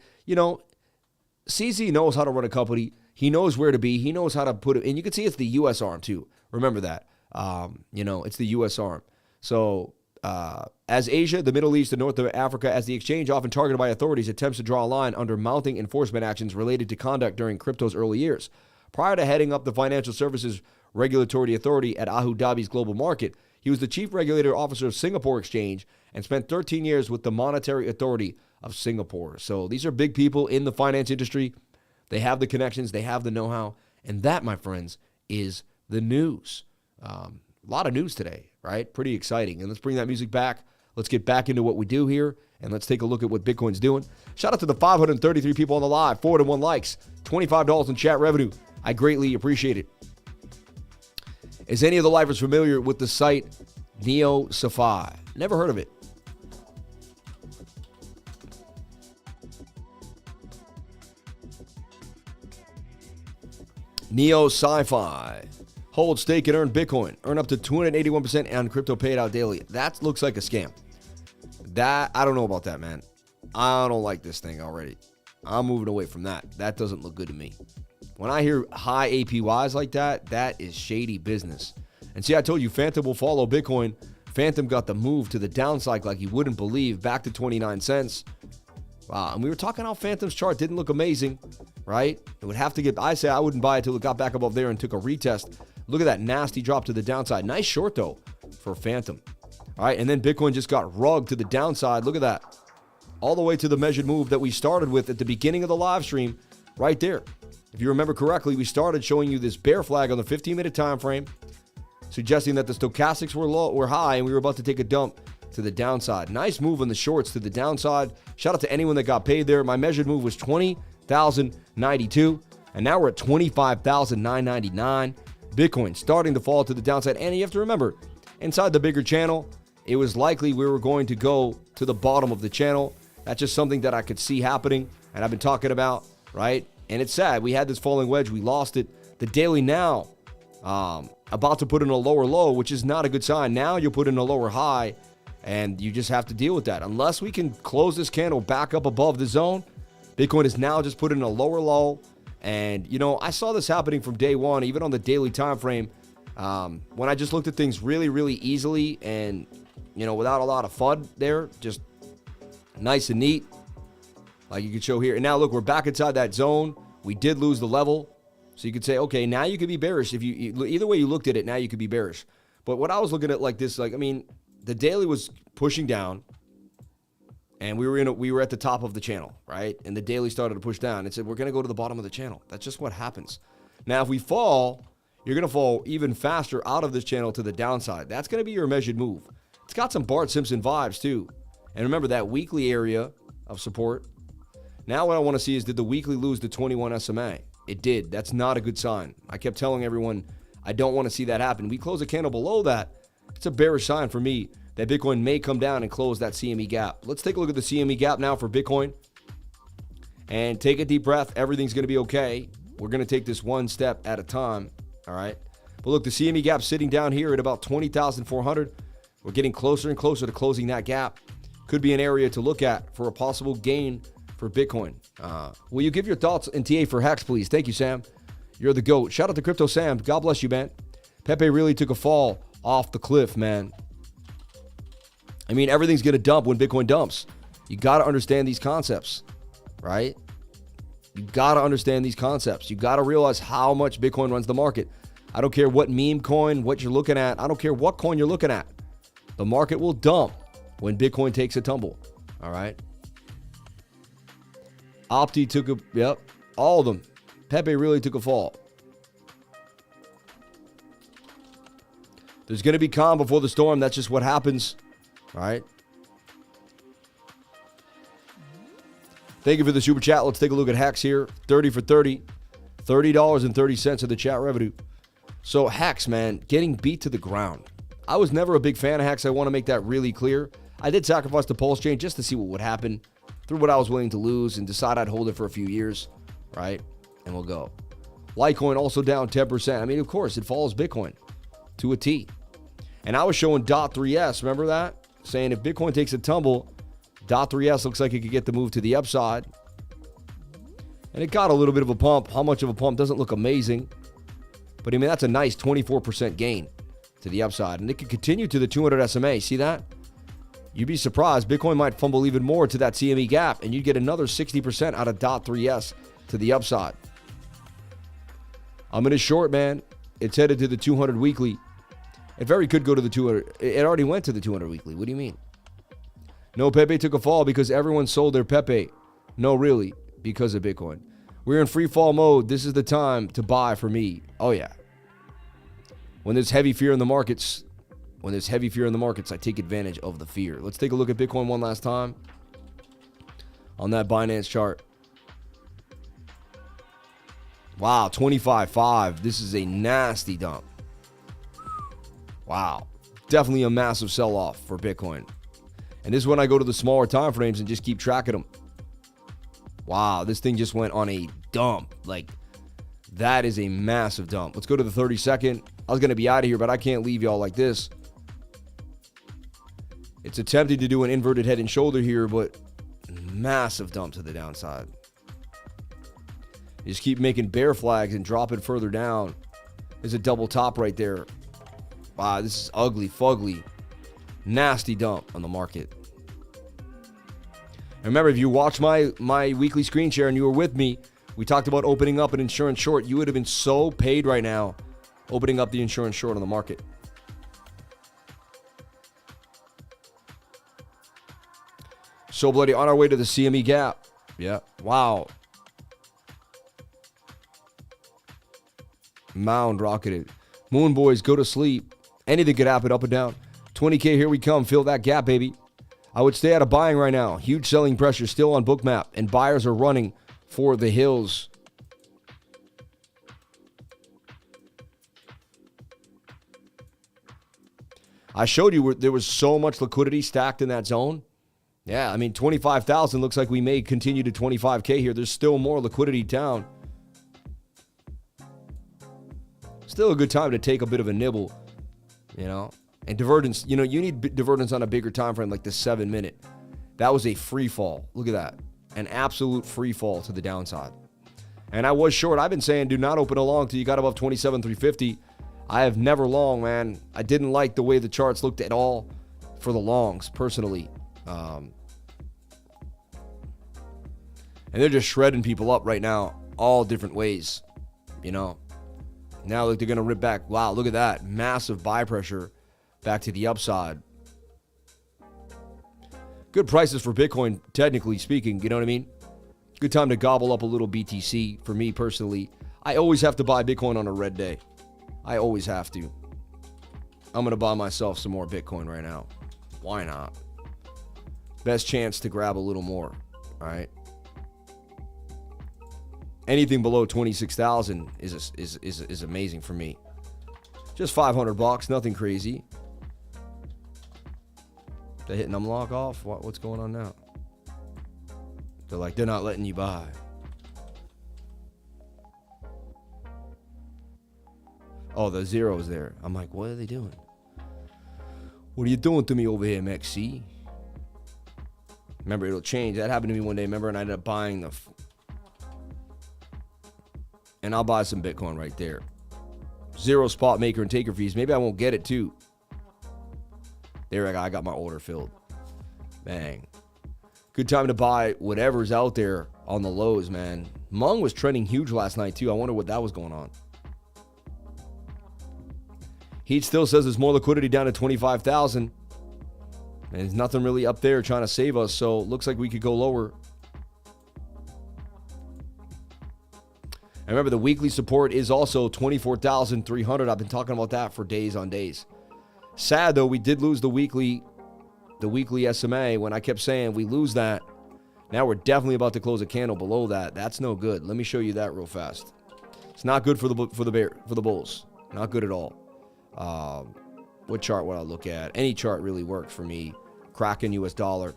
CZ knows how to run a company. He knows where to be. He knows how to put it. And you can see it's the U.S. arm, too. Remember that. It's the U.S. arm. So as Asia, the Middle East, and North Africa, as the exchange often targeted by authorities attempts to draw a line under mounting enforcement actions related to conduct during crypto's early years. Prior to heading up the Financial Services Regulatory Authority at Abu Dhabi's global market, he was the chief regulator officer of Singapore Exchange and spent 13 years with the Monetary Authority of Singapore. So these are big people in the finance industry. They have the connections. They have the know-how. And that, my friends, is the news. A lot of news today, right? Pretty exciting. And let's bring that music back. Let's get back into what we do here, and let's take a look at what Bitcoin's doing. Shout out to the 533 people on the live, 401 likes, $25 in chat revenue. I greatly appreciate it. Is any of the lifers familiar with the site NeoSci-Fi? Never heard of it. NeoSci-Fi. Hold, stake, and earn Bitcoin. Earn up to 281% on crypto paid out daily. That looks like a scam. That, I don't know about that, man. I don't like this thing already. I'm moving away from that. That doesn't look good to me. When I hear high APYs like that, that is shady business. And see, I told you Phantom will follow Bitcoin. Phantom got the move to the downside like you wouldn't believe, back to 29 cents. Wow, and we were talking how Phantom's chart didn't look amazing, right? It would have to get, I say I wouldn't buy it till it got back above there and took a retest. Look at that nasty drop to the downside. Nice short, though, for Phantom. All right, and then Bitcoin just got rugged to the downside. Look at that. All the way to the measured move that we started with at the beginning of the live stream, right there. If you remember correctly, we started showing you this bear flag on the 15-minute time frame, suggesting that the stochastics were high and we were about to take a dump to the downside. Nice move on the shorts to the downside. Shout out to anyone that got paid there. My measured move was 20,092, and now we're at 25,999. Bitcoin starting to fall to the downside. And you have to remember, inside the bigger channel, it was likely we were going to go to the bottom of the channel. That's just something that I could see happening, and I've been talking about, right? And it's sad. We had this falling wedge. We lost it. The daily now about to put in a lower low, which is not a good sign. Now you'll put in a lower high, and you just have to deal with that. Unless we can close this candle back up above the zone, Bitcoin is now just put in a lower low. And, I saw this happening from day one, even on the daily time frame, when I just looked at things really, really easily and, without a lot of FUD there, just nice and neat, like you can show here. And now, look, we're back inside that zone. We did lose the level. So you could say, okay, now you could be bearish. If you either way you looked at it, now you could be bearish. But what I was looking at like this, the daily was pushing down, and we were at the top of the channel, right? And the daily started to push down. It said, we're going to go to the bottom of the channel. That's just what happens. Now, if we fall, you're going to fall even faster out of this channel to the downside. That's going to be your measured move. It's got some Bart Simpson vibes, too. And remember that weekly area of support. Now what I want to see is, did the weekly lose the 21 SMA? It did. That's not a good sign. I kept telling everyone, I don't want to see that happen. We close a candle below that. It's a bearish sign for me that Bitcoin may come down and close that CME gap. Let's take a look at the CME gap now for Bitcoin. And take a deep breath. Everything's going to be okay. We're going to take this one step at a time. All right. But look, the CME gap sitting down here at about 20,400. We're getting closer and closer to closing that gap. Could be an area to look at for a possible gain for Bitcoin. Will you give your thoughts in TA for Hex, please? Thank you, Sam. You're the GOAT. Shout out to Crypto Sam. God bless you, man. Pepe really took a fall off the cliff, man. Everything's going to dump when Bitcoin dumps. You got to understand these concepts, right? You got to understand these concepts. You got to realize how much Bitcoin runs the market. I don't care what meme coin, what you're looking at. I don't care what coin you're looking at. The market will dump when Bitcoin takes a tumble, all right? Opti took all of them. Pepe really took a fall. There's going to be calm before the storm. That's just what happens. All right. Thank you for the super chat. Let's take a look at Hex here. 30 for 30. $30.30 of the chat revenue. So Hex, man, getting beat to the ground. I was never a big fan of Hex. I want to make that really clear. I did sacrifice the pulse chain just to see what would happen. Through what I was willing to lose and decide I'd hold it for a few years. Right? And we'll go. Litecoin also down 10%. Of course, it follows Bitcoin to a T. And I was showing .3S. Remember that? Saying if Bitcoin takes a tumble, .3S looks like it could get the move to the upside. And it got a little bit of a pump. How much of a pump doesn't look amazing. But I mean, that's a nice 24% gain to the upside. And it could continue to the 200 SMA. See that? You'd be surprised. Bitcoin might fumble even more to that CME gap, and you'd get another 60% out of .3S to the upside. I'm in a short, man. It's headed to the 200 weekly. It very could go to the 200. It already went to the 200 weekly. What do you mean? No, Pepe took a fall because everyone sold their Pepe. No, really, because of Bitcoin. We're in free fall mode. This is the time to buy for me. Oh, yeah. When there's heavy fear in the markets, I take advantage of the fear. Let's take a look at Bitcoin one last time on that Binance chart. Wow, 25.5. This is a nasty dump. Wow. Definitely a massive sell-off for Bitcoin. And this is when I go to the smaller time frames and just keep tracking them. Wow, this thing just went on a dump. Like, that is a massive dump. Let's go to the 30-second. I was going to be out of here, but I can't leave y'all like this. It's attempting to do an inverted head and shoulder here, but massive dump to the downside. You just keep making bear flags and drop it further down. There's a double top right there. Wow, this is ugly, fugly. Nasty dump on the market. And remember, if you watch my weekly screen share and you were with me, we talked about opening up an insurance short. You would have been so paid right now opening up the insurance short on the market. So bloody on our way to the CME gap. Yeah. Wow. Mound rocketed. Moon boys, go to sleep. Anything could happen up and down. 20K, here we come. Fill that gap, baby. I would stay out of buying right now. Huge selling pressure still on BOOKMAP, and buyers are running for the hills. I showed you where there was so much liquidity stacked in that zone. Yeah, I mean, 25,000 looks like we may continue to 25K here. There's still more liquidity down. Still a good time to take a bit of a nibble, you know. And divergence, you know, you need divergence on a bigger time frame like the 7-minute. That was a free fall. Look at that. An absolute free fall to the downside. And I was short. I've been saying do not open a long till you got above 27,350. I have never long, man. I didn't like the way the charts looked at all for the longs, personally. And they're just shredding people up right now, all different ways, you know. Now look, they're going to rip back. Wow, look at that. Massive buy pressure back to the upside. Good prices for Bitcoin, technically speaking, you know what I mean? Good time to gobble up a little BTC for me personally. I always have to buy Bitcoin on a red day. I always have to. I'm going to buy myself some more Bitcoin right now. Why not? Best chance to grab a little more, all right? Anything below 26,000 is amazing for me. Just $500, nothing crazy. They're hitting them lock off. What's going on now? They're like, they're not letting you buy. Oh, the zero's there. I'm like, what are they doing? What are you doing to me over here, MEXC? Remember, it'll change. That happened to me one day, remember? And I ended up buying the... And I'll buy some Bitcoin right there. Zero spot maker and taker fees. Maybe I won't get it too. There I got my order filled. Bang. Good time to buy whatever's out there on the lows, man. Mung was trending huge last night too. I wonder what that was going on. Heat still says there's more liquidity down to 25,000. And there's nothing really up there trying to save us. So looks like we could go lower. And remember, the weekly support is also 24,300. I've been talking about that for days on days. Sad, though, we did lose the weekly SMA when I kept saying we lose that. Now we're definitely about to close a candle below that. That's no good. Let me show you that real fast. It's not good for the bulls. Not good at all. What chart would I look at? Any chart really worked for me. Kraken US dollar.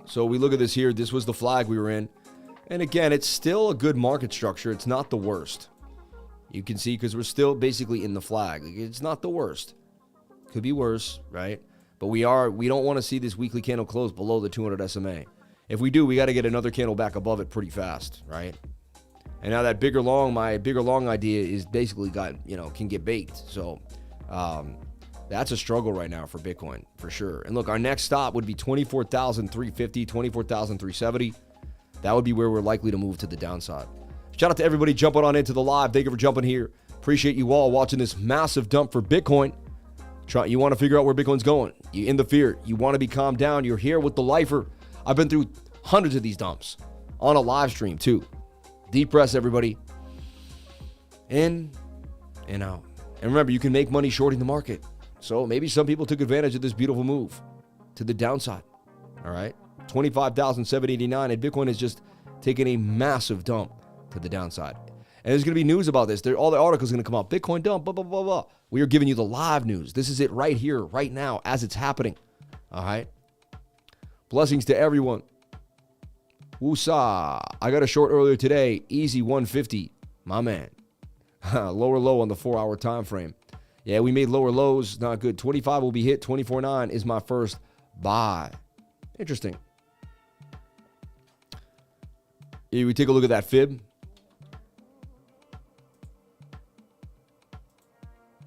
So we look at this here. This was the flag we were in. And again, it's still a good market structure. It's not the worst. You can see because we're still basically in the flag. It's not the worst. Could be worse, right? But we don't want to see this weekly candle close below the 200 SMA. If we do, we got to get another candle back above it pretty fast, right? And now that bigger long, my bigger long idea is basically can get baked. So that's a struggle right now for Bitcoin, for sure. And look, our next stop would be 24,350, 24,370. That would be where we're likely to move to the downside. Shout out to everybody jumping on into the live. Thank you for jumping here. Appreciate you all watching this massive dump for Bitcoin. You want to figure out where Bitcoin's going. You in the fear. You want to be calmed down. You're here with the lifer. I've been through hundreds of these dumps on a live stream too. Deep breaths, everybody. In and out. And remember, you can make money shorting the market. So maybe some people took advantage of this beautiful move to the downside. All right. 25,789, and Bitcoin has just taken a massive dump to the downside. And there's going to be news about this. All the articles are going to come out. Bitcoin dump, blah, blah, blah, blah. We are giving you the live news. This is it right here, right now, as it's happening. All right. Blessings to everyone. Woosah. I got a short earlier today. Easy 150. My man. Lower low on the 4-hour time frame. Yeah, we made lower lows. Not good. 25 will be hit. 24.9 is my first buy. Interesting. Yeah, we take a look at that fib.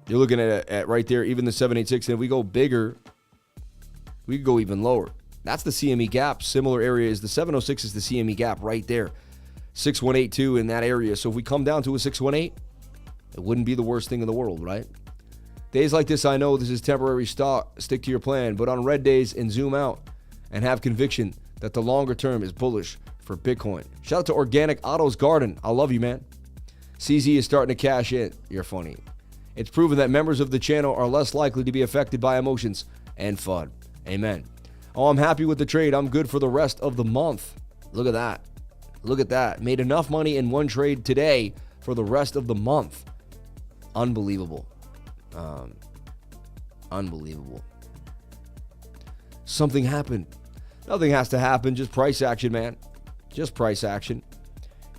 You're looking at right there, even the 786. And if we go bigger, we could go even lower. That's the CME gap. Similar area is the 706 is the CME gap right there. 6182 in that area. So if we come down to a 618, it wouldn't be the worst thing in the world, right? Days like this, I know this is temporary stock. Stick to your plan. But on red days and zoom out and have conviction that the longer term is bullish for Bitcoin. Shout out to Organic Autos Garden. I love you, man. CZ is starting to cash in. You're funny. It's proven that members of the channel are less likely to be affected by emotions and fun. Amen. Oh, I'm happy with the trade. I'm good for the rest of the month. Look at that. Look at that. Made enough money in one trade today for the rest of the month. Unbelievable. Unbelievable. Something happened. Nothing has to happen. Just price action, man. Just price action.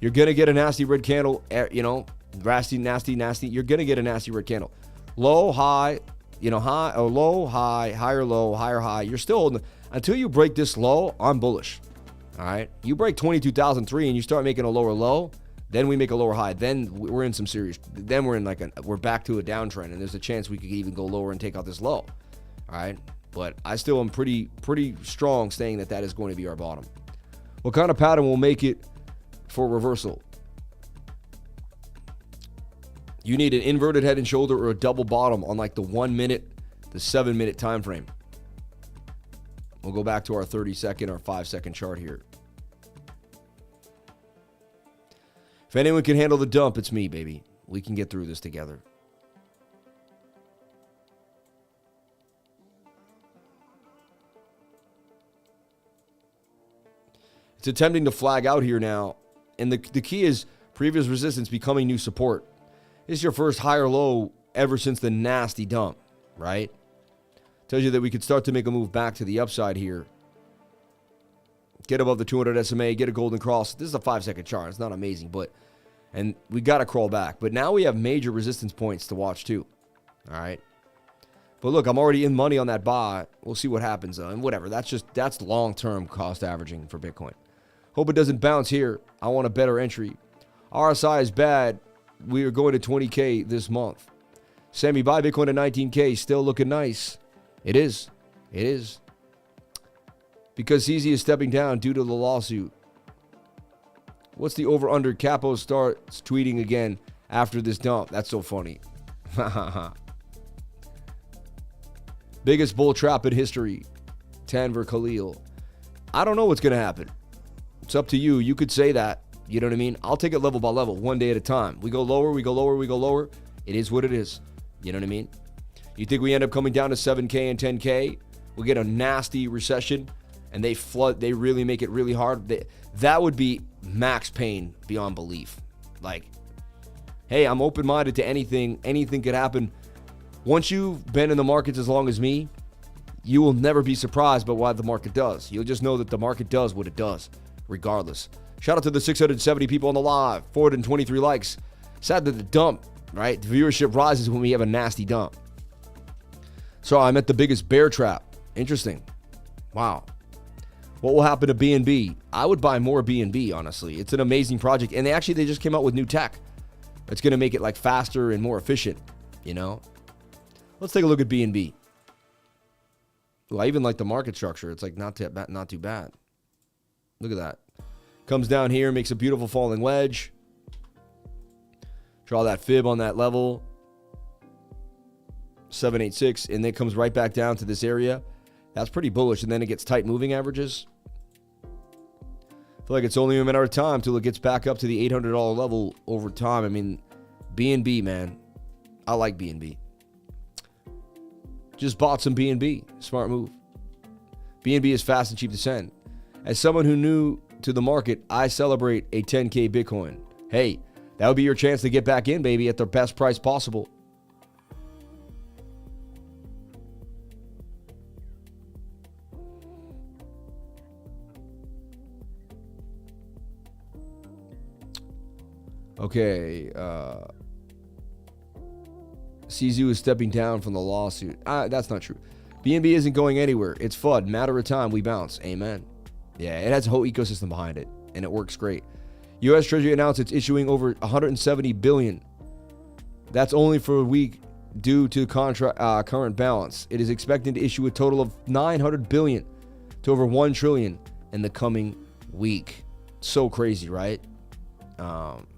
You're going to get a nasty red candle, nasty. You're going to get a nasty red candle. Low, high, high or low, high, higher, low, higher, high. You're still holding. Until you break this low, I'm bullish. All right. You break 22,003 and you start making a lower low, then we make a lower high. Then we're in some serious. Then we're in we're back to a downtrend, and there's a chance we could even go lower and take out this low. All right. But I still am pretty strong saying that is going to be our bottom. What kind of pattern will make it for reversal? You need an inverted head and shoulder or a double bottom on the 1 minute, the 7 minute time frame. We'll go back to our 30-second or 5-second chart here. If anyone can handle the dump, it's me, baby. We can get through this together. It's attempting to flag out here now. And the key is previous resistance becoming new support. This is your first higher low ever since the nasty dump, right? Tells you that we could start to make a move back to the upside here. Get above the 200 SMA, get a golden cross. This is a 5-second chart. It's not amazing, and we got to crawl back. But now we have major resistance points to watch too, all right? But look, I'm already in money on that buy. We'll see what happens, and whatever. That's long-term cost averaging for Bitcoin. Hope it doesn't bounce here. I want a better entry. RSI is bad. We are going to 20K this month. Sammy, buy Bitcoin at 19K. Still looking nice. It is. It is. Because CZ is stepping down due to the lawsuit. What's the over-under? Capo starts tweeting again after this dump. That's so funny. Biggest bull trap in history. Tanver Khalil. I don't know what's going to happen. It's up to you. You could say that. You know what I mean? I'll take it level by level, one day at a time. We go lower, we go lower, we go lower. It is what it is. You know what I mean? You think we end up coming down to 7K and 10K? We get a nasty recession and they really make it really hard. That would be max pain beyond belief. Hey, I'm open-minded to anything. Anything could happen. Once you've been in the markets as long as me, you will never be surprised by what the market does. You'll just know that the market does what it does, regardless. Shout out to the 670 people on the live, 423 likes. Sad that the dump, right? The viewership rises when we have a nasty dump. So I'm at the biggest bear trap. Interesting. Wow. What will happen to BNB? I would buy more BNB, honestly. It's an amazing project. And they just came out with new tech. It's going to make it like faster and more efficient, you know? Let's take a look at BNB. Well, I even like the market structure. It's like not too bad. Look at that. Comes down here, makes a beautiful falling wedge. Draw that fib on that level. 786, and then it comes right back down to this area. That's pretty bullish, and then it gets tight moving averages. I feel like it's only a matter of time till it gets back up to the $800 level over time. I mean, BNB, man. I like BNB. Just bought some BNB. Smart move. BNB is fast and cheap to send. As someone who new to the market, I celebrate a 10K Bitcoin. Hey, that would be your chance to get back in, baby, at the best price possible. Okay, CZU is stepping down from the lawsuit. That's not true. BNB isn't going anywhere. It's FUD. Matter of time, we bounce. Amen. Yeah, it has a whole ecosystem behind it, and it works great. U.S. Treasury announced it's issuing over $170 billion. That's only for a week due to current balance. It is expected to issue a total of $900 billion to over $1 trillion in the coming week. So crazy, right?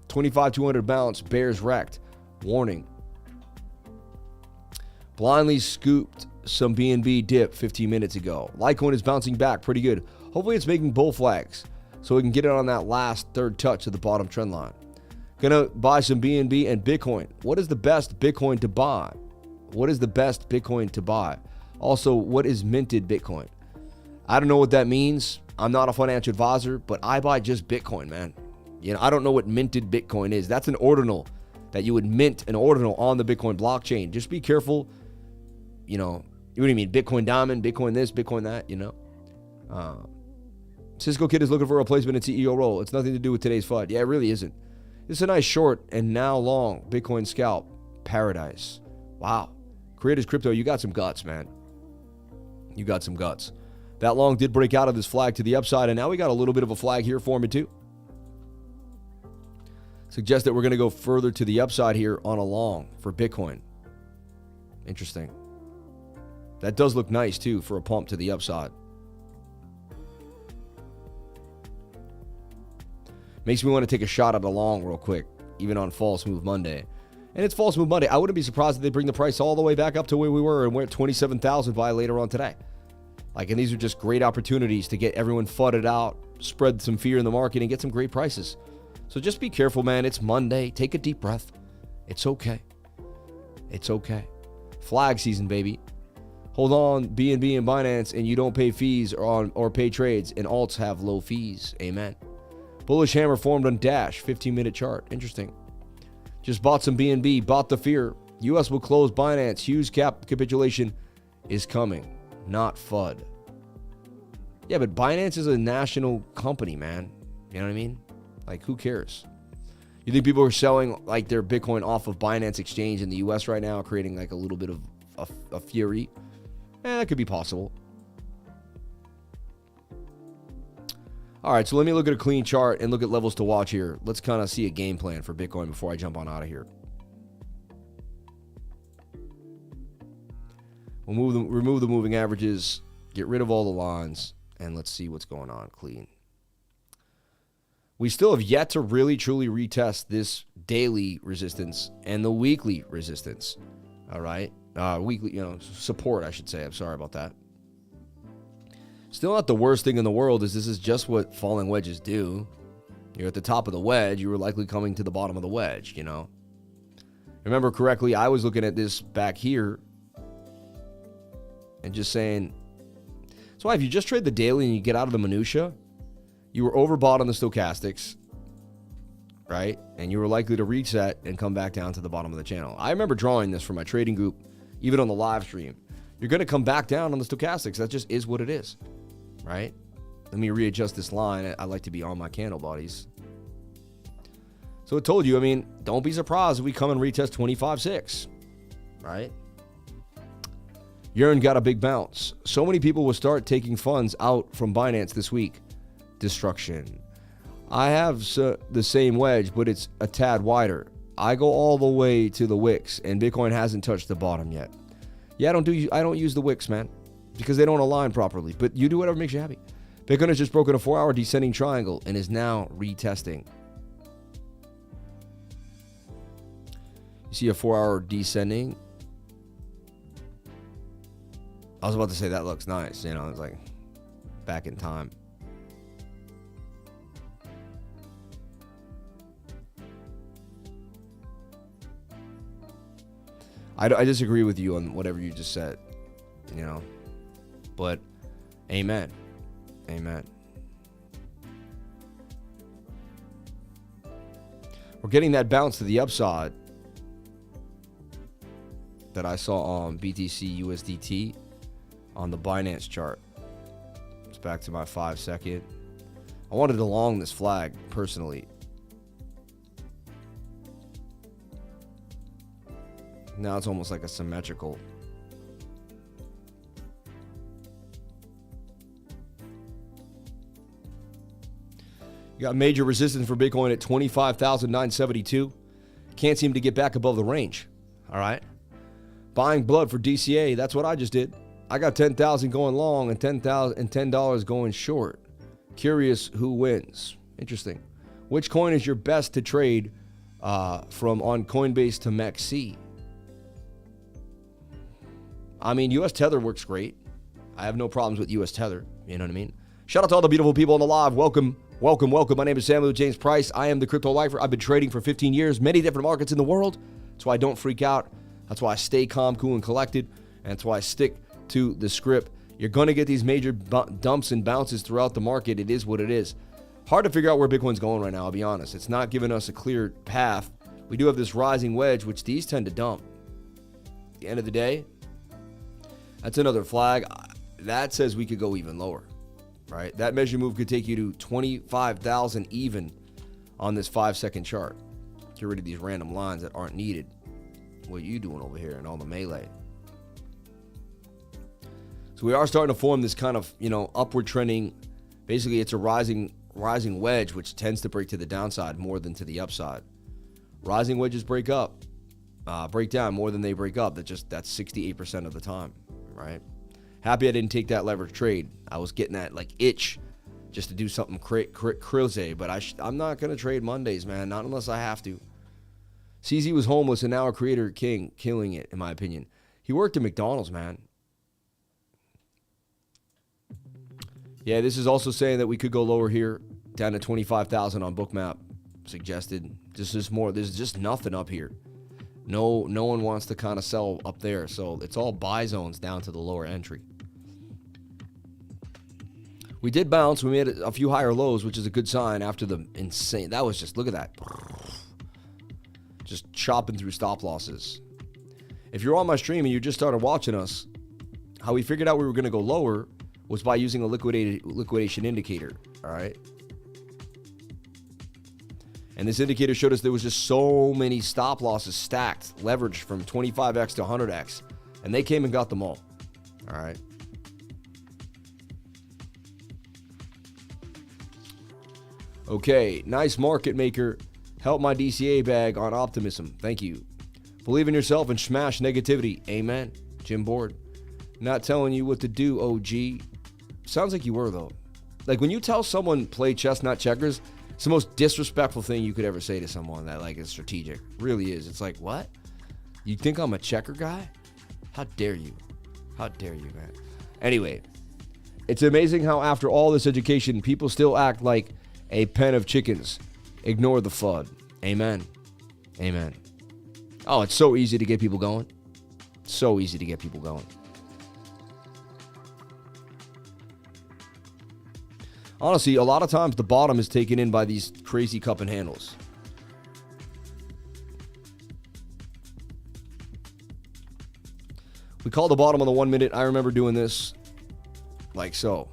25,200 balance, bears wrecked. Warning. Blindly scooped some BNB dip 15 minutes ago. Litecoin is bouncing back pretty good. Hopefully it's making bull flags so we can get it on that last third touch of the bottom trend line. Gonna buy some BNB and Bitcoin. What is the best Bitcoin to buy? What is the best Bitcoin to buy? Also, what is minted Bitcoin? I don't know what that means. I'm not a financial advisor, but I buy just Bitcoin, man. You know, I don't know what minted Bitcoin is. That's an ordinal that you would mint an ordinal on the Bitcoin blockchain. Just be careful. You know, what do you mean? Bitcoin Diamond, Bitcoin this, Bitcoin that, you know? Cisco Kid is looking for a replacement in CEO role. It's nothing to do with today's FUD. Yeah, it really isn't. It's a nice short and now long Bitcoin scalp. Paradise. Wow. Creators Crypto, you got some guts, man. You got some guts. That long did break out of this flag to the upside, and now we got a little bit of a flag here forming too. Suggest that we're going to go further to the upside here on a long for Bitcoin. Interesting. That does look nice too for a pump to the upside. Makes me want to take a shot at a long real quick, even on False Move Monday. And it's False Move Monday. I wouldn't be surprised if they bring the price all the way back up to where we were, and we're at 27,000 by later on today. Like, and these are just great opportunities to get everyone fudded out, spread some fear in the market, and get some great prices. So just be careful, man. It's Monday. Take a deep breath. It's okay. It's okay. Flag season, baby. Hold on, BNB and Binance, and you don't pay fees or pay trades, and alts have low fees. Amen. Bullish hammer formed on Dash, 15-minute chart. Interesting. Just bought some BNB, bought the fear. U.S. will close Binance. Huge capitulation is coming. Not FUD. Yeah, but Binance is a national company, man. You know what I mean? Like, who cares? You think people are selling like their Bitcoin off of Binance Exchange in the U.S. right now, creating like a little bit of a fury? That could be possible. All right, so let me look at a clean chart and look at levels to watch here. Let's kind of see a game plan for Bitcoin before I jump on out of here. We'll remove the moving averages, get rid of all the lines, and let's see what's going on clean. We still have yet to really, truly retest this daily resistance and the weekly resistance. All right. Weekly, support, I should say. I'm sorry about that. Still not the worst thing in the world, is this is just what falling wedges do. You're at the top of the wedge. You were likely coming to the bottom of the wedge, you know. Remember correctly, I was looking at this back here and just saying, so if you just trade the daily and you get out of the minutia, you were overbought on the stochastics, right? And you were likely to reset and come back down to the bottom of the channel. I remember drawing this for my trading group, even on the live stream. You're going to come back down on the stochastics. That just is what it is, right? Let me readjust this line. I like to be on my candle bodies. So it told you, I mean, don't be surprised if we come and retest 25.6, right? Yearn got a big bounce. So many people will start taking funds out from Binance this week. Destruction. I have the same wedge, but it's a tad wider. I go all the way to the wicks, and Bitcoin hasn't touched the bottom yet. Yeah, I don't use the wicks, man, because they don't align properly. But you do whatever makes you happy. Bitcoin has just broken a 4-hour descending triangle and is now retesting. You see a 4-hour descending. I was about to say that looks nice. You know, it's like back in time. I disagree with you on whatever you just said, you know, but amen. Amen. We're getting that bounce to the upside that I saw on BTC USDT on the Binance chart. It's back to my 5-second. I wanted to long this flag personally. Now it's almost like a symmetrical. You got major resistance for Bitcoin at 25,972. Can't seem to get back above the range. All right. Buying blood for DCA. That's what I just did. I got 10,000 going long and $10 going short. Curious who wins. Interesting. Which coin is your best to trade from on Coinbase to MEXC? I mean, US Tether works great. I have no problems with US Tether. You know what I mean? Shout out to all the beautiful people on the live. Welcome, welcome, welcome. My name is Samuel James Price. I am the Crypto Lifer. I've been trading for 15 years, many different markets in the world. That's why I don't freak out. That's why I stay calm, cool, and collected. And that's why I stick to the script. You're going to get these major dumps and bounces throughout the market. It is what it is. Hard to figure out where Bitcoin's going right now, I'll be honest. It's not giving us a clear path. We do have this rising wedge, which these tend to dump. At the end of the day, that's another flag. That says we could go even lower, right? That measure move could take you to 25,000 even on this 5-second chart. Get rid of these random lines that aren't needed. What are you doing over here and all the melee? So we are starting to form this kind of, you know, upward trending. Basically, it's a rising wedge, which tends to break to the downside more than to the upside. Rising wedges break down more than they break up. That's 68% of the time, right? Happy I didn't take that leverage trade. I was getting that like itch just to do something crazy, but I'm not going to trade Mondays, man, not unless I have to. CZ was homeless and now a creator king, killing it, in my opinion. He worked at McDonald's, man. Yeah, this is also saying that we could go lower here, down to 25,000 on Bookmap, suggested. This is more, there's just nothing up here. No one wants to kind of sell up there, so it's all buy zones down to the lower entry. We did bounce. We made a few higher lows, which is a good sign after the insane. That was just, look at that. Just chopping through stop losses. If you're on my stream and you just started watching us, how we figured out we were going to go lower was by using a liquidation indicator, all right? And this indicator showed us there was just so many stop losses stacked, leveraged from 25x to 100x, and they came and got them all right? Okay, nice market maker. Help my DCA bag on optimism. Thank you. Believe in yourself and smash negativity. Amen. Jim Board. Not telling you what to do, OG. Sounds like you were, though. Like, when you tell someone play chess, not checkers, it's the most disrespectful thing you could ever say to someone that, like, is strategic. Really is. It's like, what? You think I'm a checker guy? How dare you? How dare you, man? Anyway, it's amazing how after all this education, people still act like a pen of chickens. Ignore the FUD. Amen. Amen. Oh, it's so easy to get people going. So easy to get people going. Honestly, a lot of times the bottom is taken in by these crazy cup and handles. We call the bottom on the 1 minute. I remember doing this like so.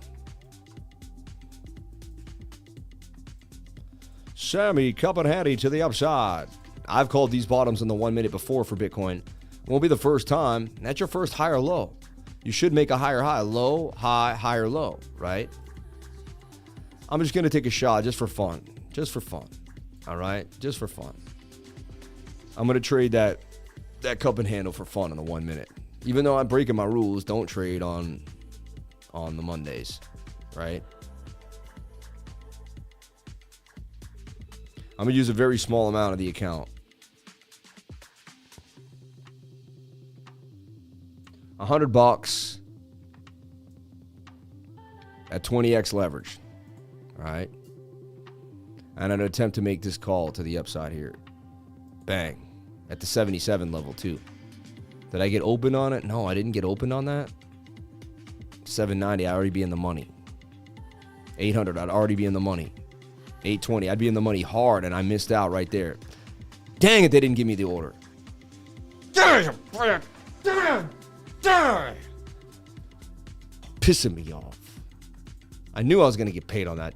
Sammy, cup and handy to the upside. I've called these bottoms in the 1 minute before for Bitcoin. It won't be the first time. That's your first high or low. You should make a higher high, low, high, higher low, right? I'm just going to take a shot just for fun. Just for fun. All right? Just for fun. I'm going to trade that cup and handle for fun in the 1 minute. Even though I'm breaking my rules, don't trade on the Mondays, right? I'm going to use a very small amount of the account. $100 at 20x leverage. All right. And an attempt to make this call to the upside here. Bang. At the 77 level too. Did I get open on it? No, I didn't get open on that. 790, I'd already be in the money. 800, I'd already be in the money. 820, I'd be in the money hard, and I missed out right there. Dang it, they didn't give me the order. Pissing me off. I knew I was going to get paid on that.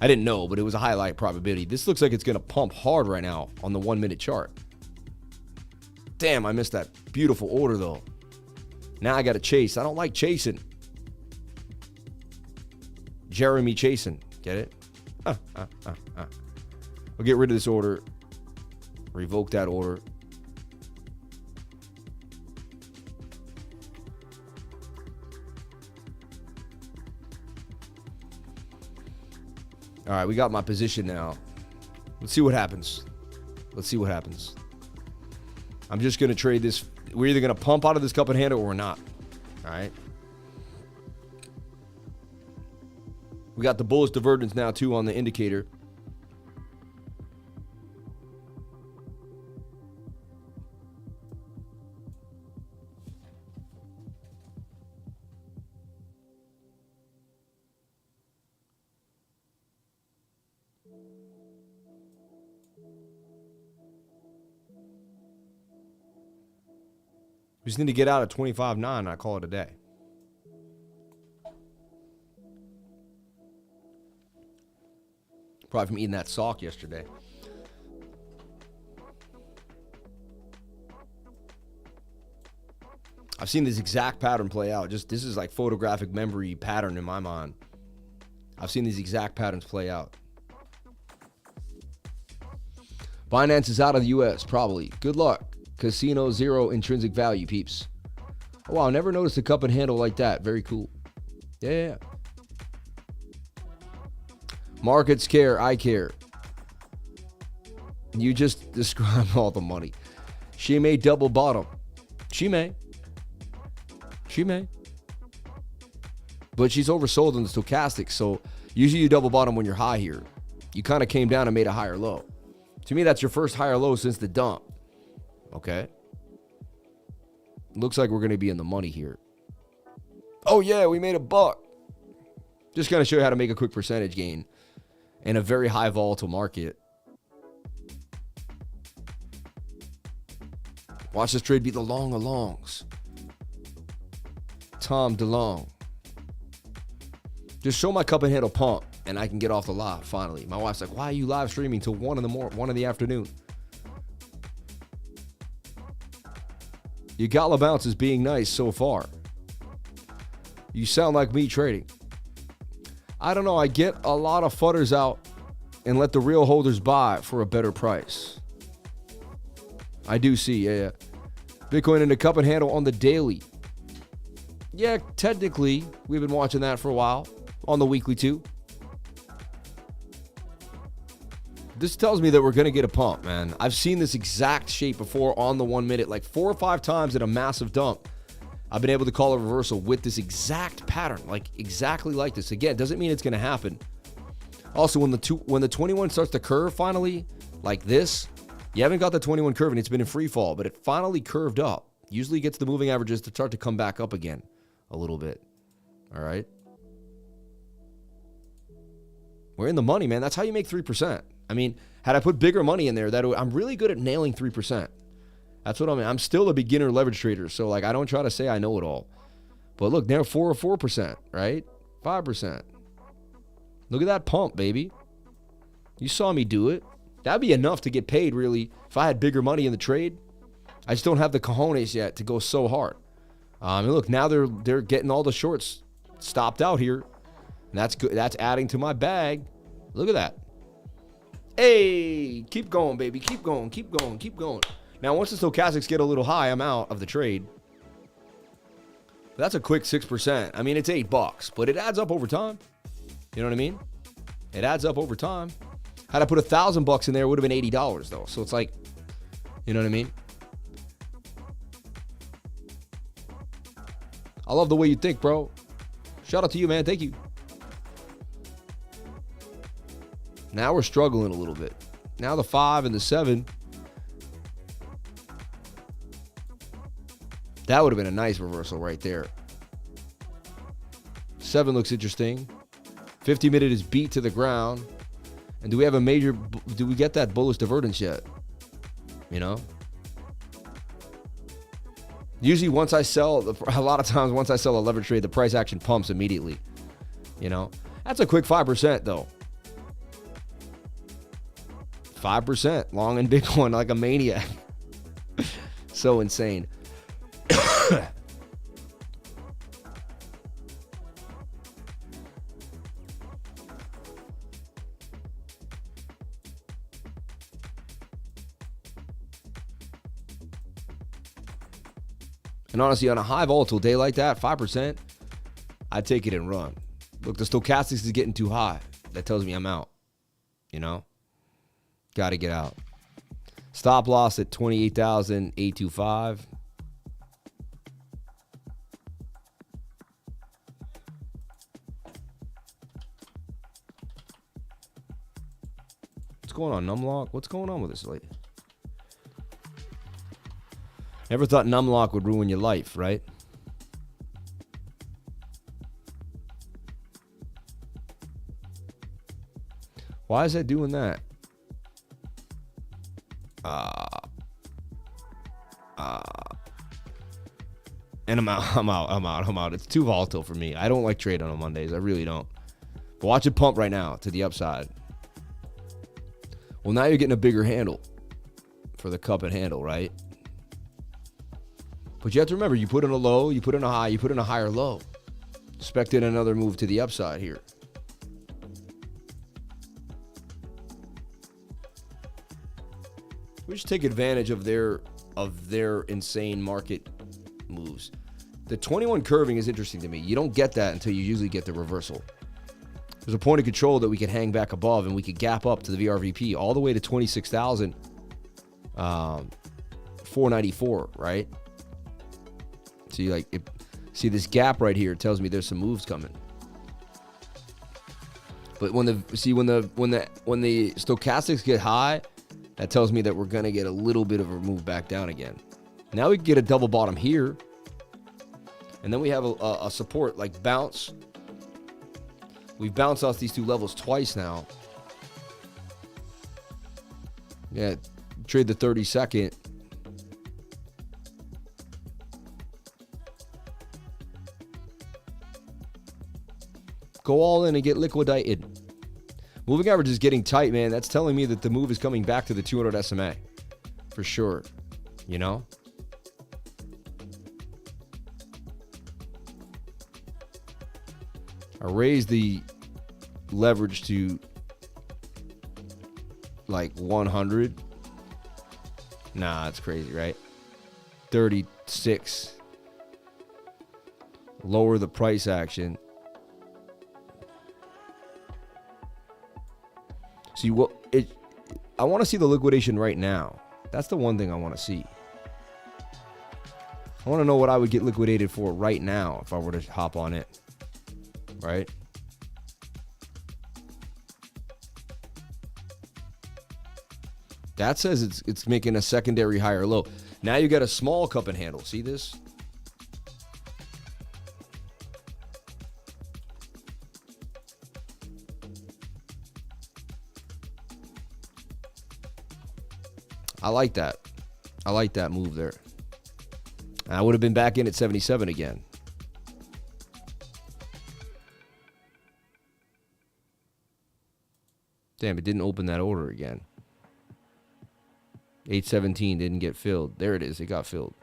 I didn't know, but it was a highlight probability. This looks like it's going to pump hard right now on the 1 minute chart. Damn, I missed that beautiful order, though. Now I got to chase. I don't like chasing. Jeremy chasing. Get it? We'll get rid of this order. Revoke that order. All right, we got my position now. Let's see what happens. Let's see what happens. I'm just going to trade this. We're either going to pump out of this cup and handle or we're not. All right. We got the bullish divergence now, too, on the indicator. We just need to get out at 25.9 and I call it a day. Probably from eating that sock yesterday. I've seen this exact pattern play out. This is like photographic memory pattern in my mind. I've seen these exact patterns play out. Binance is out of the US, probably. Good luck. Casino, zero intrinsic value, peeps. Oh, wow, never noticed a cup and handle like that. Very cool. Yeah. Markets care, I care. You just described all the money. She may double bottom. She may. But she's oversold in the stochastic, so usually you double bottom when you're high here. You kind of came down and made a higher low. To me, that's your first higher low since the dump. Okay. Looks like we're going to be in the money here. Oh, yeah, we made $1. Just going to show you how to make a quick percentage gain in a very high volatile market. Watch this trade be the long alongs. Tom DeLong. Just show my cup and handle pump, and I can get off the live finally. My wife's like, why are you live streaming till 1 in the afternoon? Your gala bounce is being nice so far. You sound like me trading. I don't know. I get a lot of futters out and let the real holders buy for a better price. I do see, yeah. Bitcoin in the cup and handle on the daily. Yeah, technically, we've been watching that for a while. On the weekly too. This tells me that we're going to get a pump, man. I've seen this exact shape before on the 1 minute, like 4 or 5 times in a massive dump. I've been able to call a reversal with this exact pattern, like exactly like this. Again, doesn't mean it's going to happen. Also, when the 21 starts to curve finally, like this, you haven't got the 21 curve and it's been in free fall, but it finally curved up. Usually gets the moving averages to start to come back up again a little bit. All right. We're in the money, man. That's how you make 3%. I mean, had I put bigger money in there, I'm really good at nailing 3%. That's what I mean. I'm still a beginner leverage trader, so like I don't try to say I know it all. But look, now 4%, right? 5%. Look at that pump, baby. You saw me do it. That'd be enough to get paid, really, if I had bigger money in the trade. I just don't have the cojones yet to go so hard. And look, now they're getting all the shorts stopped out here. And that's good. That's adding to my bag. Look at that. Hey, keep going, baby. Keep going, keep going, keep going. Now, once the stochastics get a little high, I'm out of the trade. That's a quick 6%. I mean, it's $8, but it adds up over time. You know what I mean? It adds up over time. Had I put $1,000 in there, it would have been $80 though. So it's like, you know what I mean? I love the way you think, bro. Shout out to you, man. Thank you. Now we're struggling a little bit. Now the 5 and the 7. That would have been a nice reversal right there. 7 looks interesting. 50-minute is beat to the ground. And do we have a major, do we get that bullish divergence yet? You know? Usually once I sell, a lot of times once I sell a leverage trade, the price action pumps immediately. You know? That's a quick 5% though. 5% long in Bitcoin like a maniac. So insane. And honestly, on a high volatile day like that, 5%, I'd take it and run. Look, the stochastics is getting too high. That tells me I'm out. You know? Got to get out. Stop loss at 28,825. What's going on, Numlock? What's going on with this lady? Never thought Numlock would ruin your life, right? Why is that doing that? And I'm out. It's too volatile for me. I don't like trading on Mondays. I really don't. But watch it pump right now to the upside. Well, now you're getting a bigger handle for the cup and handle, right? But you have to remember, you put in a low, you put in a high, you put in a higher low. Expecting another move to the upside here. We should take advantage of their insane market moves. The 21 curving is interesting to me. You don't get that until you usually get the reversal. There's a point of control that we could hang back above and we could gap up to the VRVP all the way to 26,494, right? See, see this gap right here tells me there's some moves coming. But when the stochastics get high, that tells me that we're gonna get a little bit of a move back down again. Now we can get a double bottom here, and then we have a support like bounce. We've bounced off these two levels twice now. Yeah, trade the 30-second. Go all in and get liquidated. Moving average is getting tight, man. That's telling me that the move is coming back to the 200 SMA. For sure. You know? I raised the leverage to like 100. Nah, it's crazy, right? 36. Lower the price action. See what I want to see the liquidation right now. That's the one thing I want to see. I want to know what I would get liquidated for right now if I were to hop on it. Right? That says it's making a secondary higher low. Now you got a small cup and handle. See this? I like that. I like that move there. I would have been back in at 77 again. Damn, it didn't open that order again. 817 didn't get filled. There it is. It got filled.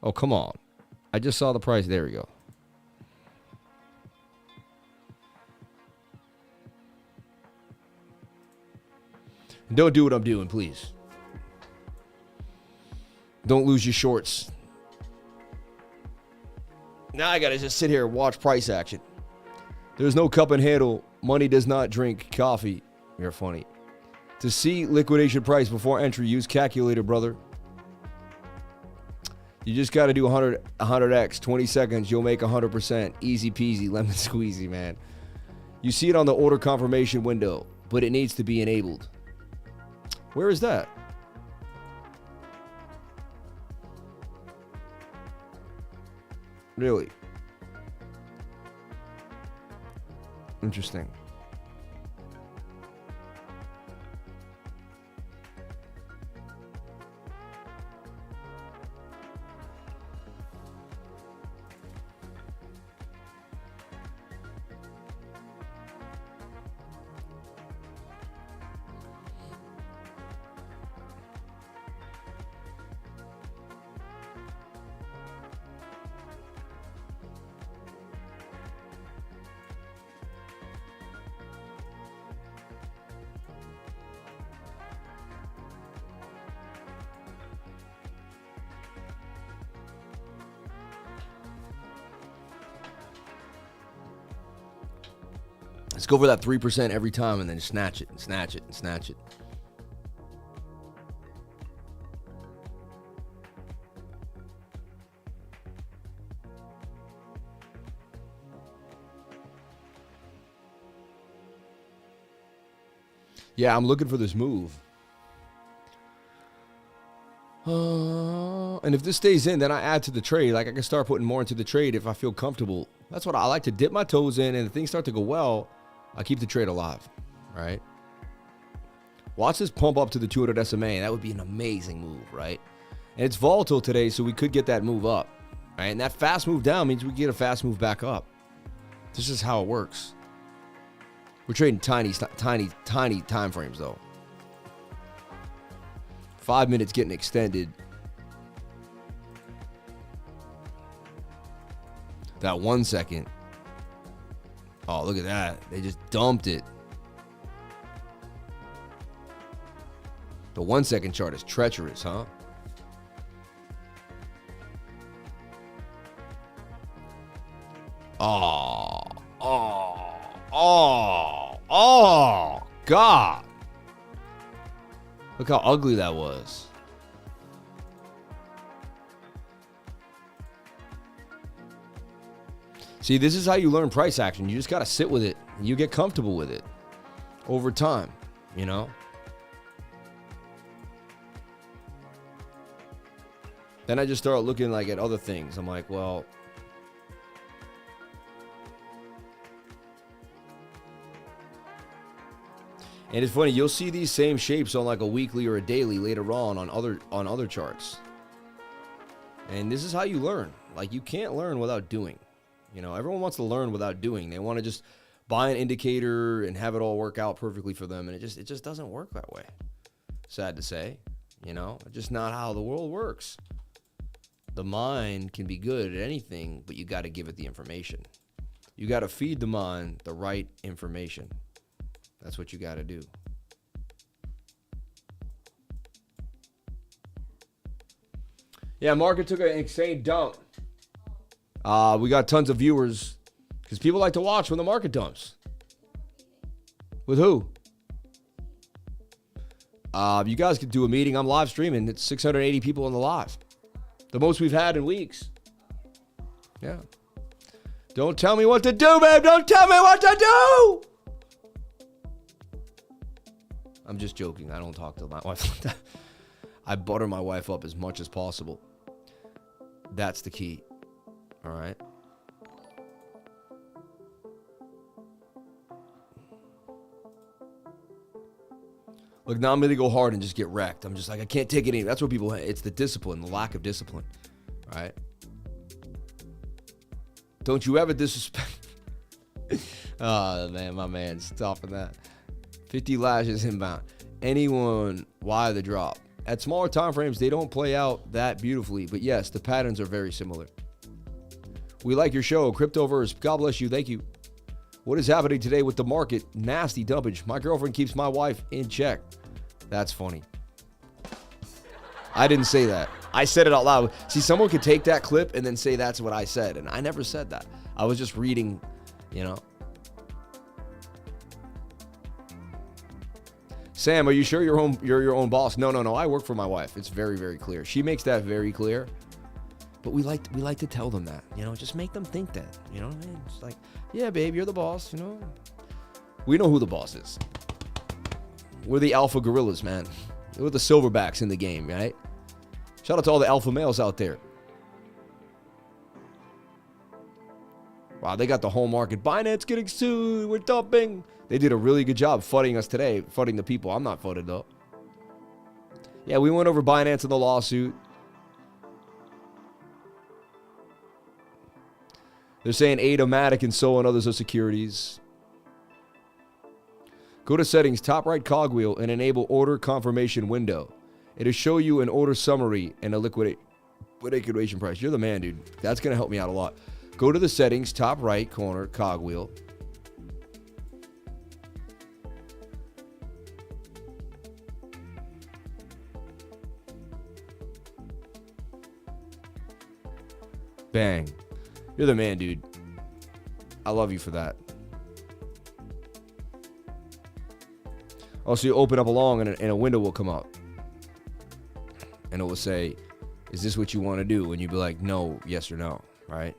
Oh, come on. I just saw the price. There we go. And don't do what I'm doing, please. Don't lose your shorts. Now I gotta just sit here and watch price action. There's no cup and handle. Money does not drink coffee. You're funny. To see liquidation price before entry, use calculator, brother. You just got to do 100x, 20 seconds, you'll make 100%. Easy peasy, lemon squeezy, man. You see it on the order confirmation window, but it needs to be enabled. Where is that? Really? Interesting. Let's go for that 3% every time and then snatch it and snatch it and snatch it. Yeah, I'm looking for this move. And if this stays in, then I add to the trade. Like, I can start putting more into the trade if I feel comfortable. That's what I like to dip my toes in, and if things start to go well, I keep the trade alive, right? Watch this pump up to the 200 SMA. That would be an amazing move, right? And it's volatile today, so we could get that move up, right? And that fast move down means we get a fast move back up. This is how it works. We're trading tiny time frames, though. 5 minutes getting extended. That 1 second. Oh, look at that. They just dumped it. The 1 second chart is treacherous, huh? Oh, God. Look how ugly that was. See, this is how you learn price action. You just got to sit with it. And you get comfortable with it over time, you know? Then I just start looking like at other things. I'm like, well, and it's funny, you'll see these same shapes on like a weekly or a daily later on other charts. And this is how you learn. Like, you can't learn without doing. You know, everyone wants to learn without doing. They want to just buy an indicator and have it all work out perfectly for them, and it just doesn't work that way. Sad to say, you know, it's just not how the world works. The mind can be good at anything, but you got to give it the information. You got to feed the mind the right information. That's what you got to do. Yeah, market took an insane dump. We got tons of viewers because people like to watch when the market dumps. With who? You guys could do a meeting. I'm live streaming. It's 680 people on the live. The most we've had in weeks. Yeah. Don't tell me what to do, babe. Don't tell me what to do. I'm just joking. I don't talk to my wife like that. I butter my wife up as much as possible. That's the key. All right. Look, now I'm going to go hard and just get wrecked. I'm just like, I can't take it anymore. That's what people, it's the discipline, the lack of discipline. All right. Don't you ever disrespect. Oh, man, my man, stopping that. 50 lashes inbound. Anyone, why the drop? At smaller time frames, they don't play out that beautifully. But yes, the patterns are very similar. We like your show. Cryptoverse, God bless you. Thank you. What is happening today with the market? Nasty dumpage. My girlfriend keeps my wife in check. That's funny. I didn't say that. I said it out loud. See, someone could take that clip and then say that's what I said, and I never said that. I was just reading, you know. Sam, are you sure you're your own boss? No. I work for my wife. It's very, very clear. She makes that very clear. But we like to tell them that, you know, just make them think that, you know what I mean? It's like, yeah, babe, you're the boss, you know. We know who the boss is. We're the alpha gorillas, man. We're the silverbacks in the game, right? Shout out to all the alpha males out there. Wow, they got the whole market. Binance getting sued. We're dumping. They did a really good job fudding us today, fudding the people. I'm not fudded, though. Yeah, we went over Binance in the lawsuit. They're saying Automatic and so on others are securities. Go to settings, top right cogwheel, and enable order confirmation window. It'll show you an order summary and a liquidation price. You're the man, dude. That's going to help me out a lot. Go to the settings, top right corner, cogwheel. Bang. You're the man, dude. I love you for that. Also, you open up along and a window will come up. And it will say, is this what you want to do? And you'd be like, no, yes or no, right?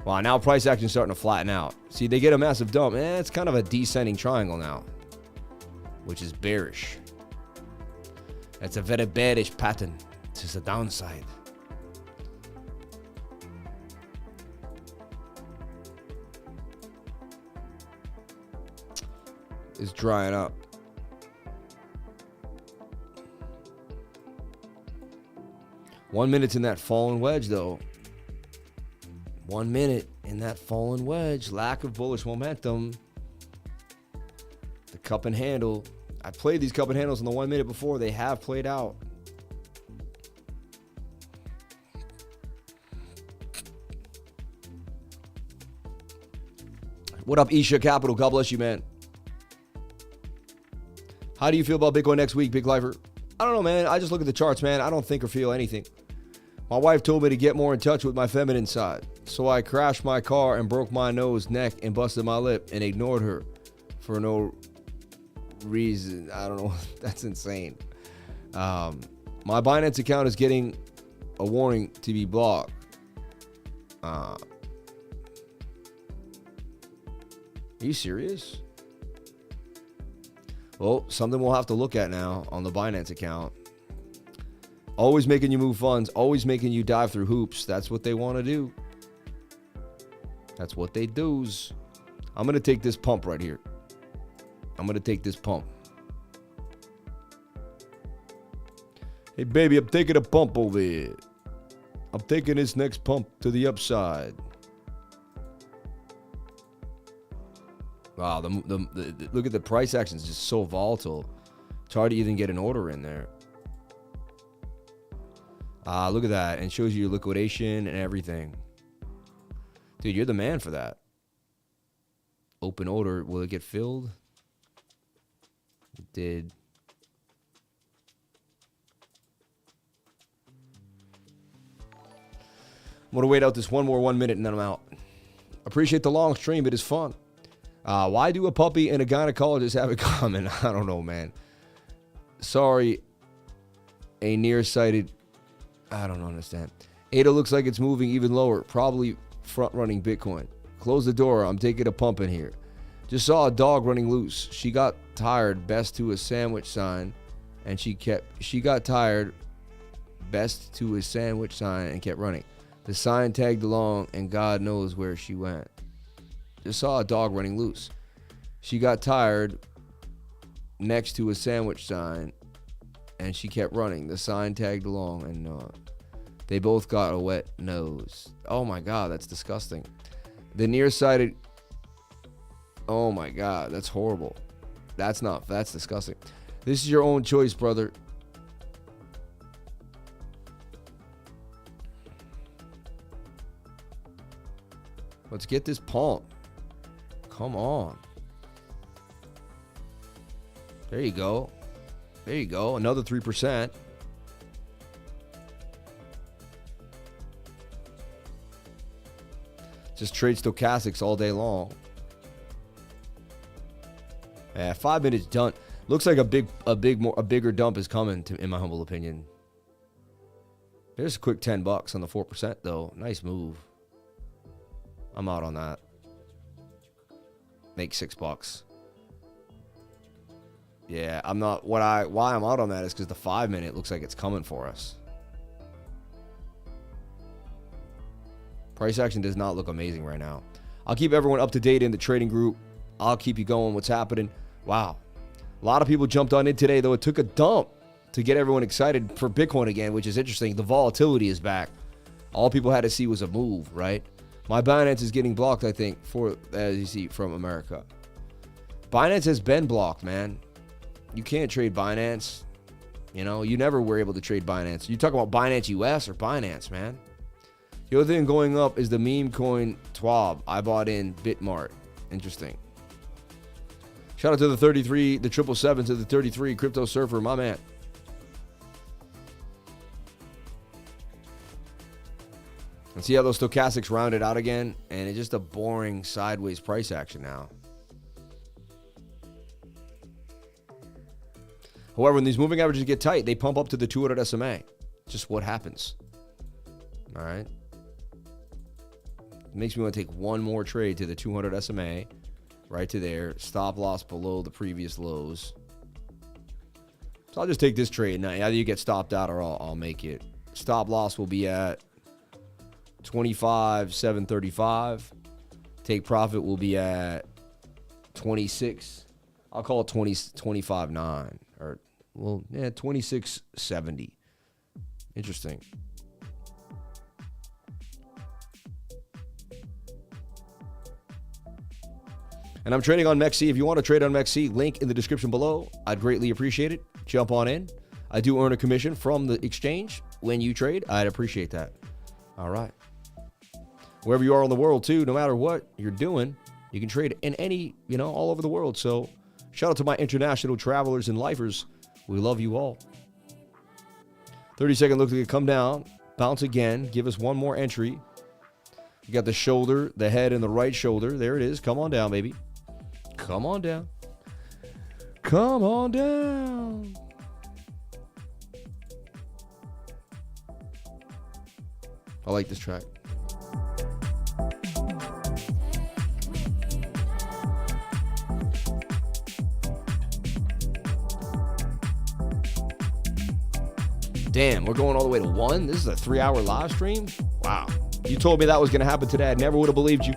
Wow, now price action's starting to flatten out. See, they get a massive dump. It's kind of a descending triangle now, which is bearish. It's a very bearish pattern. It's just a downside. It's drying up. One minute's in that fallen wedge, though. 1 minute in that fallen wedge. Lack of bullish momentum. The cup and handle. I played these cup and handles in the 1 minute before. They have played out. What up, Isha Capital? God bless you, man. How do you feel about Bitcoin next week, Big Lifer? I don't know, man. I just look at the charts, man. I don't think or feel anything. My wife told me to get more in touch with my feminine side. So I crashed my car and broke my nose, neck, and busted my lip and ignored her for no reason. I don't know. That's insane. My Binance account is getting a warning to be blocked. Are you serious? Well, something we'll have to look at now on the Binance account. Always making you move funds, always making you dive through hoops. That's what they want to do. That's what they do's. I'm going to take this pump right here. I'm going to take this pump. Hey, baby, I'm taking a pump over here. I'm taking this next pump to the upside. Wow, the look at the price action is just so volatile. It's hard to even get an order in there. Look at that. And it shows you your liquidation and everything. Dude, you're the man for that. Open order. Will it get filled? It did. I'm going to wait out this one more 1 minute and then I'm out. Appreciate the long stream. It is fun. Why do a puppy and a gynecologist have in common? I don't know, man. Sorry, a nearsighted. I don't understand. ADA looks like it's moving even lower. Probably front-running Bitcoin. Close the door. I'm taking a pump in here. Just saw a dog running loose. She got tired. Best to a sandwich sign, and she got tired. Best to a sandwich sign and kept running. The sign tagged along, and God knows where she went. Just saw a dog running loose. She got tired next to a sandwich sign, and she kept running. The sign tagged along, and they both got a wet nose. Oh my God, that's disgusting. The nearsighted. Oh my God, that's horrible. That's disgusting. This is your own choice, brother. Let's get this pump. Come on. There you go. There you go. Another 3%. Just trade stochastics all day long. Yeah, 5 minutes done. Looks like a bigger dump is coming, in my humble opinion. There's a quick $10 on the 4% though. Nice move. I'm out on that. Make $6. Yeah, I'm not. Why I'm out on that is because the 5 minute looks like it's coming for us. Price action does not look amazing right now. I'll keep everyone up to date in the trading group. I'll keep you going what's happening. Wow. A lot of people jumped on in today, though. It took a dump to get everyone excited for Bitcoin again, which is interesting. The volatility is back. All people had to see was a move, right? My Binance is getting blocked, I think, as you see, from America. Binance has been blocked, man. You can't trade Binance. You know, you never were able to trade Binance. You talk about Binance US or Binance, man. The other thing going up is the meme coin TWAB. I bought in Bitmart. Interesting. Shout out to the 33, the 777 to the 33 crypto surfer, my man. And see how those stochastics rounded out again? And it's just a boring sideways price action now. However, when these moving averages get tight, they pump up to the 200 SMA. Just what happens. All right. It makes me want to take one more trade to the 200 SMA. Right to there. Stop loss below the previous lows. So I'll just take this trade. Now, either you get stopped out or I'll make it. Stop loss will be at 25,735. Take profit will be at 26. I'll call it 25.9 or well, yeah, 26.70. Interesting. And I'm trading on MEXC. If you want to trade on MEXC, link in the description below. I'd greatly appreciate it. Jump on in. I do earn a commission from the exchange when you trade. I'd appreciate that. All right. Wherever you are in the world, too, no matter what you're doing, you can trade in any, all over the world. So shout out to my international travelers and lifers. We love you all. 30-second look to come down. Bounce again. Give us one more entry. You got the shoulder, the head, and the right shoulder. There it is. Come on down, baby. Come on down. Come on down. I like this track. Damn, we're going all the way to 1. This is a 3-hour live stream? Wow. You told me that was going to happen today. I never would have believed you.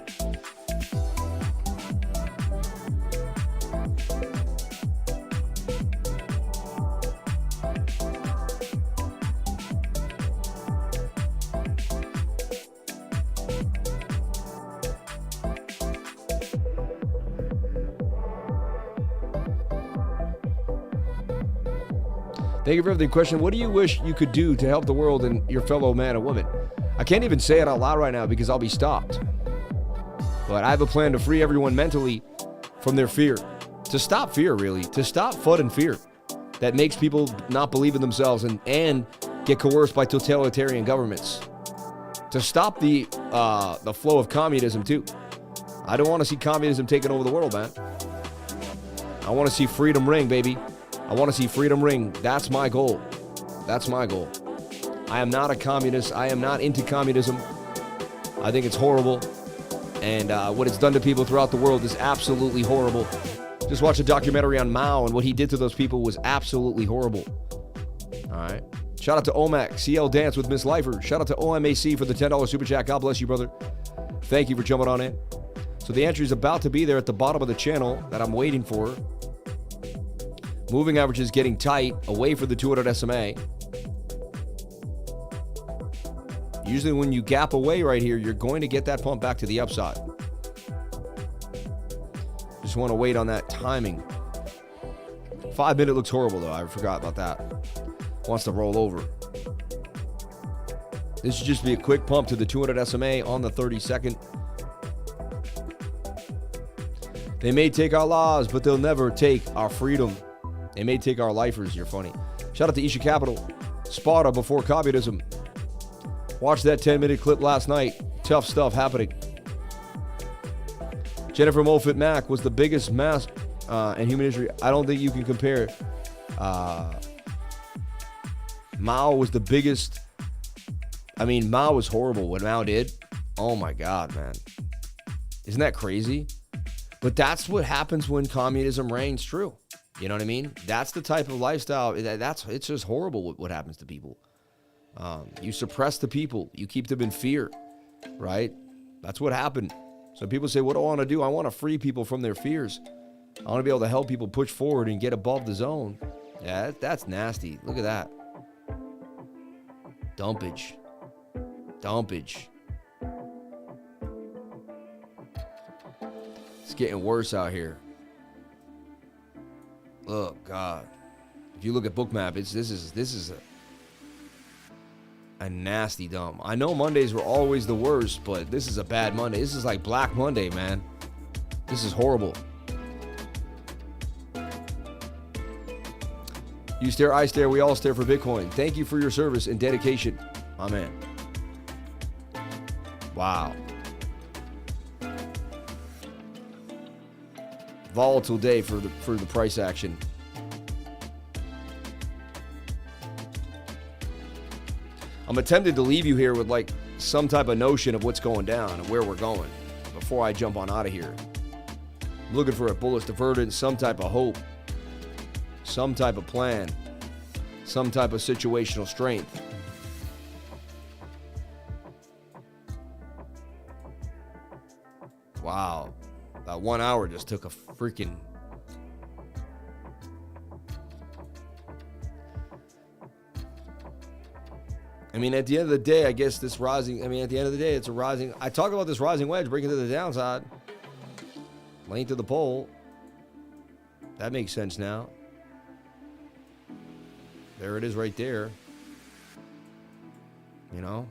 Thank you for the question. What do you wish you could do to help the world and your fellow man or woman? I can't even say it out loud right now because I'll be stopped. But I have a plan to free everyone mentally from their fear. To stop fear, really. To stop FUD and fear that makes people not believe in themselves and get coerced by totalitarian governments. To stop the flow of communism, too. I don't want to see communism taking over the world, man. I want to see freedom ring, baby. I want to see freedom ring. That's my goal. That's my goal. I am not a communist. I am not into communism. I think it's horrible. And what it's done to people throughout the world is absolutely horrible. Just watched a documentary on Mao, and what he did to those people was absolutely horrible. All right. Shout out to OMAC, CL Dance with Miss Lifer. Shout out to OMAC for the $10 super chat. God bless you, brother. Thank you for jumping on in. So the entry is about to be there at the bottom of the channel that I'm waiting for. Moving average is getting tight, away for the 200 SMA. Usually when you gap away right here, you're going to get that pump back to the upside. Just want to wait on that timing. 5 minute looks horrible though. I forgot about that. Wants to roll over. This should just be a quick pump to the 200 SMA on the 30-second. They may take our laws, but they'll never take our freedom. They may take our lifers. You're funny. Shout out to Isha Capital. Sparta before communism. Watched that 10-minute clip last night. Tough stuff happening. Jennifer Moffett Mack was the biggest mass in human history. I don't think you can compare it. Mao was the biggest. I mean, Mao was horrible what Mao did. Oh my God, man. Isn't that crazy? But that's what happens when communism reigns true. You know what I mean? That's the type of lifestyle. It's just horrible what happens to people. You suppress the people. You keep them in fear, right? That's what happened. So people say, what do I want to do? I want to free people from their fears. I want to be able to help people push forward and get above the zone. Yeah, that's nasty. Look at that. Dumpage. It's getting worse out here. Oh God! If you look at BOOKMAP, this is a nasty dump. I know Mondays were always the worst, but this is a bad Monday. This is like Black Monday, man. This is horrible. You stare, I stare, we all stare for Bitcoin. Thank you for your service and dedication. Amen. Wow. Volatile day for the price action. I'm tempted to leave you here with like some type of notion of what's going down and where we're going before I jump on out of here. I'm looking for a bullish divergence, some type of hope, some type of plan, some type of situational strength. Wow. That 1 hour just took a freaking... I mean, at the end of the day, I guess this rising... I mean, at the end of the day, it's a rising... I talk about this rising wedge breaking to the downside. Length of the pole. That makes sense now. There it is right there. You know?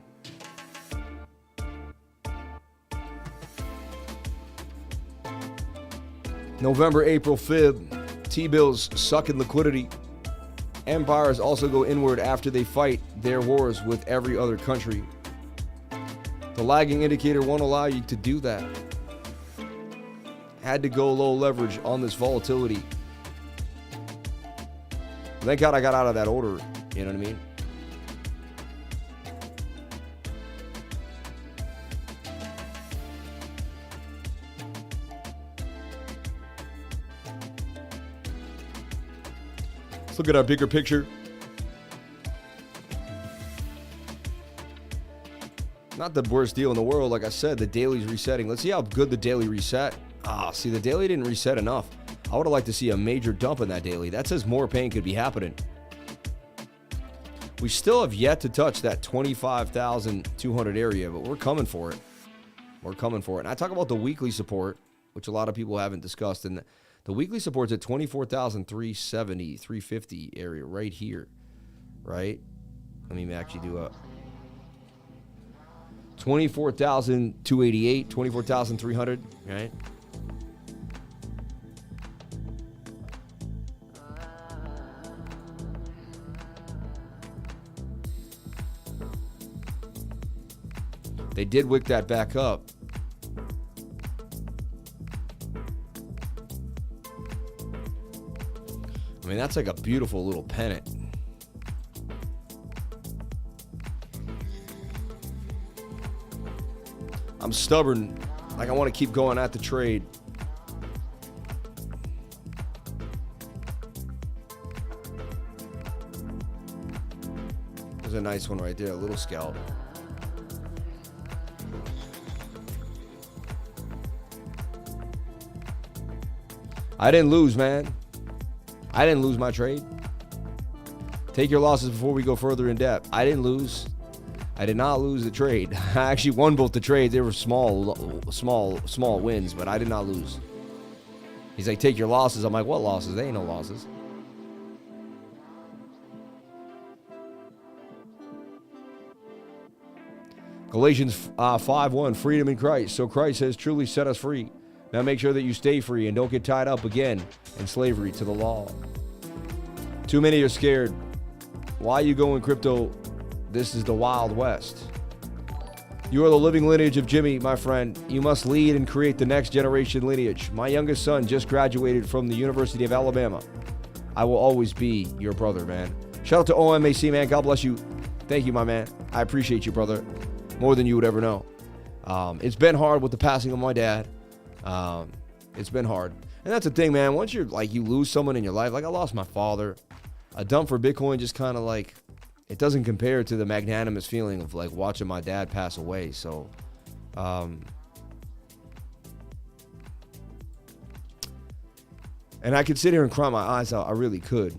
November, April, Fib. T-bills sucking liquidity. Empires also go inward after they fight their wars with every other country. The lagging indicator won't allow you to do that. Had to go low leverage on this volatility. Thank God I got out of that order. You know what I mean? Let's look at our bigger picture. Not the worst deal in the world. Like I said, the daily's resetting. Let's see how good the daily reset. See, the daily didn't reset enough. I would have liked to see a major dump in that daily. That says more pain could be happening. We still have yet to touch that 25,200 area, but we're coming for it. We're coming for it. And I talk about the weekly support, which a lot of people haven't discussed. And the weekly support's at 24,370, 350 area right here, right? Let me actually do a 24,288, 24,300, right? They did wick that back up. I mean, that's like a beautiful little pennant. I'm stubborn. Like, I want to keep going at the trade. There's a nice one right there, a little scalp. I didn't lose, man. I didn't lose my trade. Take your losses before we go further in depth. I didn't lose. I did not lose the trade. I actually won both the trades. They were small wins, but I did not lose. He's like, take your losses. I'm like, what losses? They ain't no losses. Galatians 5:1, freedom in Christ. So Christ has truly set us free. Now make sure that you stay free and don't get tied up again in slavery to the law. Too many are scared. Why you go in crypto? This is the Wild West. You are the living lineage of Jimmy, my friend. You must lead and create the next generation lineage. My youngest son just graduated from the University of Alabama. I will always be your brother, man. Shout out to OMAC, man. God bless you. Thank you, my man. I appreciate you, brother, more than you would ever know. It's been hard with the passing of my dad. It's been hard. And that's the thing, man. Once you're like, you lose someone in your life, like I lost my father. A dump for Bitcoin just kind of like, it doesn't compare to the magnanimous feeling of like watching my dad pass away. So, and I could sit here and cry my eyes out. I really could.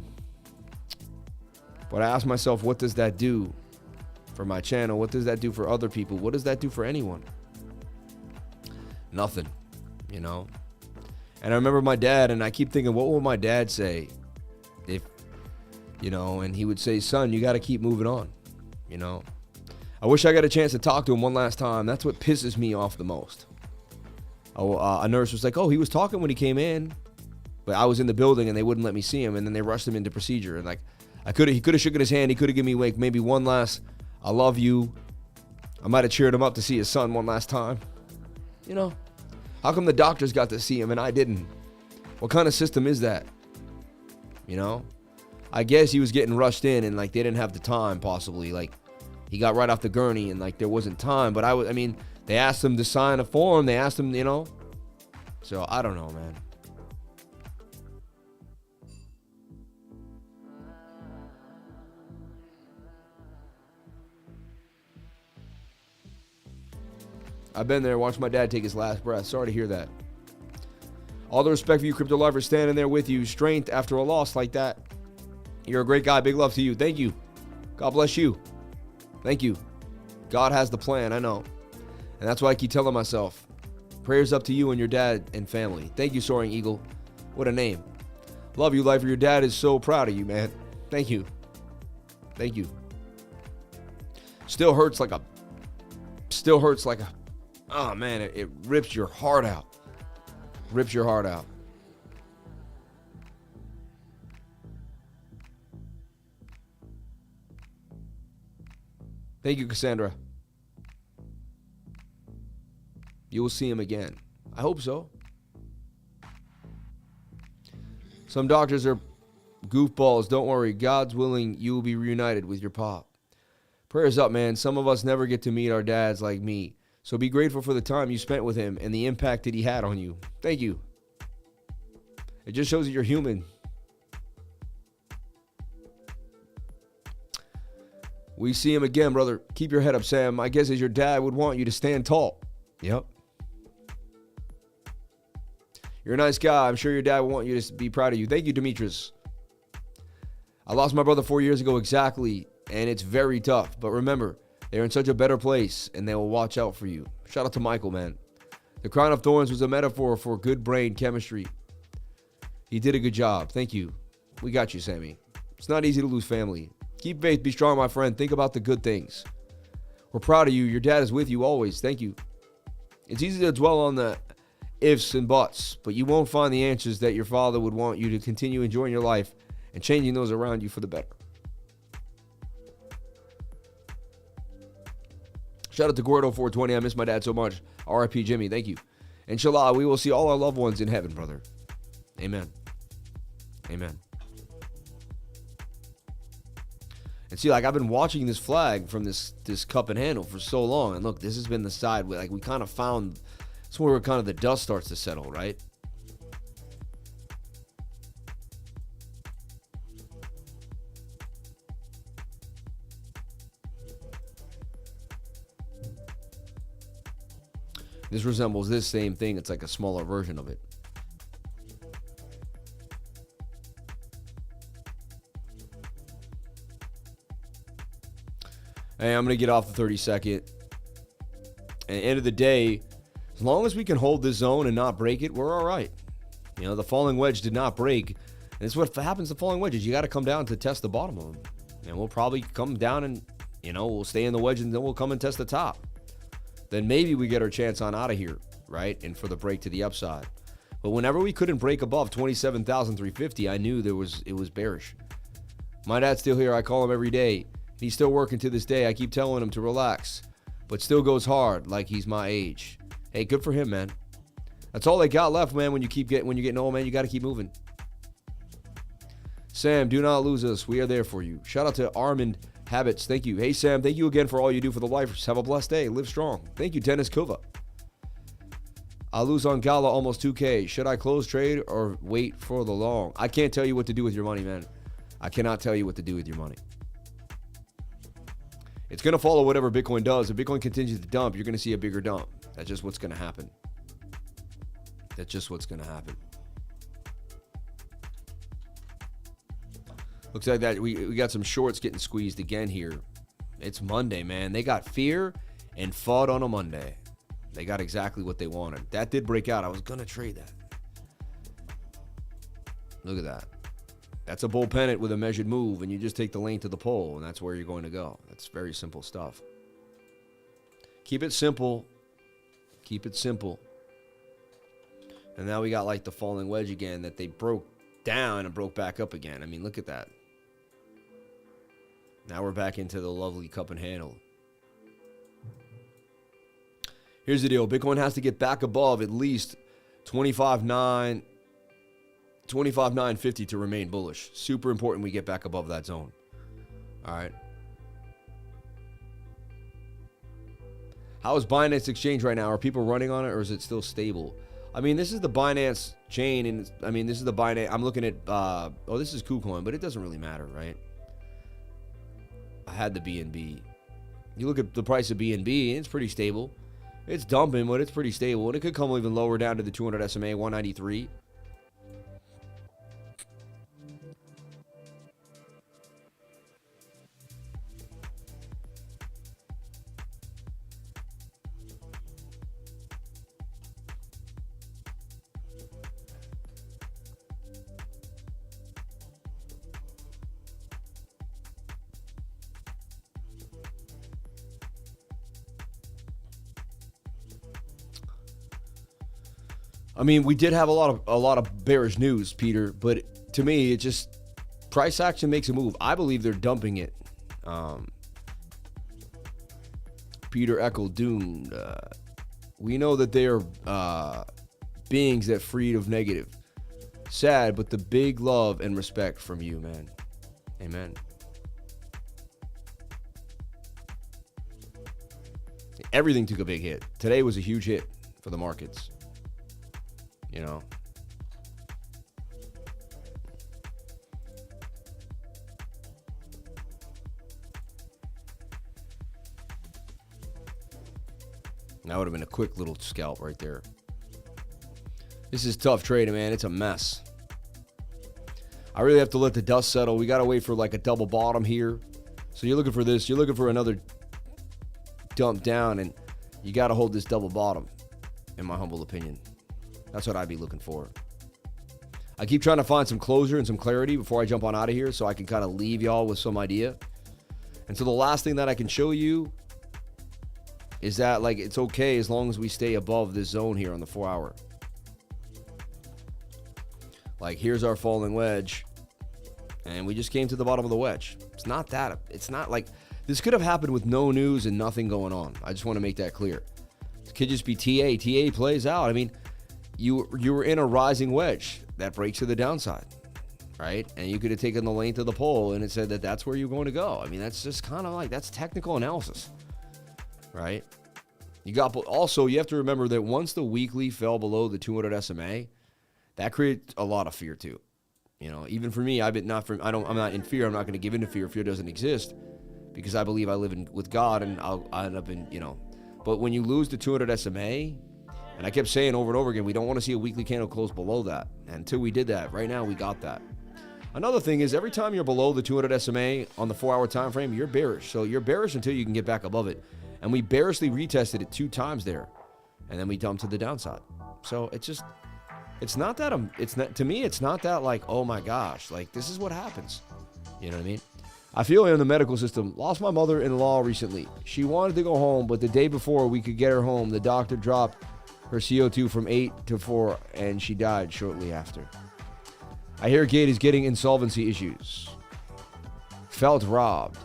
But I ask myself, what does that do for my channel? What does that do for other people? What does that do for anyone? Nothing, you know? And I remember my dad, and I keep thinking, what would my dad say if, you know, and he would say, son, you got to keep moving on, you know? I wish I got a chance to talk to him one last time. That's what pisses me off the most. A nurse was like, oh, he was talking when he came in, but I was in the building and they wouldn't let me see him, and then they rushed him into procedure. And like, he could have shook his hand. He could have given me like maybe one last, I love you. I might have cheered him up to see his son one last time. You know, how come the doctors got to see him and I didn't? What kind of system is that? You know, I guess he was getting rushed in and like they didn't have the time possibly. Like he got right off the gurney and like there wasn't time. But I mean, they asked him to sign a form. They asked him, you know. So I don't know, man. I've been there, watched my dad take his last breath. Sorry to hear that. All the respect for you, Crypto Life, for standing there with you. Strength after a loss like that. You're a great guy. Big love to you. Thank you. God bless you. Thank you. God has the plan, I know. And that's why I keep telling myself, prayers up to you and your dad and family. Thank you, Soaring Eagle. What a name. Love you, Lifer. Your dad is so proud of you, man. Thank you. Thank you. Still hurts like a, oh man, it rips your heart out. Rips your heart out. Thank you, Cassandra. You will see him again. I hope so. Some doctors are goofballs. Don't worry. God's willing, you will be reunited with your pop. Prayers up, man. Some of us never get to meet our dads like me. So be grateful for the time you spent with him and the impact that he had on you. Thank you. It just shows that you're human. We see him again, brother. Keep your head up, Sam. My guess is your dad would want you to stand tall. Yep. You're a nice guy. I'm sure your dad would want you to be proud of you. Thank you, Demetrius. I lost my brother 4 years ago exactly, and it's very tough. But remember, they're in such a better place, and they will watch out for you. Shout out to Michael, man. The crown of thorns was a metaphor for good brain chemistry. He did a good job. Thank you. We got you, Sammy. It's not easy to lose family. Keep faith. Be strong, my friend. Think about the good things. We're proud of you. Your dad is with you always. Thank you. It's easy to dwell on the ifs and buts, but you won't find the answers that your father would want you to continue enjoying your life and changing those around you for the better. Shout out to Gordo420. I miss my dad so much. RIP Jimmy. Thank you. Inshallah, we will see all our loved ones in heaven, brother. Amen. Amen. And see, like, I've been watching this flag from this cup and handle for so long. And look, this has been the side where, like, we kind of found, it's where kind of the dust starts to settle, right? This resembles this same thing. It's like a smaller version of it. Hey, I'm going to get off the 30-second. At the end of the day, as long as we can hold this zone and not break it, we're all right. You know, the falling wedge did not break. And it's what happens to falling wedges. You got to come down to test the bottom of them. And we'll probably come down and, you know, we'll stay in the wedge and then we'll come and test the top. Then maybe we get our chance on out of here right? And for the break to the upside. But whenever we couldn't break above 27,350, I knew it was bearish. My dad's still here. I call him every day. He's still working to this day. I keep telling him to relax, but still goes hard like he's my age. Hey, good for him, man. That's all they got left, man. When you're getting old, man, you got to keep moving. Sam, do not lose us. We are there for you. Shout out to Armand Habits. Thank you. Hey, Sam, thank you again for all you do for the lifers. Have a blessed day. Live strong. Thank you, Dennis Kuva. I lose on Gala almost 2K. Should I close trade or wait for the long? I can't tell you what to do with your money, man. I cannot tell you what to do with your money. It's going to follow whatever Bitcoin does. If Bitcoin continues to dump, you're going to see a bigger dump. That's just what's going to happen. That's just what's going to happen. Looks like that we got some shorts getting squeezed again here. It's Monday, man. They got fear and FUD on a Monday. They got exactly what they wanted. That did break out. I was going to trade that. Look at that. That's a bull pennant with a measured move, and you just take the lane to the pole, and that's where you're going to go. That's very simple stuff. Keep it simple. Keep it simple. And now we got like the falling wedge again that they broke down and broke back up again. I mean, look at that. Now we're back into the lovely cup and handle. Here's the deal. Bitcoin has to get back above at least 25,950 to remain bullish. Super important we get back above that zone. All right. How is Binance Exchange right now? Are people running on it or is it still stable? I mean, this is the Binance chain, and I mean, this is the Binance. I'm looking at, this is KuCoin, but it doesn't really matter, right? I had the BNB. You look at the price of BNB, and it's pretty stable. It's dumping, but it's pretty stable, and it could come even lower down to the 200 SMA, 193. I mean, we did have a lot of bearish news, Peter, but to me, it just price action makes a move. I believe they're dumping it. Peter Eckel doomed. We know that they are beings that freed of negative. Sad, but the big love and respect from you, man. Amen. Everything took a big hit. Today was a huge hit for the markets. You know. That would have been a quick little scalp right there. This is tough trading, man. It's a mess. I really have to let the dust settle. We got to wait for like a double bottom here. So you're looking for this. You're looking for another dump down, and you got to hold this double bottom, in my humble opinion. That's what I'd be looking for. I keep trying to find some closure and some clarity before I jump on out of here so I can kind of leave y'all with some idea. And so the last thing that I can show you is that, like, it's okay as long as we stay above this zone here on the 4 hour. Like, here's our falling wedge, and we just came to the bottom of the wedge. It's not like, this could have happened with no news and nothing going on. I just want to make that clear. It could just be TA. TA plays out. I mean, you were in a rising wedge that breaks to the downside, right? And you could have taken the length of the pole and it said that that's where you're going to go. I mean, that's just kind of like, that's technical analysis, right? You have to remember that once the weekly fell below the 200 SMA, that creates a lot of fear too. You know, even for me, I'm not in fear. I'm not going to give in to fear. Fear doesn't exist because I believe I live with God, and I'll end up in, you know. But when you lose the 200 SMA, and I kept saying over and over again, we don't want to see a weekly candle close below that. And until we did that, right now we got that. Another thing is, every time you're below the 200 SMA on the 4 hour time frame, you're bearish. So you're bearish until you can get back above it. And we bearishly retested it 2 times there, and then we dumped to the downside. So it's not that to me, it's not that like, oh my gosh, like this is what happens. You know what I mean? I feel in the medical system. Lost my mother-in-law recently. She wanted to go home, but the day before we could get her home, the doctor dropped her CO2 from 8 to 4, and she died shortly after. I hear Gate is getting insolvency issues. Felt robbed.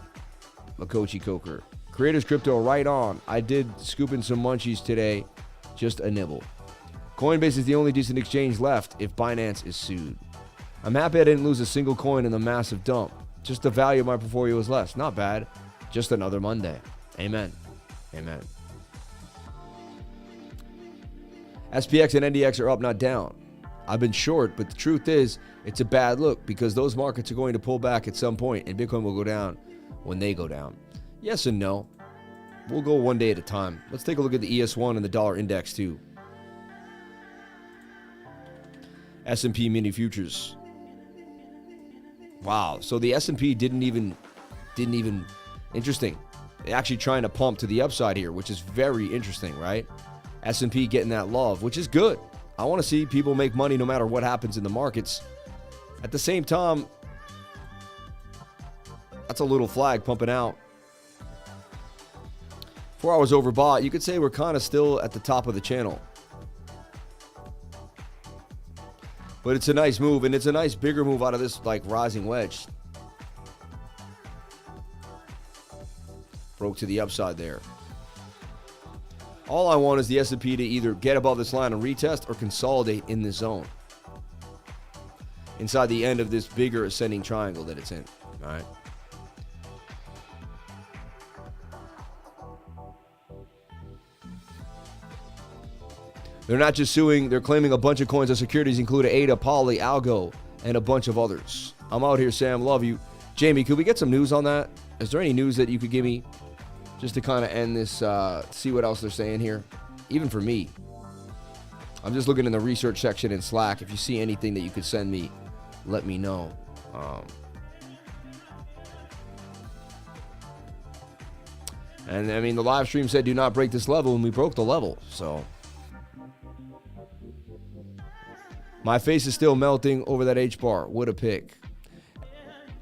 Makochi Coker. Creators Crypto, right on. I did scoop in some munchies today. Just a nibble. Coinbase is the only decent exchange left if Binance is sued. I'm happy I didn't lose a single coin in the massive dump. Just the value of my portfolio was less. Not bad. Just another Monday. Amen. Amen. SPX and NDX are up, not down. I've been short, but the truth is, it's a bad look because those markets are going to pull back at some point, and Bitcoin will go down when they go down. Yes and no. We'll go one day at a time. Let's take a look at the ES1 and the dollar index too. S&P mini futures. Wow. So the S&P didn't even interesting. They're actually trying to pump to the upside here, which is very interesting, right? S&P getting that love, which is good. I want to see people make money no matter what happens in the markets. At the same time, that's a little flag pumping out. 4 hours overbought. You could say we're kind of still at the top of the channel. But it's a nice move, and it's a nice bigger move out of this like rising wedge. Broke to the upside there. All I want is the S&P to either get above this line and retest or consolidate in this zone. Inside the end of this bigger ascending triangle that it's in. All right. They're not just suing, they're claiming a bunch of coins as securities, including ADA, Poly, Algo, and a bunch of others. I'm out here, Sam. Love you. Jamie, could we get some news on that? Is there any news that you could give me just to kind of end this, see what else they're saying here? Even for me. I'm just looking in the research section in Slack. If you see anything that you could send me, let me know. And I mean, the live stream said do not break this level, and we broke the level, so. My face is still melting over that H-bar. What a pick.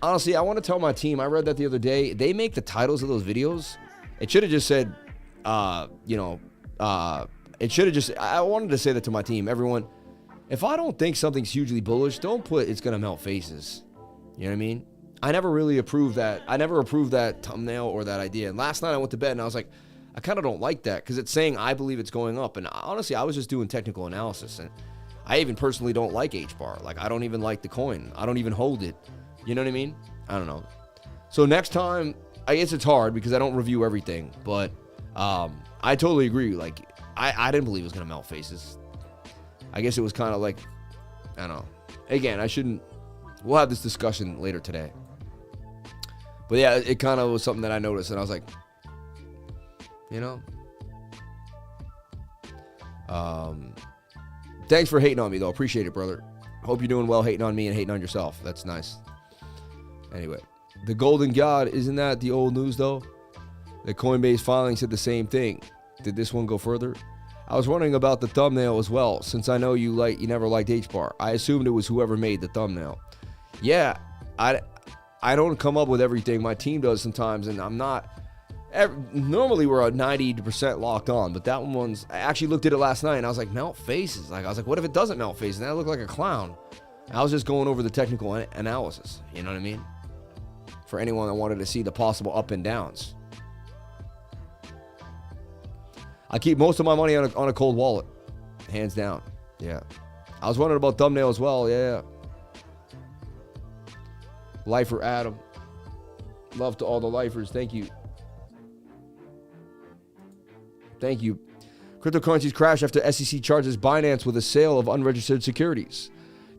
Honestly, I want to tell my team, I read that the other day, they make the titles of those videos. It should have just said, it should have just, I wanted to say that to my team. Everyone, if I don't think something's hugely bullish, don't put it's going to melt faces. You know what I mean? I never really approved that. I never approved that thumbnail or that idea. And last night I went to bed and I was like, I kind of don't like that because it's saying I believe it's going up. And honestly, I was just doing technical analysis. And I even personally don't like H-bar. Like, I don't even like the coin. I don't even hold it. You know what I mean? I don't know. So next time, I guess it's hard because I don't review everything. But I totally agree. Like, I didn't believe it was going to melt faces. I guess it was kind of like, I don't know. Again, I shouldn't. We'll have this discussion later today. But yeah, it kind of was something that I noticed. And I was like, you know. Thanks for hating on me, though. Appreciate it, brother. Hope you're doing well hating on me and hating on yourself. That's nice. Anyway, the Golden God, isn't that the old news, though? The Coinbase filing said the same thing. Did this one go further? I was wondering about the thumbnail as well, since I know you never liked H-bar. I assumed it was whoever made the thumbnail. Yeah, I don't come up with everything. My team does sometimes, and I'm not. Normally we're at 90% locked on, but that one's, I actually looked at it last night and I was like, melt faces. Like, I was like, what if it doesn't melt faces? And I look like a clown. I was just going over the technical analysis. You know what I mean? For anyone that wanted to see the possible up and downs. I keep most of my money on a cold wallet. Hands down. Yeah. I was wondering about thumbnail as well. Yeah. Lifer Adam. Love to all the lifers. Thank you. Thank you. Cryptocurrencies crash after SEC charges Binance with a sale of unregistered securities.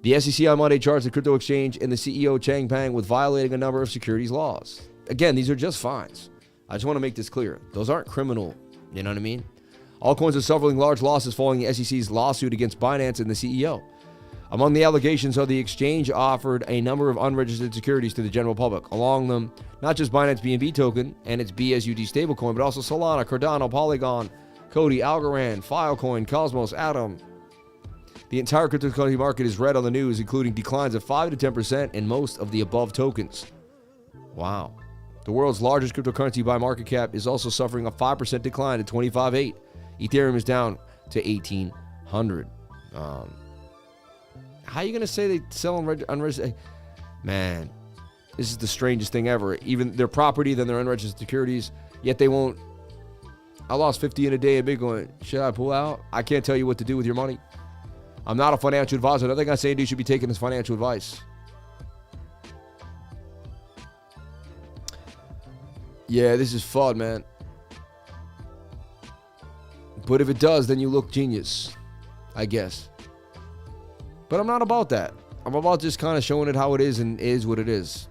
The SEC on Monday charged the crypto exchange and the CEO Chang Peng with violating a number of securities laws. Again, these are just fines. I just want to make this clear. Those aren't criminal. You know what I mean? All coins are suffering large losses following the SEC's lawsuit against Binance and the CEO. Among the allegations are the exchange offered a number of unregistered securities to the general public. Along them, not just Binance BNB token and its BSUD stablecoin, but also Solana, Cardano, Polygon, Cody, Algorand, Filecoin, Cosmos, Atom. The entire cryptocurrency market is red on the news, including declines of 5 to 10% in most of the above tokens. Wow. The world's largest cryptocurrency by market cap is also suffering a 5% decline to 25.8. Ethereum is down to 1,800. How are you going to say they sell unregistered? Man, this is the strangest thing ever. Even their property, then their unregistered securities, yet they won't. I lost 50 in a day and Bitcoin. Should I pull out? I can't tell you what to do with your money. I'm not a financial advisor. Nothing I say you should be taking as financial advice. Yeah, this is fun, man. But if it does, then you look genius, I guess. But I'm not about that. I'm about just kind of showing it how it is and is what it is.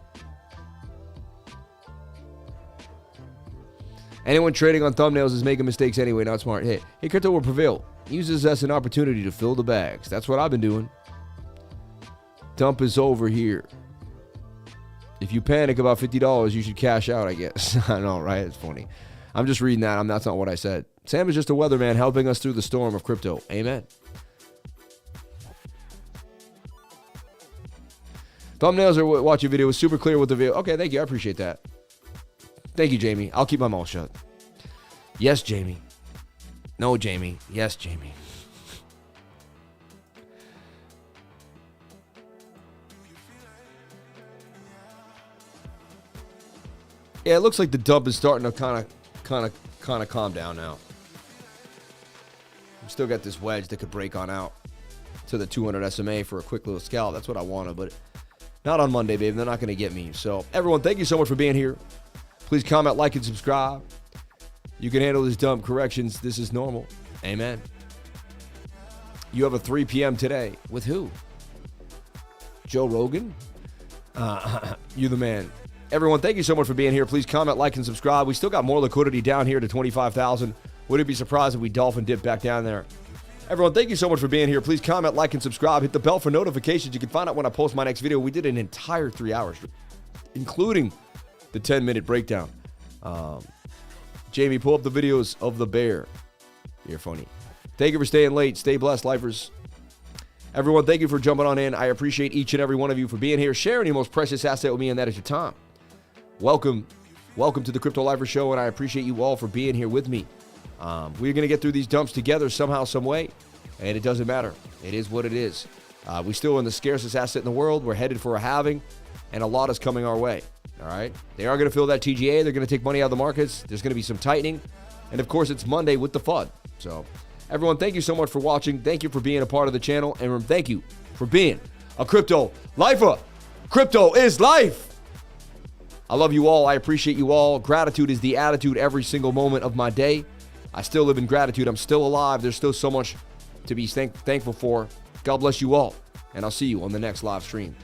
Anyone trading on thumbnails is making mistakes anyway, not smart. Hey, crypto will prevail. Use this as an opportunity to fill the bags. That's what I've been doing. Dump is over here. If you panic about $50, you should cash out, I guess. I know, right? It's funny. I'm just reading that. That's not what I said. Sam is just a weatherman helping us through the storm of crypto. Amen. Thumbnails or watch your video was super clear with the video. Okay, thank you. I appreciate that. Thank you, Jamie. I'll keep my mouth shut. Yes, Jamie. No, Jamie. Yes, Jamie. Yeah, it looks like the dump is starting to kind of calm down now. I've still got this wedge that could break on out to the 200 SMA for a quick little scalp. That's what I wanted, but not on Monday, baby. They're not going to get me. So, everyone, thank you so much for being here. Please comment, like, and subscribe. You can handle this dump. Corrections. This is normal. Amen. You have a 3 p.m. today. With who? Joe Rogan? You the man. Everyone, thank you so much for being here. Please comment, like, and subscribe. We still got more liquidity down here to 25,000. Wouldn't be surprised if we dolphin dip back down there. Everyone, thank you so much for being here. Please comment, like, and subscribe. Hit the bell for notifications. You can find out when I post my next video. We did an entire 3 hours, including the 10-minute breakdown. Jamie, pull up the videos of the bear. You're funny. Thank you for staying late. Stay blessed, lifers. Everyone, thank you for jumping on in. I appreciate each and every one of you for being here, sharing your most precious asset with me, and that is your time. Welcome to the Crypto Lifer Show, and I appreciate you all for being here with me. We're going to get through these dumps together somehow, some way, and it doesn't matter. It is what it is. We're still in the scarcest asset in the world. We're headed for a halving, and a lot is coming our way. All right? They are going to fill that TGA. They're going to take money out of the markets. There's going to be some tightening. And, of course, it's Monday with the FUD. So, everyone, thank you so much for watching. Thank you for being a part of the channel. And thank you for being a crypto lifer. Crypto is life. I love you all. I appreciate you all. Gratitude is the attitude every single moment of my day. I still live in gratitude. I'm still alive. There's still so much to be thankful for. God bless you all. And I'll see you on the next live stream.